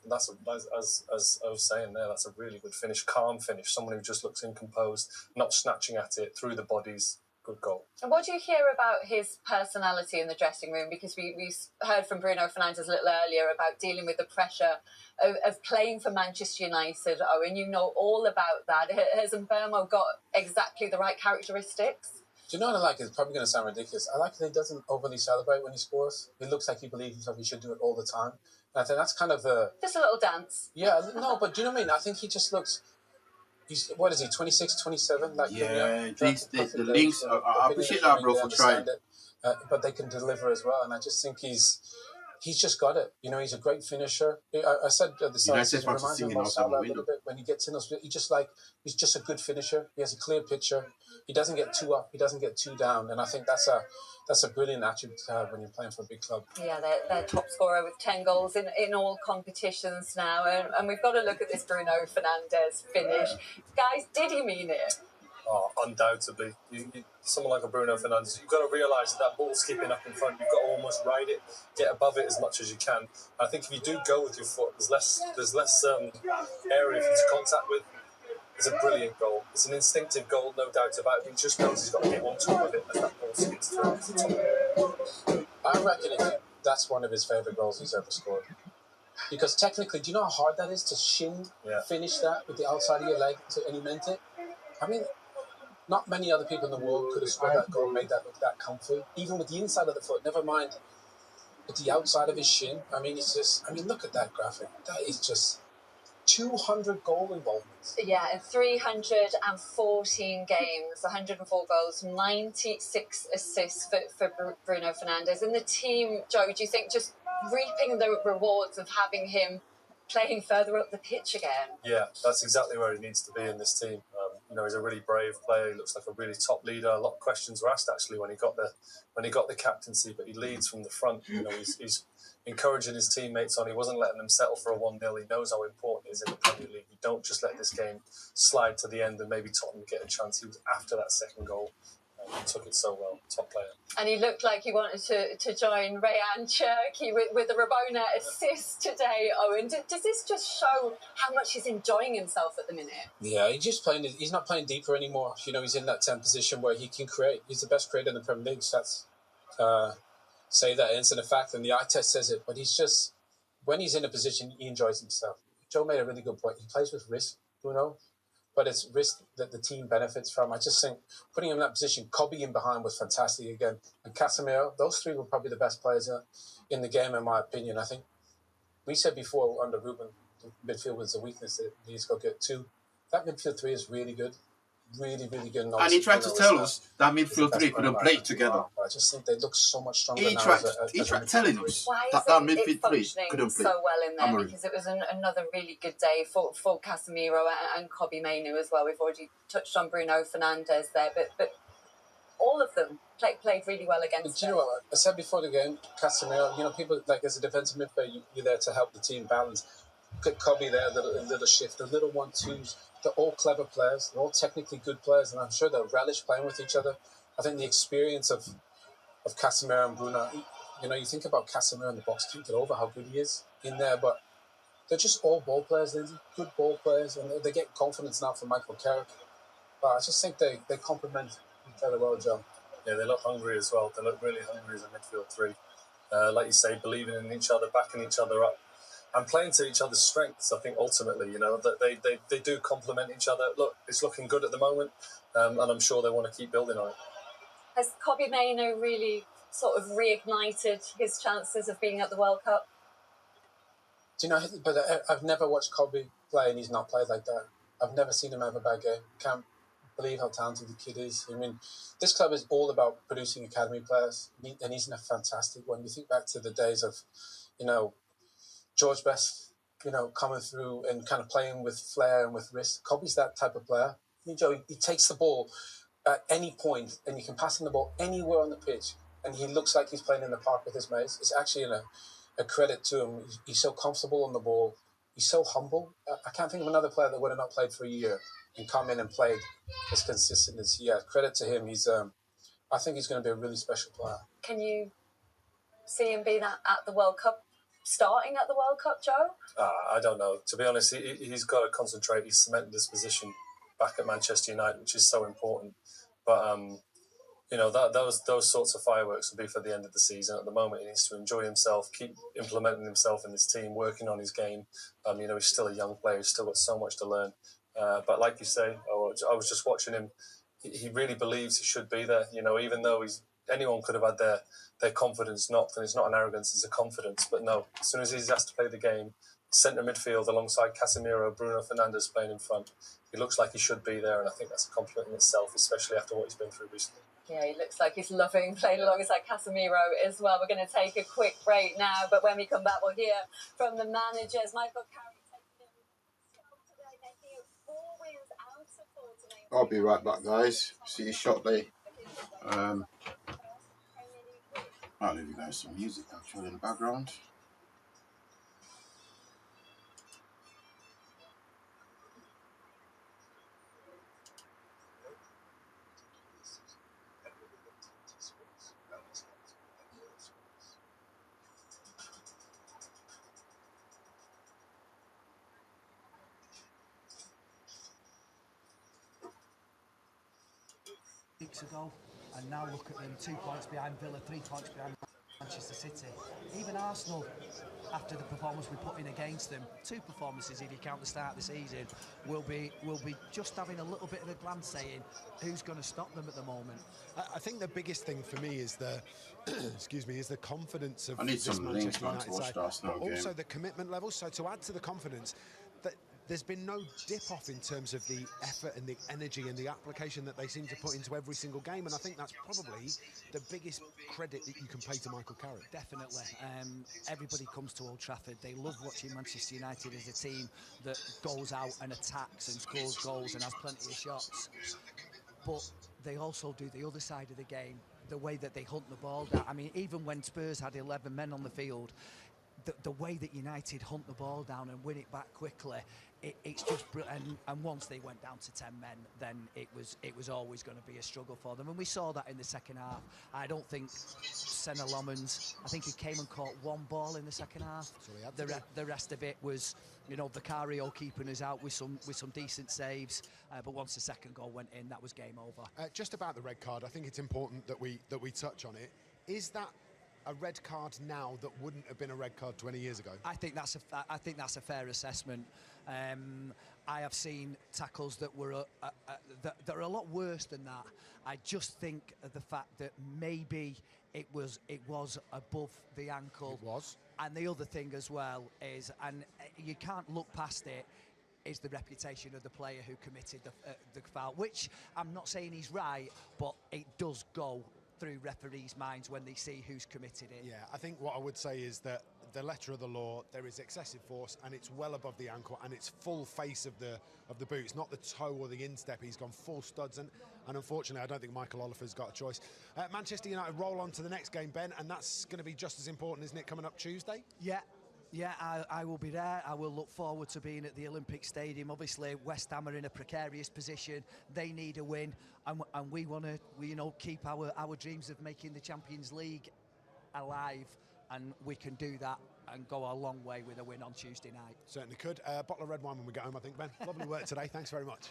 And as I was saying there, that's a really good finish, calm finish. Someone who just looks incomposed, not snatching at it through the bodies. Good goal. And what do you hear about his personality in the dressing room? Because we heard from Bruno Fernandes a little earlier about dealing with the pressure of playing for Manchester United. Owen, you know all about that. Has Mbeumo got exactly the right characteristics? Do you know what I like? It's probably going to sound ridiculous. I like that he doesn't overly celebrate when he scores. He looks like he believes himself. He should do it all the time. And I think that's kind of just a little dance. Yeah, no, but do you know what I mean? I think he just looks... what is he, 26, 27? Like, the links, I appreciate that, bro, for trying. But they can deliver as well. And I just think he's just got it. You know, he's a great finisher. I said at the start, he reminds me of Salah a little bit. When he gets in those, he's just a good finisher. He has a clear picture. He doesn't get too up. He doesn't get too down. And I think that's a brilliant attribute to have when you're playing for a big club. Yeah, they're top scorer with 10 goals in all competitions now. And we've got to look at this Bruno Fernandes finish. Guys, did he mean it? Oh, undoubtedly. Someone like a Bruno Fernandes, you've got to realise that ball's skipping up in front. You've got to almost ride it, get above it as much as you can. I think if you do go with your foot, there's less area for you to contact with. It's a brilliant goal. It's an instinctive goal, no doubt about it. He just knows he's got to get on top of it as that ball skips through. I reckon that's one of his favourite goals he's ever scored. Because technically, do you know how hard that is to finish that with the outside of your leg, and he meant it? I mean, not many other people in the world could have scored that goal and made that look that comfy. Even with the inside of the foot, never mind with the outside of his shin. I mean, look at that graphic. That is just 200 goal involvements. Yeah, in 314 games, 104 goals, 96 assists for Bruno Fernandes. And the team, Joe, do you think just reaping the rewards of having him playing further up the pitch again? Yeah, that's exactly where he needs to be in this team. He's a really brave player. He looks like a really top leader. A lot of questions were asked actually when he got the captaincy, but he leads from the front. He's encouraging his teammates on. He wasn't letting them settle for a 1-0. He knows how important it is in the Premier League. You don't just let this game slide to the end and maybe Tottenham get a chance. He was after that second goal. He took it so well. Top player. And he looked like he wanted to join Rayan Cherki with the Rabona assist today, Owen. Does this just show how much he's enjoying himself at the minute? Yeah, he's not playing deeper anymore. He's in that 10 position where he can create. He's the best creator in the Premier League. So that's say that it's a fact, and the eye test says it. But he's just, when he's in a position, he enjoys himself. Joe made a really good point. He plays with risk, Bruno. But it's risk that the team benefits from. I just think putting him in that position, Kobe in behind was fantastic again. And Casemiro, those three were probably the best players in the game, in my opinion. I think we said before under Ruben, the midfield was a weakness that he needs to go get two. That midfield three is really good. Really, really good. And he tried to tell us that midfield three couldn't play together. I just think they look so much stronger He tried telling us that midfield three couldn't play so well in there, because it was another really good day for Casemiro and Kobe Mainoo as well. We've already touched on Bruno Fernandes there, but all of them played really well against Do you know what I said before the game? Casemiro, people like as a defensive midfielder, you're there to help the team balance. Look at Kobe there, the little shift, the little 1-2s. They're all clever players. They're all technically good players, and I'm sure they'll relish playing with each other. I think the experience of Casemiro and Bruno, you think about Casemiro in the box, can't get over how good he is in there, but they're just all ball players, Lindsay. Good ball players, and they get confidence now from Michael Carrick. But I just think they complement each other well, John. Yeah, they look hungry as well. They look really hungry as a midfield three. Like you say, believing in each other, backing each other up. and playing to each other's strengths. I think ultimately, you know, that they do complement each other. Look, it's looking good at the moment, and I'm sure they want to keep building on it. Has Kobbie Mainoo really sort of reignited his chances of being at the World Cup? Do you know, but I've never watched Kobbie play and he's not played like that. I've never seen him have a bad game. Can't believe how talented the kid is. I mean, this club is all about producing academy players, and he's a fantastic one. You think back to the days of, you know, George Best, you know, coming through and kind of playing with flair and with wrist. Kobbie's that type of player. I mean, Joe, he takes the ball at any point and you can pass him the ball anywhere on the pitch and he looks like he's playing in the park with his mates. It's actually a credit to him. He's so comfortable on the ball. He's so humble. I can't think of another player that would have not played for a year and come in and played as consistent as he has. Credit to him. I think he's going to be a really special player. Can you see him being at the World Cup, starting at the World Cup, Joe? I don't know. To be honest, he's got to concentrate. He's cemented his position back at Manchester United, which is so important. But you know, those sorts of fireworks will be for the end of the season. At the moment, he needs to enjoy himself, keep implementing himself in his team, working on his game. You know, he's still a young player. He's still got so much to learn. But like you say, I was just watching him. He really believes he should be there. You know, even though anyone could have had their confidence knocked, and it's not an arrogance, it's a confidence. But no, as soon as he's asked to play the game, centre midfield alongside Casemiro, Bruno Fernandes playing in front, he looks like he should be there, and I think that's a compliment in itself, especially after what he's been through recently. Yeah, he looks like he's loving playing alongside Casemiro as well. We're going to take a quick break now, but when we come back, we'll hear from the managers. Michael Carrick taking it today, making it 4 wins out of 49. I'll be right back, guys. See you shortly. I'll leave you guys some music actually in the background. Weeks ago, and now look at them, 2 points behind Villa, 3 points behind Manchester City. Even Arsenal, after the performance we put in against them, 2 performances if you count the start of the season, will be just having a little bit of a glance saying who's going to stop them at the moment. I think the biggest thing for me is the excuse me, is the confidence of I need this some links, Manchester man, to United watch side, the Arsenal but also game. the commitment level. So to add to the confidence, that there's been no dip off in terms of the effort and the energy and the application that they seem to put into every single game, and I think that's probably the biggest credit that you can pay to Michael Carrick. Definitely. Everybody comes to Old Trafford. They love watching Manchester United as a team that goes out and attacks and scores goals and has plenty of shots. But they also do the other side of the game, the way that they hunt the ball down. I mean, even when Spurs had 11 men on the field, the way that United hunt the ball down and win it back quickly, it's just brilliant. And once they went down to 10 men, then it was always going to be a struggle for them. And we saw that in the second half. I don't think Senna Lomans, I think he came and caught 1 ball in the second half. The rest of it was, you know, Vicario keeping us out with some decent saves. But once the second goal went in, that was game over. Just about the red card, I think it's important that we touch on it. Is that a red card now that wouldn't have been a red card 20 years ago? I think that's a fair assessment. I have seen tackles that were that are a lot worse than that. I just think the fact that maybe it was above the ankle. It was. And the other thing as well is, and you can't look past it, is the reputation of the player who committed the foul, which I'm not saying he's right, but it does go through referees' minds when they see who's committed it. Yeah, I think what I would say is that the letter of the law, there is excessive force and it's well above the ankle and it's full face of the boot. It's not the toe or the instep. He's gone full studs and unfortunately I don't think Michael Oliver's got a choice. Manchester United roll on to the next game, Ben, and that's going to be just as important, isn't it, coming up Tuesday? Yeah, I will be there. I will look forward to being at the Olympic Stadium. Obviously, West Ham are in a precarious position. They need a win, and we want to, keep our dreams of making the Champions League alive, and we can do that and go a long way with a win on Tuesday night. Certainly could. A bottle of red wine when we get home, I think, Ben. Lovely work today. Thanks very much.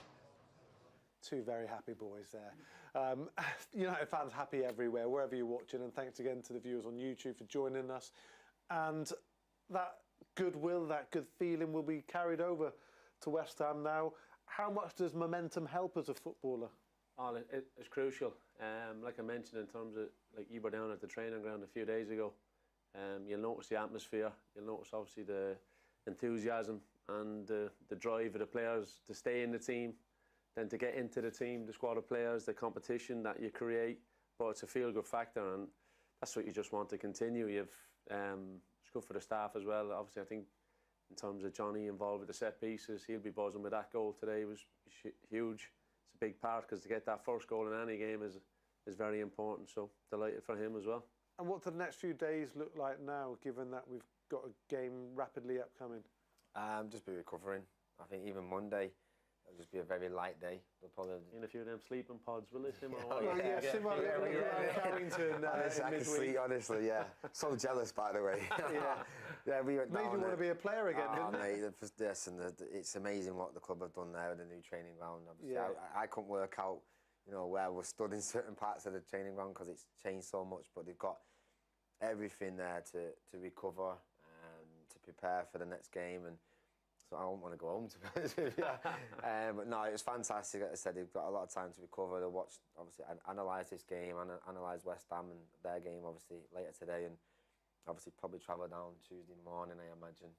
2 very happy boys there. United fans happy everywhere, wherever you're watching, and thanks again to the viewers on YouTube for joining us. And that goodwill, that good feeling will be carried over to West Ham now. How much does momentum help as a footballer? Oh, it's crucial. Like I mentioned, in terms of, like, you were down at the training ground a few days ago, you'll notice the atmosphere, you'll notice obviously the enthusiasm and the drive of the players to stay in the team, then to get into the team, the squad of players, the competition that you create. But it's a feel-good factor, and that's what you just want to continue. It's good for the staff as well. Obviously, I think in terms of Johnny involved with the set pieces, he'll be buzzing with that goal today. It was huge. It's a big part, because to get that first goal in any game is very important. So delighted for him as well. And what do the next few days look like now, given that we've got a game rapidly upcoming? Just be recovering. I think even Monday, it'll just be a very light day. They'll probably in a few of them sleeping pods, will they, Simo? Carrington. I can sleep, honestly, yeah. So jealous, by the way. We went Made you want to be a player again, didn't it? Mate, listen, it's amazing what the club have done there with the new training ground. Obviously, I couldn't work out, where we're stood in certain parts of the training ground, because it's changed so much. But they've got everything there to recover, to prepare for the next game, and so I don't want to go home, to be honest with you. But no, it was fantastic. Like I said, they've got a lot of time to recover. They'll watch, obviously, analyse this game, analyse West Ham and their game, obviously, later today, and obviously probably travel down Tuesday morning, I imagine.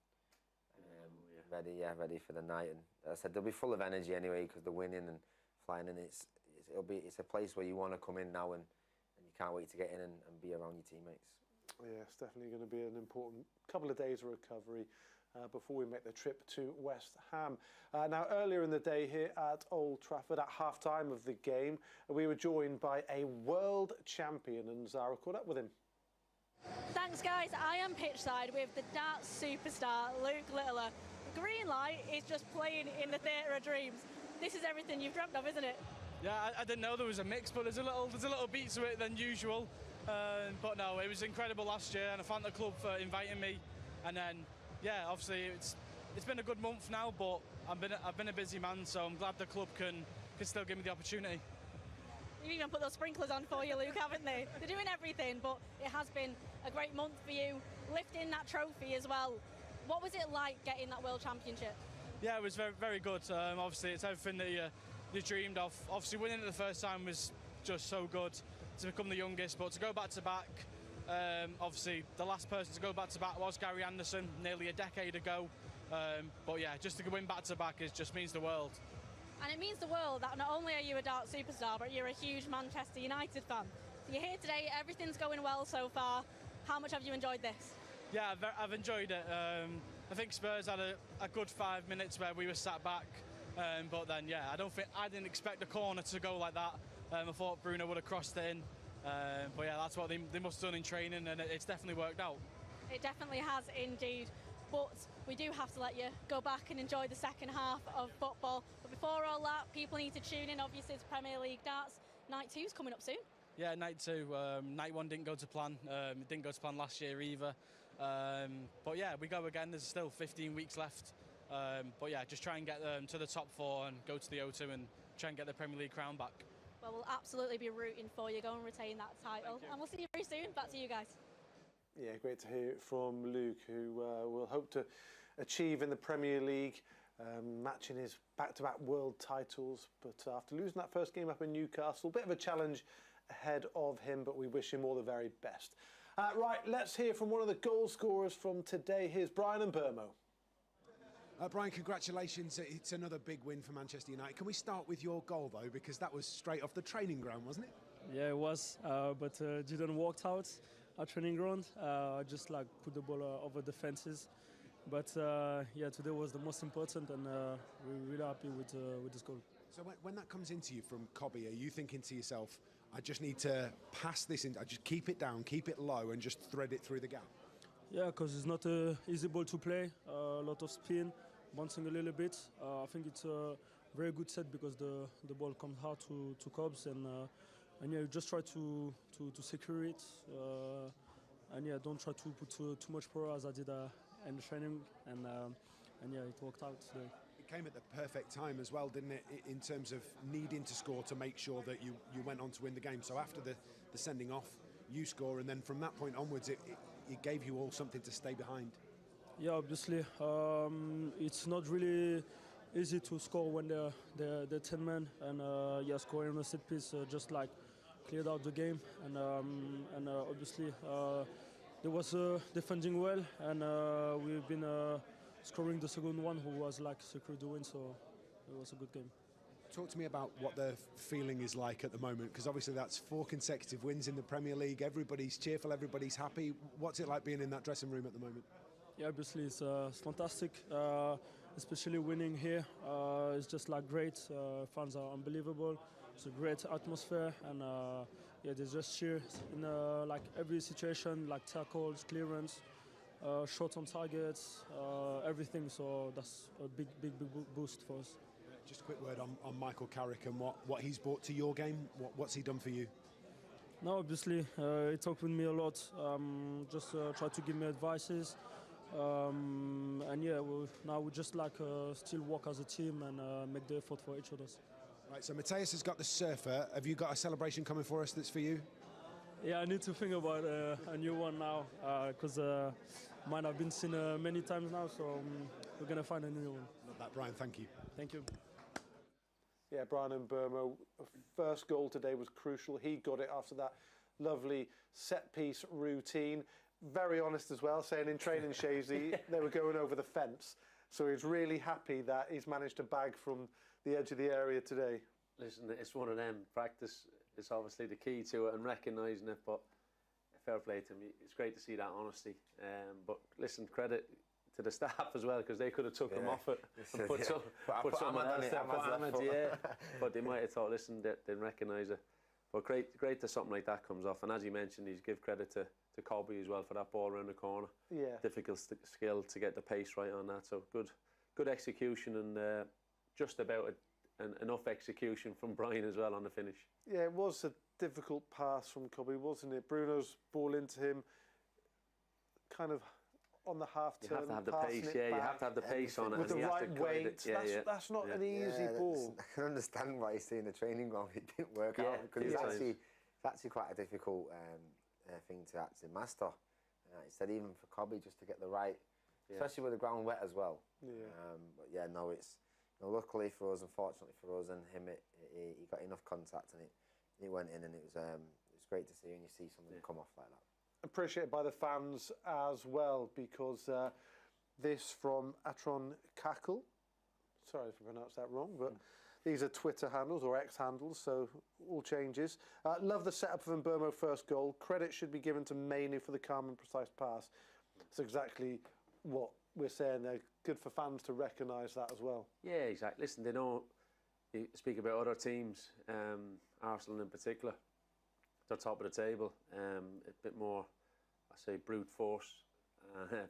Ready for the night. And as I said, they'll be full of energy anyway, because they're winning and flying in. It's a place where you want to come in now, and you can't wait to get in and be around your teammates. Yeah, it's definitely going to be an important couple of days of recovery before we make the trip to West Ham. Now, earlier in the day here at Old Trafford, at half-time of the game, we were joined by a world champion, and Zara caught up with him. Thanks, guys. I am pitchside with the darts superstar, Luke Littler. Green light is just playing in the theatre of dreams. This is everything you've dreamt of, isn't it? Yeah, I didn't know there was a mix, but there's a little beat to it than usual. But no, it was incredible last year, and I thank the club for inviting me. And then, yeah, obviously it's been a good month now, but I've been a busy man, so I'm glad the club can still give me the opportunity. You've even put those sprinklers on for you, Luke, haven't they? They're doing everything, but it has been a great month for you, lifting that trophy as well. What was it like getting that World Championship? Yeah, it was very, very good. Obviously, it's everything that you dreamed of. Obviously, winning it the first time was just so good to become the youngest, but to go back to back, obviously the last person to go back to back was Gary Anderson nearly a decade ago. But yeah, just to win back to back just means the world. And it means the world that not only are you a dart superstar, but you're a huge Manchester United fan. So you're here today, everything's going well so far. How much have you enjoyed this? Yeah, I've enjoyed it. I think Spurs had a good 5 minutes where we were sat back, but then yeah, I didn't expect the corner to go like that. I thought Bruno would have crossed it in, but yeah, that's what they must have done in training, and it's definitely worked out. It definitely has indeed, but we do have to let you go back and enjoy the second half of football. But before all that, people need to tune in, obviously, to Premier League darts. Night 2's coming up soon. Yeah, night 2. Night 1 didn't go to plan. It didn't go to plan last year either. But yeah, we go again. There's still 15 weeks left. But yeah, just try and get to the top 4 and go to the O2 and try and get the Premier League crown back. Well, we'll absolutely be rooting for you. Go and retain that title. And we'll see you very soon. Back to you guys. Yeah, great to hear from Luke, who will hope to achieve in the Premier League, matching his back-to-back world titles. But after losing that first game up in Newcastle, a bit of a challenge ahead of him, but we wish him all the very best. Right, let's hear from one of the goal scorers from today. Here's Brian and Burmo. Brian, congratulations. It's another big win for Manchester United. Can we start with your goal, though, because that was straight off the training ground, wasn't it? Yeah, it was, but didn't work out at training ground. I just put the ball over the fences. But yeah, today was the most important, and we're really happy with this goal. So when that comes into you from Cobby, are you thinking to yourself, I just need to pass this in, I just keep it down, keep it low, and just thread it through the gap? Yeah, because it's not an easy ball to play. A lot of spin, bouncing a little bit. I think it's a very good set because the ball comes hard to Cobbs, and yeah, you just try to secure it, and yeah, don't try to put too much power as I did in the training, and yeah, it worked out today. It came at the perfect time as well, didn't it, in terms of needing to score to make sure that you went on to win the game. So after the sending off, you score, and then from that point onwards, it gave you all something to stay behind. Yeah, obviously, it's not really easy to score when they're 10 men, and yeah, scoring a set piece just like cleared out the game, and obviously they was defending well, and we've been scoring the second one, who was like secured the win, so it was a good game. Talk to me about what the feeling is like at the moment, because obviously that's 4 consecutive wins in the Premier League. Everybody's cheerful, everybody's happy. What's it like being in that dressing room at the moment? Yeah, obviously it's fantastic, especially winning here. It's just like great. Fans are unbelievable. It's a great atmosphere, and yeah, there's just cheer in like every situation, like tackles, clearance, shots on targets, everything. So that's a big boost for us. Just a quick word on Michael Carrick and what he's brought to your game. What's he done for you? No, obviously, he talked with me a lot. Just tried to give me advices. And yeah, now we just like still work as a team and make the effort for each other. Right, so Mateus has got the surfer. Have you got a celebration coming for us that's for you? Yeah, I need to think about a new one now, because mine have been seen many times now, so we're going to find a new one. Not that, Brian, thank you. Thank you. Yeah, Brian Mbeumo, first goal today was crucial. He got it after that lovely set-piece routine. Very honest as well, saying in training, Shazy, they were going over the fence. So he's really happy that he's managed to bag from the edge of the area today. Listen, it's one of them. Practice is obviously the key to it and recognising it, but fair play to him. It's great to see that honesty. But listen, credit to the staff as well, because they could have took him off it and put someone else there. But they might have thought, listen, they didn't recognise it. But great that something like that comes off. And as you mentioned, he's give credit to Colby as well for that ball around the corner. Yeah. Difficult skill to get the pace right on that. So good execution, and just about enough execution from Brian as well on the finish. Yeah, it was a difficult pass from Colby, wasn't it? Bruno's ball into him, kind of on the half turn. You have to have the pace, yeah. You have to have the pace on it. With the right weight. That's not an easy ball. I can understand why he's saying the training ground it didn't work out, because it's actually quite a difficult thing to actually master. He said even for Colby, just to get the right, especially with the ground wet as well. Yeah. But yeah, no, it's luckily for us, unfortunately for us and him, he got enough contact and it went in, and it was great to see when you see something come off like that. Appreciated by the fans as well, because this from Atron Cackle, sorry if I pronounced that wrong, but these are Twitter handles or X handles, so all changes. Love the setup of Mbeumo first goal. Credit should be given to Mainoo for the calm and precise pass. It's exactly what we're saying. They're good for fans to recognise that as well. Yeah, exactly. Listen, they know, you speak about other teams, Arsenal in particular, they're top of the table. A bit more, I say, brute force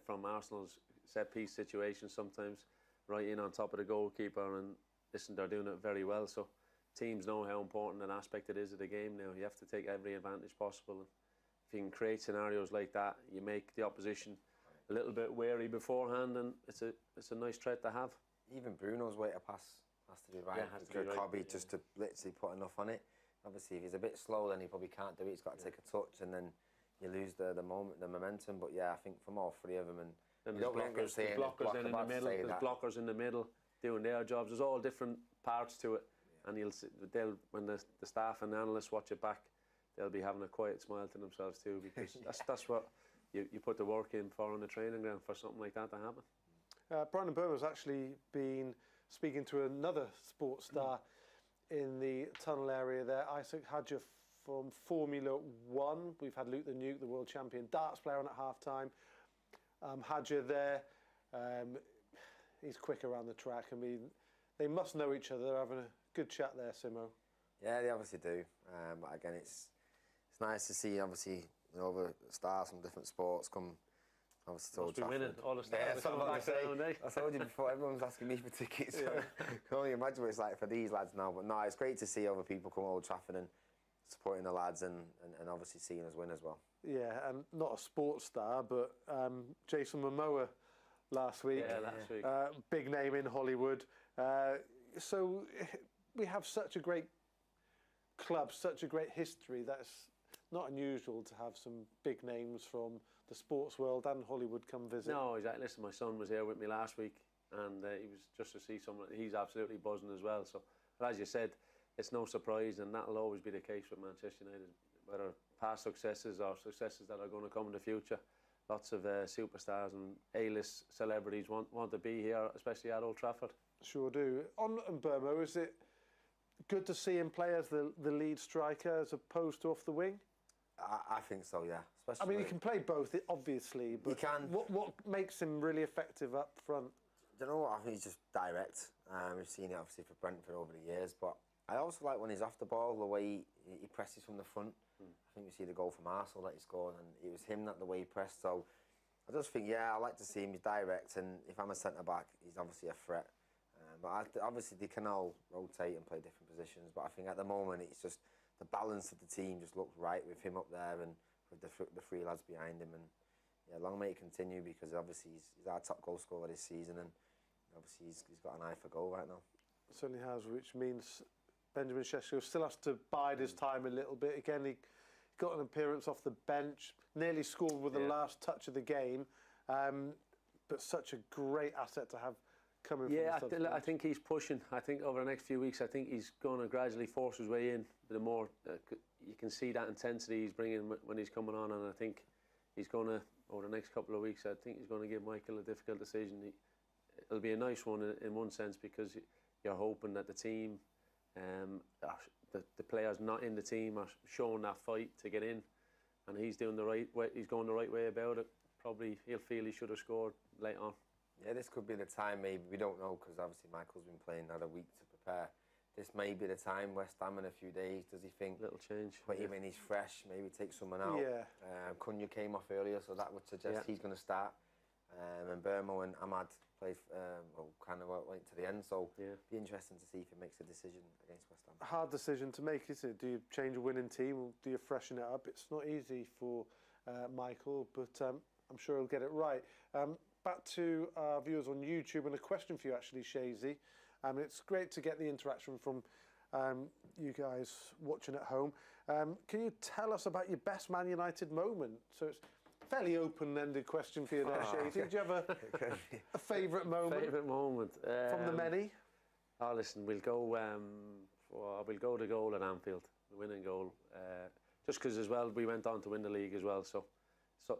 from Arsenal's set-piece situation sometimes, right in on top of the goalkeeper, and listen, they're doing it very well. So teams know how important an aspect it is of the game now. You have to take every advantage possible. And if you can create scenarios like that, you make the opposition a little bit wary beforehand, and it's a nice threat to have. Even Bruno's way to pass has to be right. Yeah, has to be right. Colby just to literally put enough on it. Obviously, if he's a bit slow, then he probably can't do it. He's got to take a touch, and then you lose the momentum. But yeah, I think from all three of them, and there's blockers in the middle. There's blockers in the middle doing their jobs. There's all different parts to it, and when the staff and the analysts watch it back, they'll be having a quiet smile to themselves too, because that's what you put the work in for on the training ground for something like that to happen. Brian Mbeumo's actually been speaking to another sports star in the tunnel area there, Isaac Hadja from Formula 1. We've had Luke the Nuke, the world champion darts player, on at half-time. Hadja there, he's quick around the track. I mean, they must know each other. They're having a good chat there, Simo. Yeah, they obviously do. But again, it's nice to see, obviously, the stars from different sports come. Obviously, to Old Trafford. Winning all the stars. I told you before, everyone's asking me for tickets. So I can only imagine what it's like for these lads now. But no, it's great to see other people come to Old Trafford and supporting the lads, and obviously seeing us win as well. Yeah, and not a sports star, but Jason Momoa last week. Yeah, last week. Big name in Hollywood. So we have such a great club, such a great history. That's not unusual to have some big names from the the sports world and Hollywood come visit. No, exactly. Listen, my son was here with me last week, and he was just to see someone. He's absolutely buzzing as well. So, but as you said, it's no surprise, and that'll always be the case with Manchester United, whether past successes or successes that are going to come in the future. Lots of superstars and A-list celebrities want to be here, especially at Old Trafford. Sure do. On Burmo, is it good to see him play as the lead striker as opposed to off the wing? I think so, yeah. I mean, he can play both, obviously, but he can. What makes him really effective up front? Do you know what? I think he's just direct. We've seen it, obviously, for Brentford over the years, but I also like when he's off the ball, the way he presses from the front. I think we see the goal from Arsenal that he scored, and it was him that the way he pressed. So I just think, yeah, I like to see him. He's direct, and if I'm a centre-back, he's obviously a threat. But obviously they can all rotate and play different positions, but I think at the moment it's just the balance of the team just looks right with him up there and with the three lads behind him. And yeah, long may it continue, because obviously he's our top goal scorer this season, and obviously he's got an eye for goal right now. Certainly has, which means Benjamin Sesko still has to bide his time a little bit. Again, he got an appearance off the bench, nearly scored with the last touch of the game, but such a great asset to have coming from the I think he's pushing. I think over the next few weeks, I think he's going to gradually force his way in. The more you can see that intensity he's bringing when he's coming on, and I think he's going to, over the next couple of weeks, I think he's going to give Michael a difficult decision. It'll be a nice one in one sense, because you're hoping that the team, the players not in the team are showing that fight to get in, and he's doing the right way. He's going the right way about it. Probably he'll feel he should have scored late on. Yeah, this could be the time, maybe. We don't know, because obviously Michael's been playing another week to prepare. This may be the time. West Ham in a few days. Does he think? Little change. Put him in, he's fresh. Maybe take someone out. Yeah. Cunha came off earlier, so that would suggest he's going to start. And Burmo and Ahmad played, kind of went to the end. So be interesting to see if he makes a decision against West Ham. Hard decision to make, isn't it? Do you change a winning team, or do you freshen it up? It's not easy for Michael, but I'm sure he'll get it right. Back to our viewers on YouTube, and a question for you actually, Shazy. It's great to get the interaction from you guys watching at home. Can you tell us about your best Man United moment? So it's a fairly open-ended question for you there, Shazy. Do you have a favourite moment? Favourite moment from the many? Oh, listen, we'll go to goal at Anfield, the winning goal. Just because as well we went on to win the league as well, so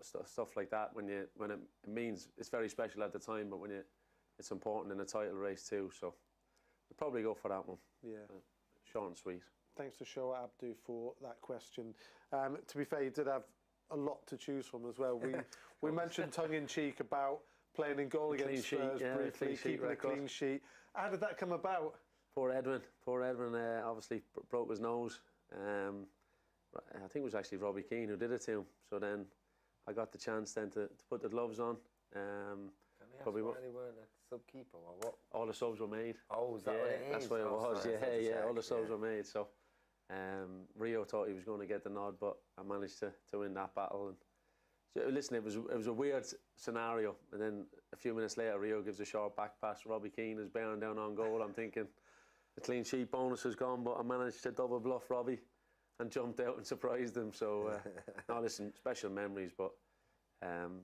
stuff like that when it means it's very special at the time, but when it's important in a title race too. So we'll probably go for that one. Yeah, short and sweet. Thanks to Shoa Abdu for that question. To be fair, you did have a lot to choose from as well. We mentioned tongue in cheek about playing in goal against Spurs briefly, keeping a clean sheet. How did that come about? Poor Edwin obviously broke his nose. I think it was actually Robbie Keane who did it to him. So then I got the chance then to put the gloves on. Probably why they weren't a sub-keeper or what? All the subs were made. Oh, is that what it is? That's what it was. Yeah, all the subs were made. So Rio thought he was going to get the nod, but I managed to win that battle. And so, listen, it was a weird scenario. And then a few minutes later, Rio gives a short back pass. Robbie Keane is bearing down on goal. I'm thinking the clean sheet bonus is gone, but I managed to double bluff Robbie and jumped out and surprised him. So, no, listen, special memories, but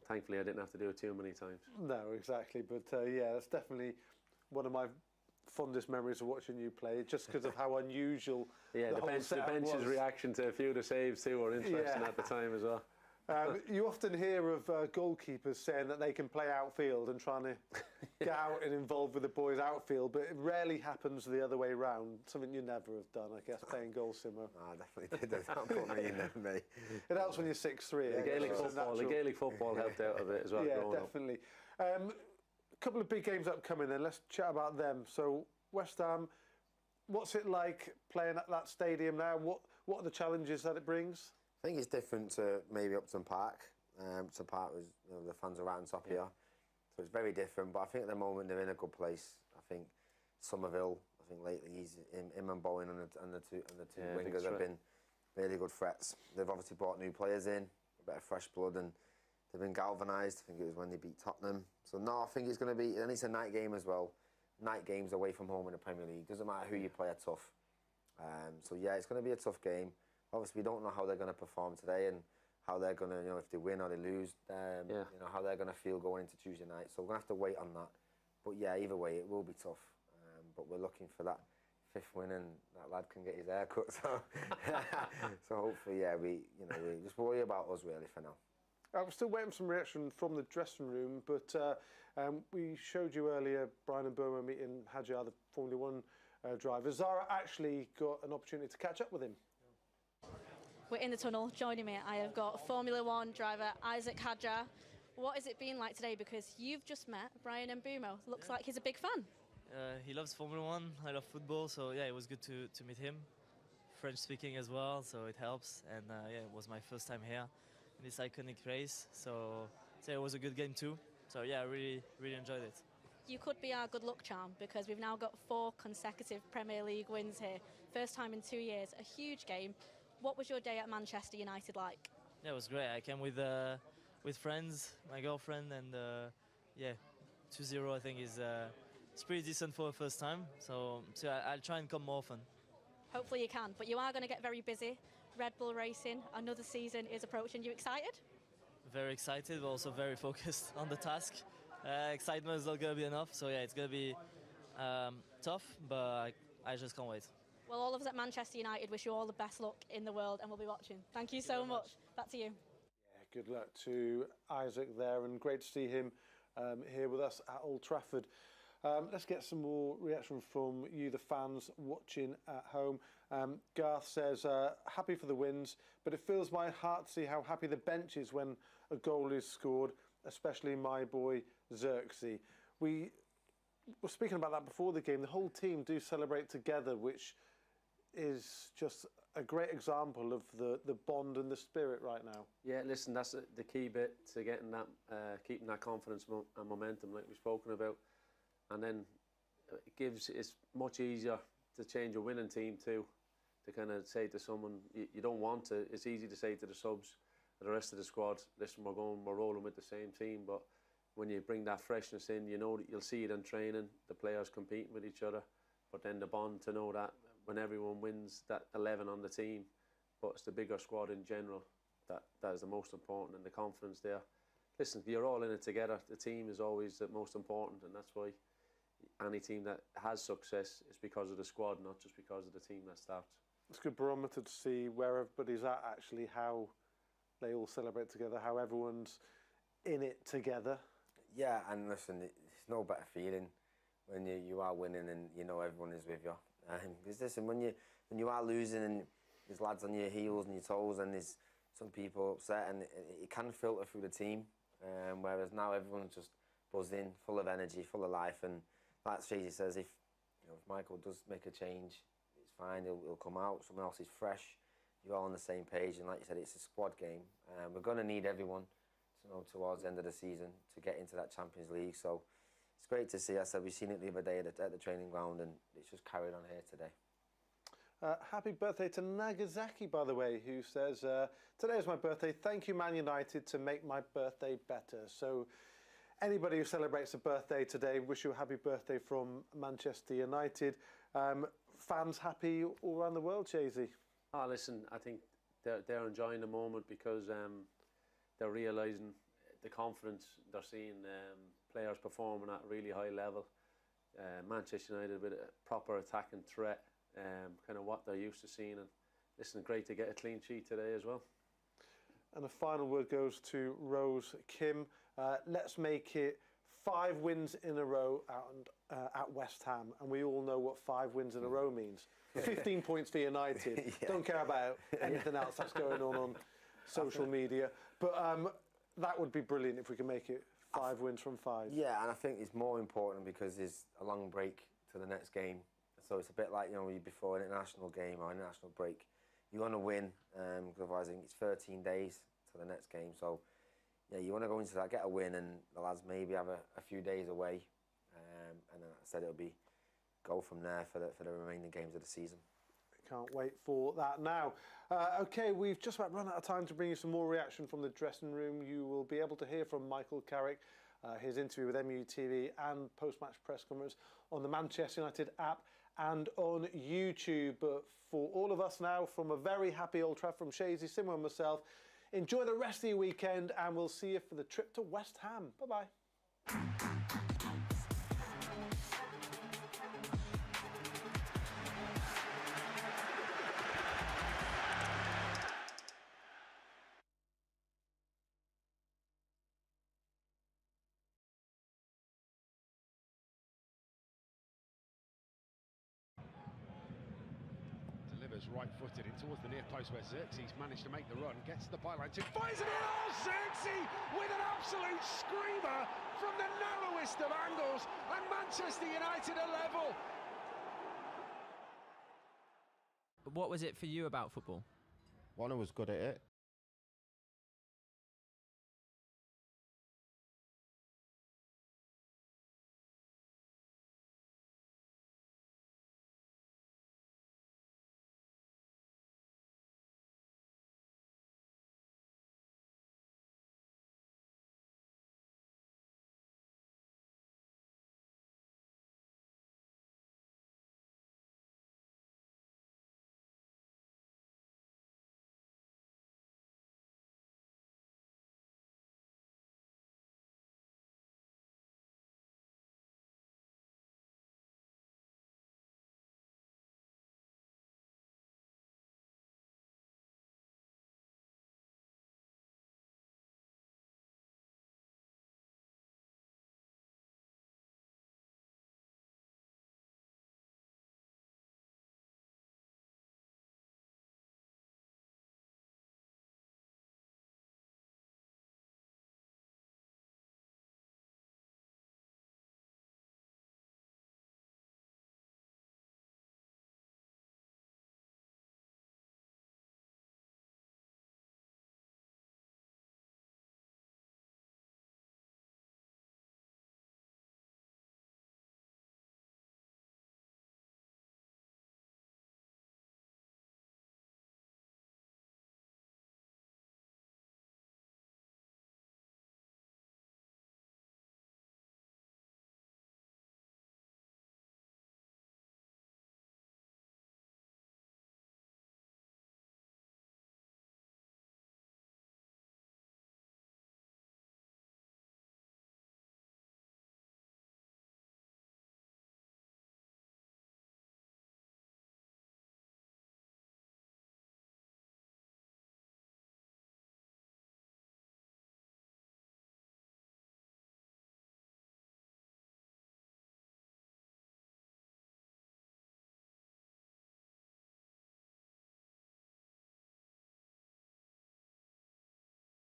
thankfully I didn't have to do it too many times. No, exactly. But yeah, that's definitely one of my fondest memories of watching you play, just because of how unusual the bench's reaction to a few of the saves too were interesting at the time as well. You often hear of goalkeepers saying that they can play outfield and trying to get out and involved with the boys outfield, but it rarely happens the other way round. Something you never have done, I guess, playing goal, Simo. I definitely did. Don't put me in there, mate. It helps when you're 6'3". The Gaelic football helped out a bit as well. Yeah, definitely. A couple of big games upcoming then. Let's chat about them. So West Ham, what's it like playing at that stadium now? What are the challenges that it brings? I think it's different to maybe Upton Park. Upton Park was, the fans are right on top here, so it's very different. But I think at the moment they're in a good place. I think Somerville, I think lately him and Bowen and the two wingers have been really good threats. They've obviously brought new players in, a bit of fresh blood, and they've been galvanised. I think it was when they beat Tottenham. So no, I think it's going to be, and it's a night game as well. Night games away from home in the Premier League. Doesn't matter who you play, are tough. So yeah, it's going to be a tough game. Obviously, we don't know how they're going to perform today and how they're going to, if they win or they lose, how they're going to feel going into Tuesday night. So we're going to have to wait on that. But yeah, either way, it will be tough. But we're looking for that 5th win, and that lad can get his hair cut. So, so hopefully, yeah, we just worry about us really for now. I'm still waiting for some reaction from the dressing room, but we showed you earlier Brian and Burma meeting Hadjar, the Formula 1 driver. Zara actually got an opportunity to catch up with him. We're in the tunnel. Joining me, I have got Formula 1 driver Isaac Hadjar. What has it been like today? Because you've just met Brian Mbumo. Looks like he's a big fan. He loves Formula 1, I love football, so yeah, it was good to meet him. French speaking as well, so it helps. And yeah, it was my first time here in this iconic race, so it was a good game too. So yeah, I really enjoyed it. You could be our good luck charm, because we've now got 4 consecutive Premier League wins here. First time in 2 years, a huge game. What was your day at Manchester United like? Yeah, it was great. I came with friends, my girlfriend, and yeah, 2-0 I think is it's pretty decent for a first time. So I'll try and come more often. Hopefully you can, but you are going to get very busy. Red Bull Racing, another season is approaching. You excited? Very excited, but also very focused on the task. Excitement is not going to be enough, so yeah, it's going to be tough, but I just can't wait. Well, all of us at Manchester United wish you all the best luck in the world, and we'll be watching. Thank you so much. Back to you. Yeah, good luck to Isaac there, and great to see him here with us at Old Trafford. Let's get some more reaction from you, the fans watching at home. Garth says, happy for the wins, but it fills my heart to see how happy the bench is when a goal is scored, especially my boy Xerxes. We were speaking about that before the game. The whole team do celebrate together, which is just a great example of the bond and the spirit right now. Yeah, listen, that's the key bit to getting that, keeping that confidence and momentum like we've spoken about. And then it's much easier to change a winning team too, to kind of say to someone, you don't want to, it's easy to say to the subs, the rest of the squad, listen, we're rolling with the same team, but when you bring that freshness in, you know that you'll see it in training, the players competing with each other, but then the bond to know that when everyone wins, that 11 on the team, but it's the bigger squad in general, that is the most important, and the confidence there. Listen, you're all in it together, the team is always the most important, and that's why any team that has success is because of the squad, not just because of the team that starts. It's a good barometer to see where everybody's at, actually, how they all celebrate together, how everyone's in it together. Yeah, and listen, it's no better feeling when you are winning and you know everyone is with you. Because listen, when you are losing and there's lads on your heels and your toes and there's some people upset, and it can filter through the team, whereas now everyone's just buzzing, full of energy, full of life, and like Stacey says, if Michael does make a change, it's fine, he'll come out, someone else is fresh, you're all on the same page, and like you said, it's a squad game. We're going to need everyone towards the end of the season to get into that Champions League, so it's great to see. I said we've seen it the other day at the training ground, and it's just carried on here today. Happy birthday to Nagasaki, by the way, who says, today is my birthday, thank you Man United to make my birthday better. So anybody who celebrates a birthday today, wish you a happy birthday from Manchester United. Fans happy all around the world, Chazy? Oh, listen, I think they're enjoying the moment because they're realising the confidence they're seeing players performing at a really high level. Manchester United with a proper attacking threat, kind of what they're used to seeing. And listen, great to get a clean sheet today as well. And the final word goes to Rose Kim. Let's make it 5 wins in a row at West Ham. And we all know what 5 wins in a row means. 15 points for United. Yeah. Don't care about anything else that's going on social media. But that would be brilliant if we can make it 5 wins from 5. Yeah, and I think it's more important because there's a long break to the next game. So it's a bit like, before an international game or an international break. You want to win, because otherwise I think it's 13 days to the next game. So, yeah, you want to go into that, get a win, and the lads maybe have a few days away. And then I said it'll be go from there for the remaining games of the season. Can't wait for that now. OK, we've just about run out of time to bring you some more reaction from the dressing room. You will be able to hear from Michael Carrick, his interview with MUTV and post-match press conference on the Manchester United app and on YouTube. But for all of us now, from a very happy Old Trafford, from Shazy, Simon and myself, Enjoy the rest of your weekend, and we'll see you for the trip to West Ham. Bye-bye. Right-footed in towards the near post where Xerxes managed to make the run, gets the byline to fires it in. Oh, Xerxes with an absolute screamer from the narrowest of angles, and Manchester United are level. What was it for you about football? One, I was good at it.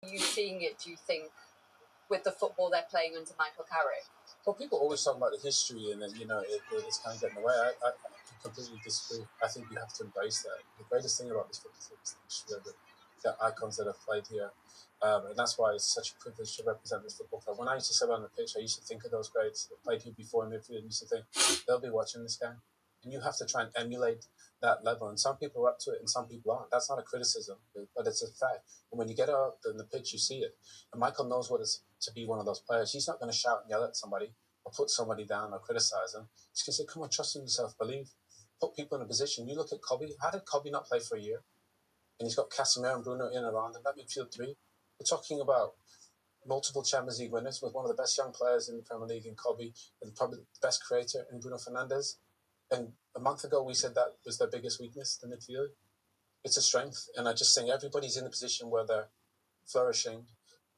You seeing it, do you think, with the football they're playing under Michael Carrick? Well, people always talk about the history and then, it's kind of getting away. I completely disagree. I think you have to embrace that. The greatest thing about this football team is the history of the icons that have played here. And that's why it's such a privilege to represent this football club. When I used to sit on the pitch, I used to think of those greats that played here before in midfield. I used to think, they'll be watching this game. And you have to try and emulate that level. And some people are up to it and some people aren't. That's not a criticism, but it's a fact. And when you get out in the pitch, you see it. And Michael knows what it's to be one of those players. He's not going to shout and yell at somebody or put somebody down or criticize them. He's going to say, come on, trust in yourself, believe. Put people in a position. You look at Kobe. How did Kobe not play for a year? And he's got Casemiro and Bruno in and around him. That midfield three. We're talking about multiple Champions League winners with one of the best young players in the Premier League in Kobe and probably the best creator in Bruno Fernandes. And a month ago, we said that was their biggest weakness, the midfield. It's a strength. And I just think everybody's in a position where they're flourishing.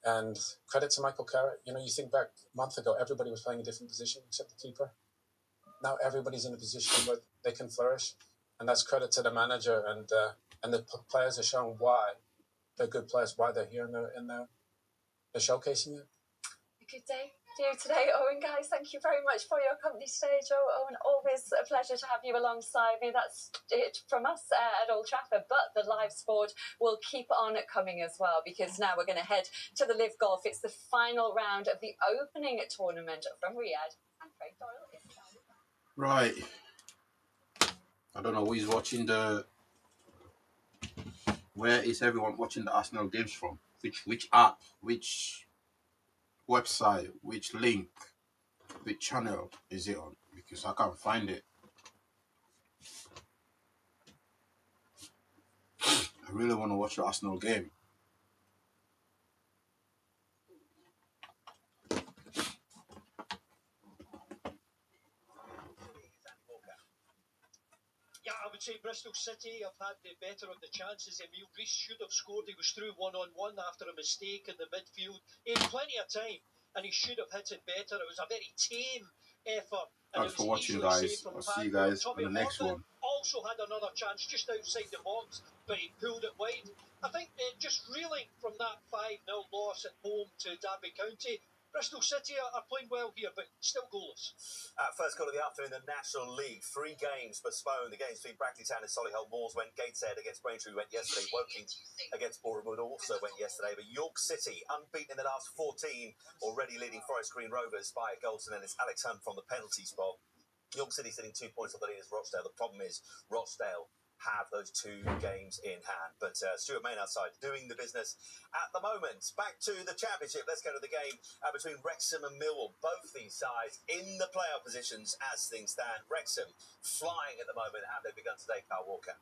And credit to Michael Carrick. You think back a month ago, everybody was playing a different position except the keeper. Now everybody's in a position where they can flourish. And that's credit to the manager. And the players are showing why they're good players, why they're here and they're showcasing it. A good day to you today, Owen. Guys, thank you very much for your company today, Joe. Owen, always a pleasure to have you alongside me. That's it from us at Old Trafford, but the live sport will keep on coming as well, because now we're going to head to the Live Golf. It's the final round of the opening tournament from Riyadh, and Craig Doyle is standing by. Right. I don't know who's watching where is everyone watching the Arsenal games from? Which app, which website, which link, which channel is it on? Because I can't find it. I really want to watch the Arsenal game. Yeah, I would say Bristol City have had the better of the chances. Emile Reece should have scored. He was through one-on-one after a mistake in the midfield. He had plenty of time, and he should have hit it better. It was a very tame effort. And Thanks for watching, guys. I'll see you guys on the next one. Also had another chance just outside the box, but he pulled it wide. I think just reeling from that 5-0 loss at home to Derby County, Bristol City are playing well here, but still goalless. First goal of the afternoon in the National League. 3 games postponed. The games between Brackley Town and Solihull Moors went. Gateshead against Braintree went yesterday. Woking against Bournemouth also went yesterday. But York City, unbeaten in the last 14, already leading Forest Green Rovers by a goal to nil. It's Alex Hunt from the penalty spot. York City sitting 2 points off the leaders, Rochdale. The problem is Rochdale have those 2 games in hand. But Stuart Main outside doing the business at the moment. Back to the Championship. Let's go to the game between Wrexham and Millwall. Both these sides in the playoff positions as things stand. Wrexham flying at the moment. Have they begun today, Carl Walker?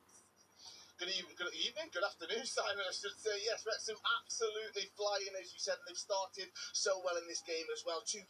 Good evening, good afternoon, Simon, I should say. Yes, Wrexham absolutely flying, as you said, and they've started so well in this game as well. 2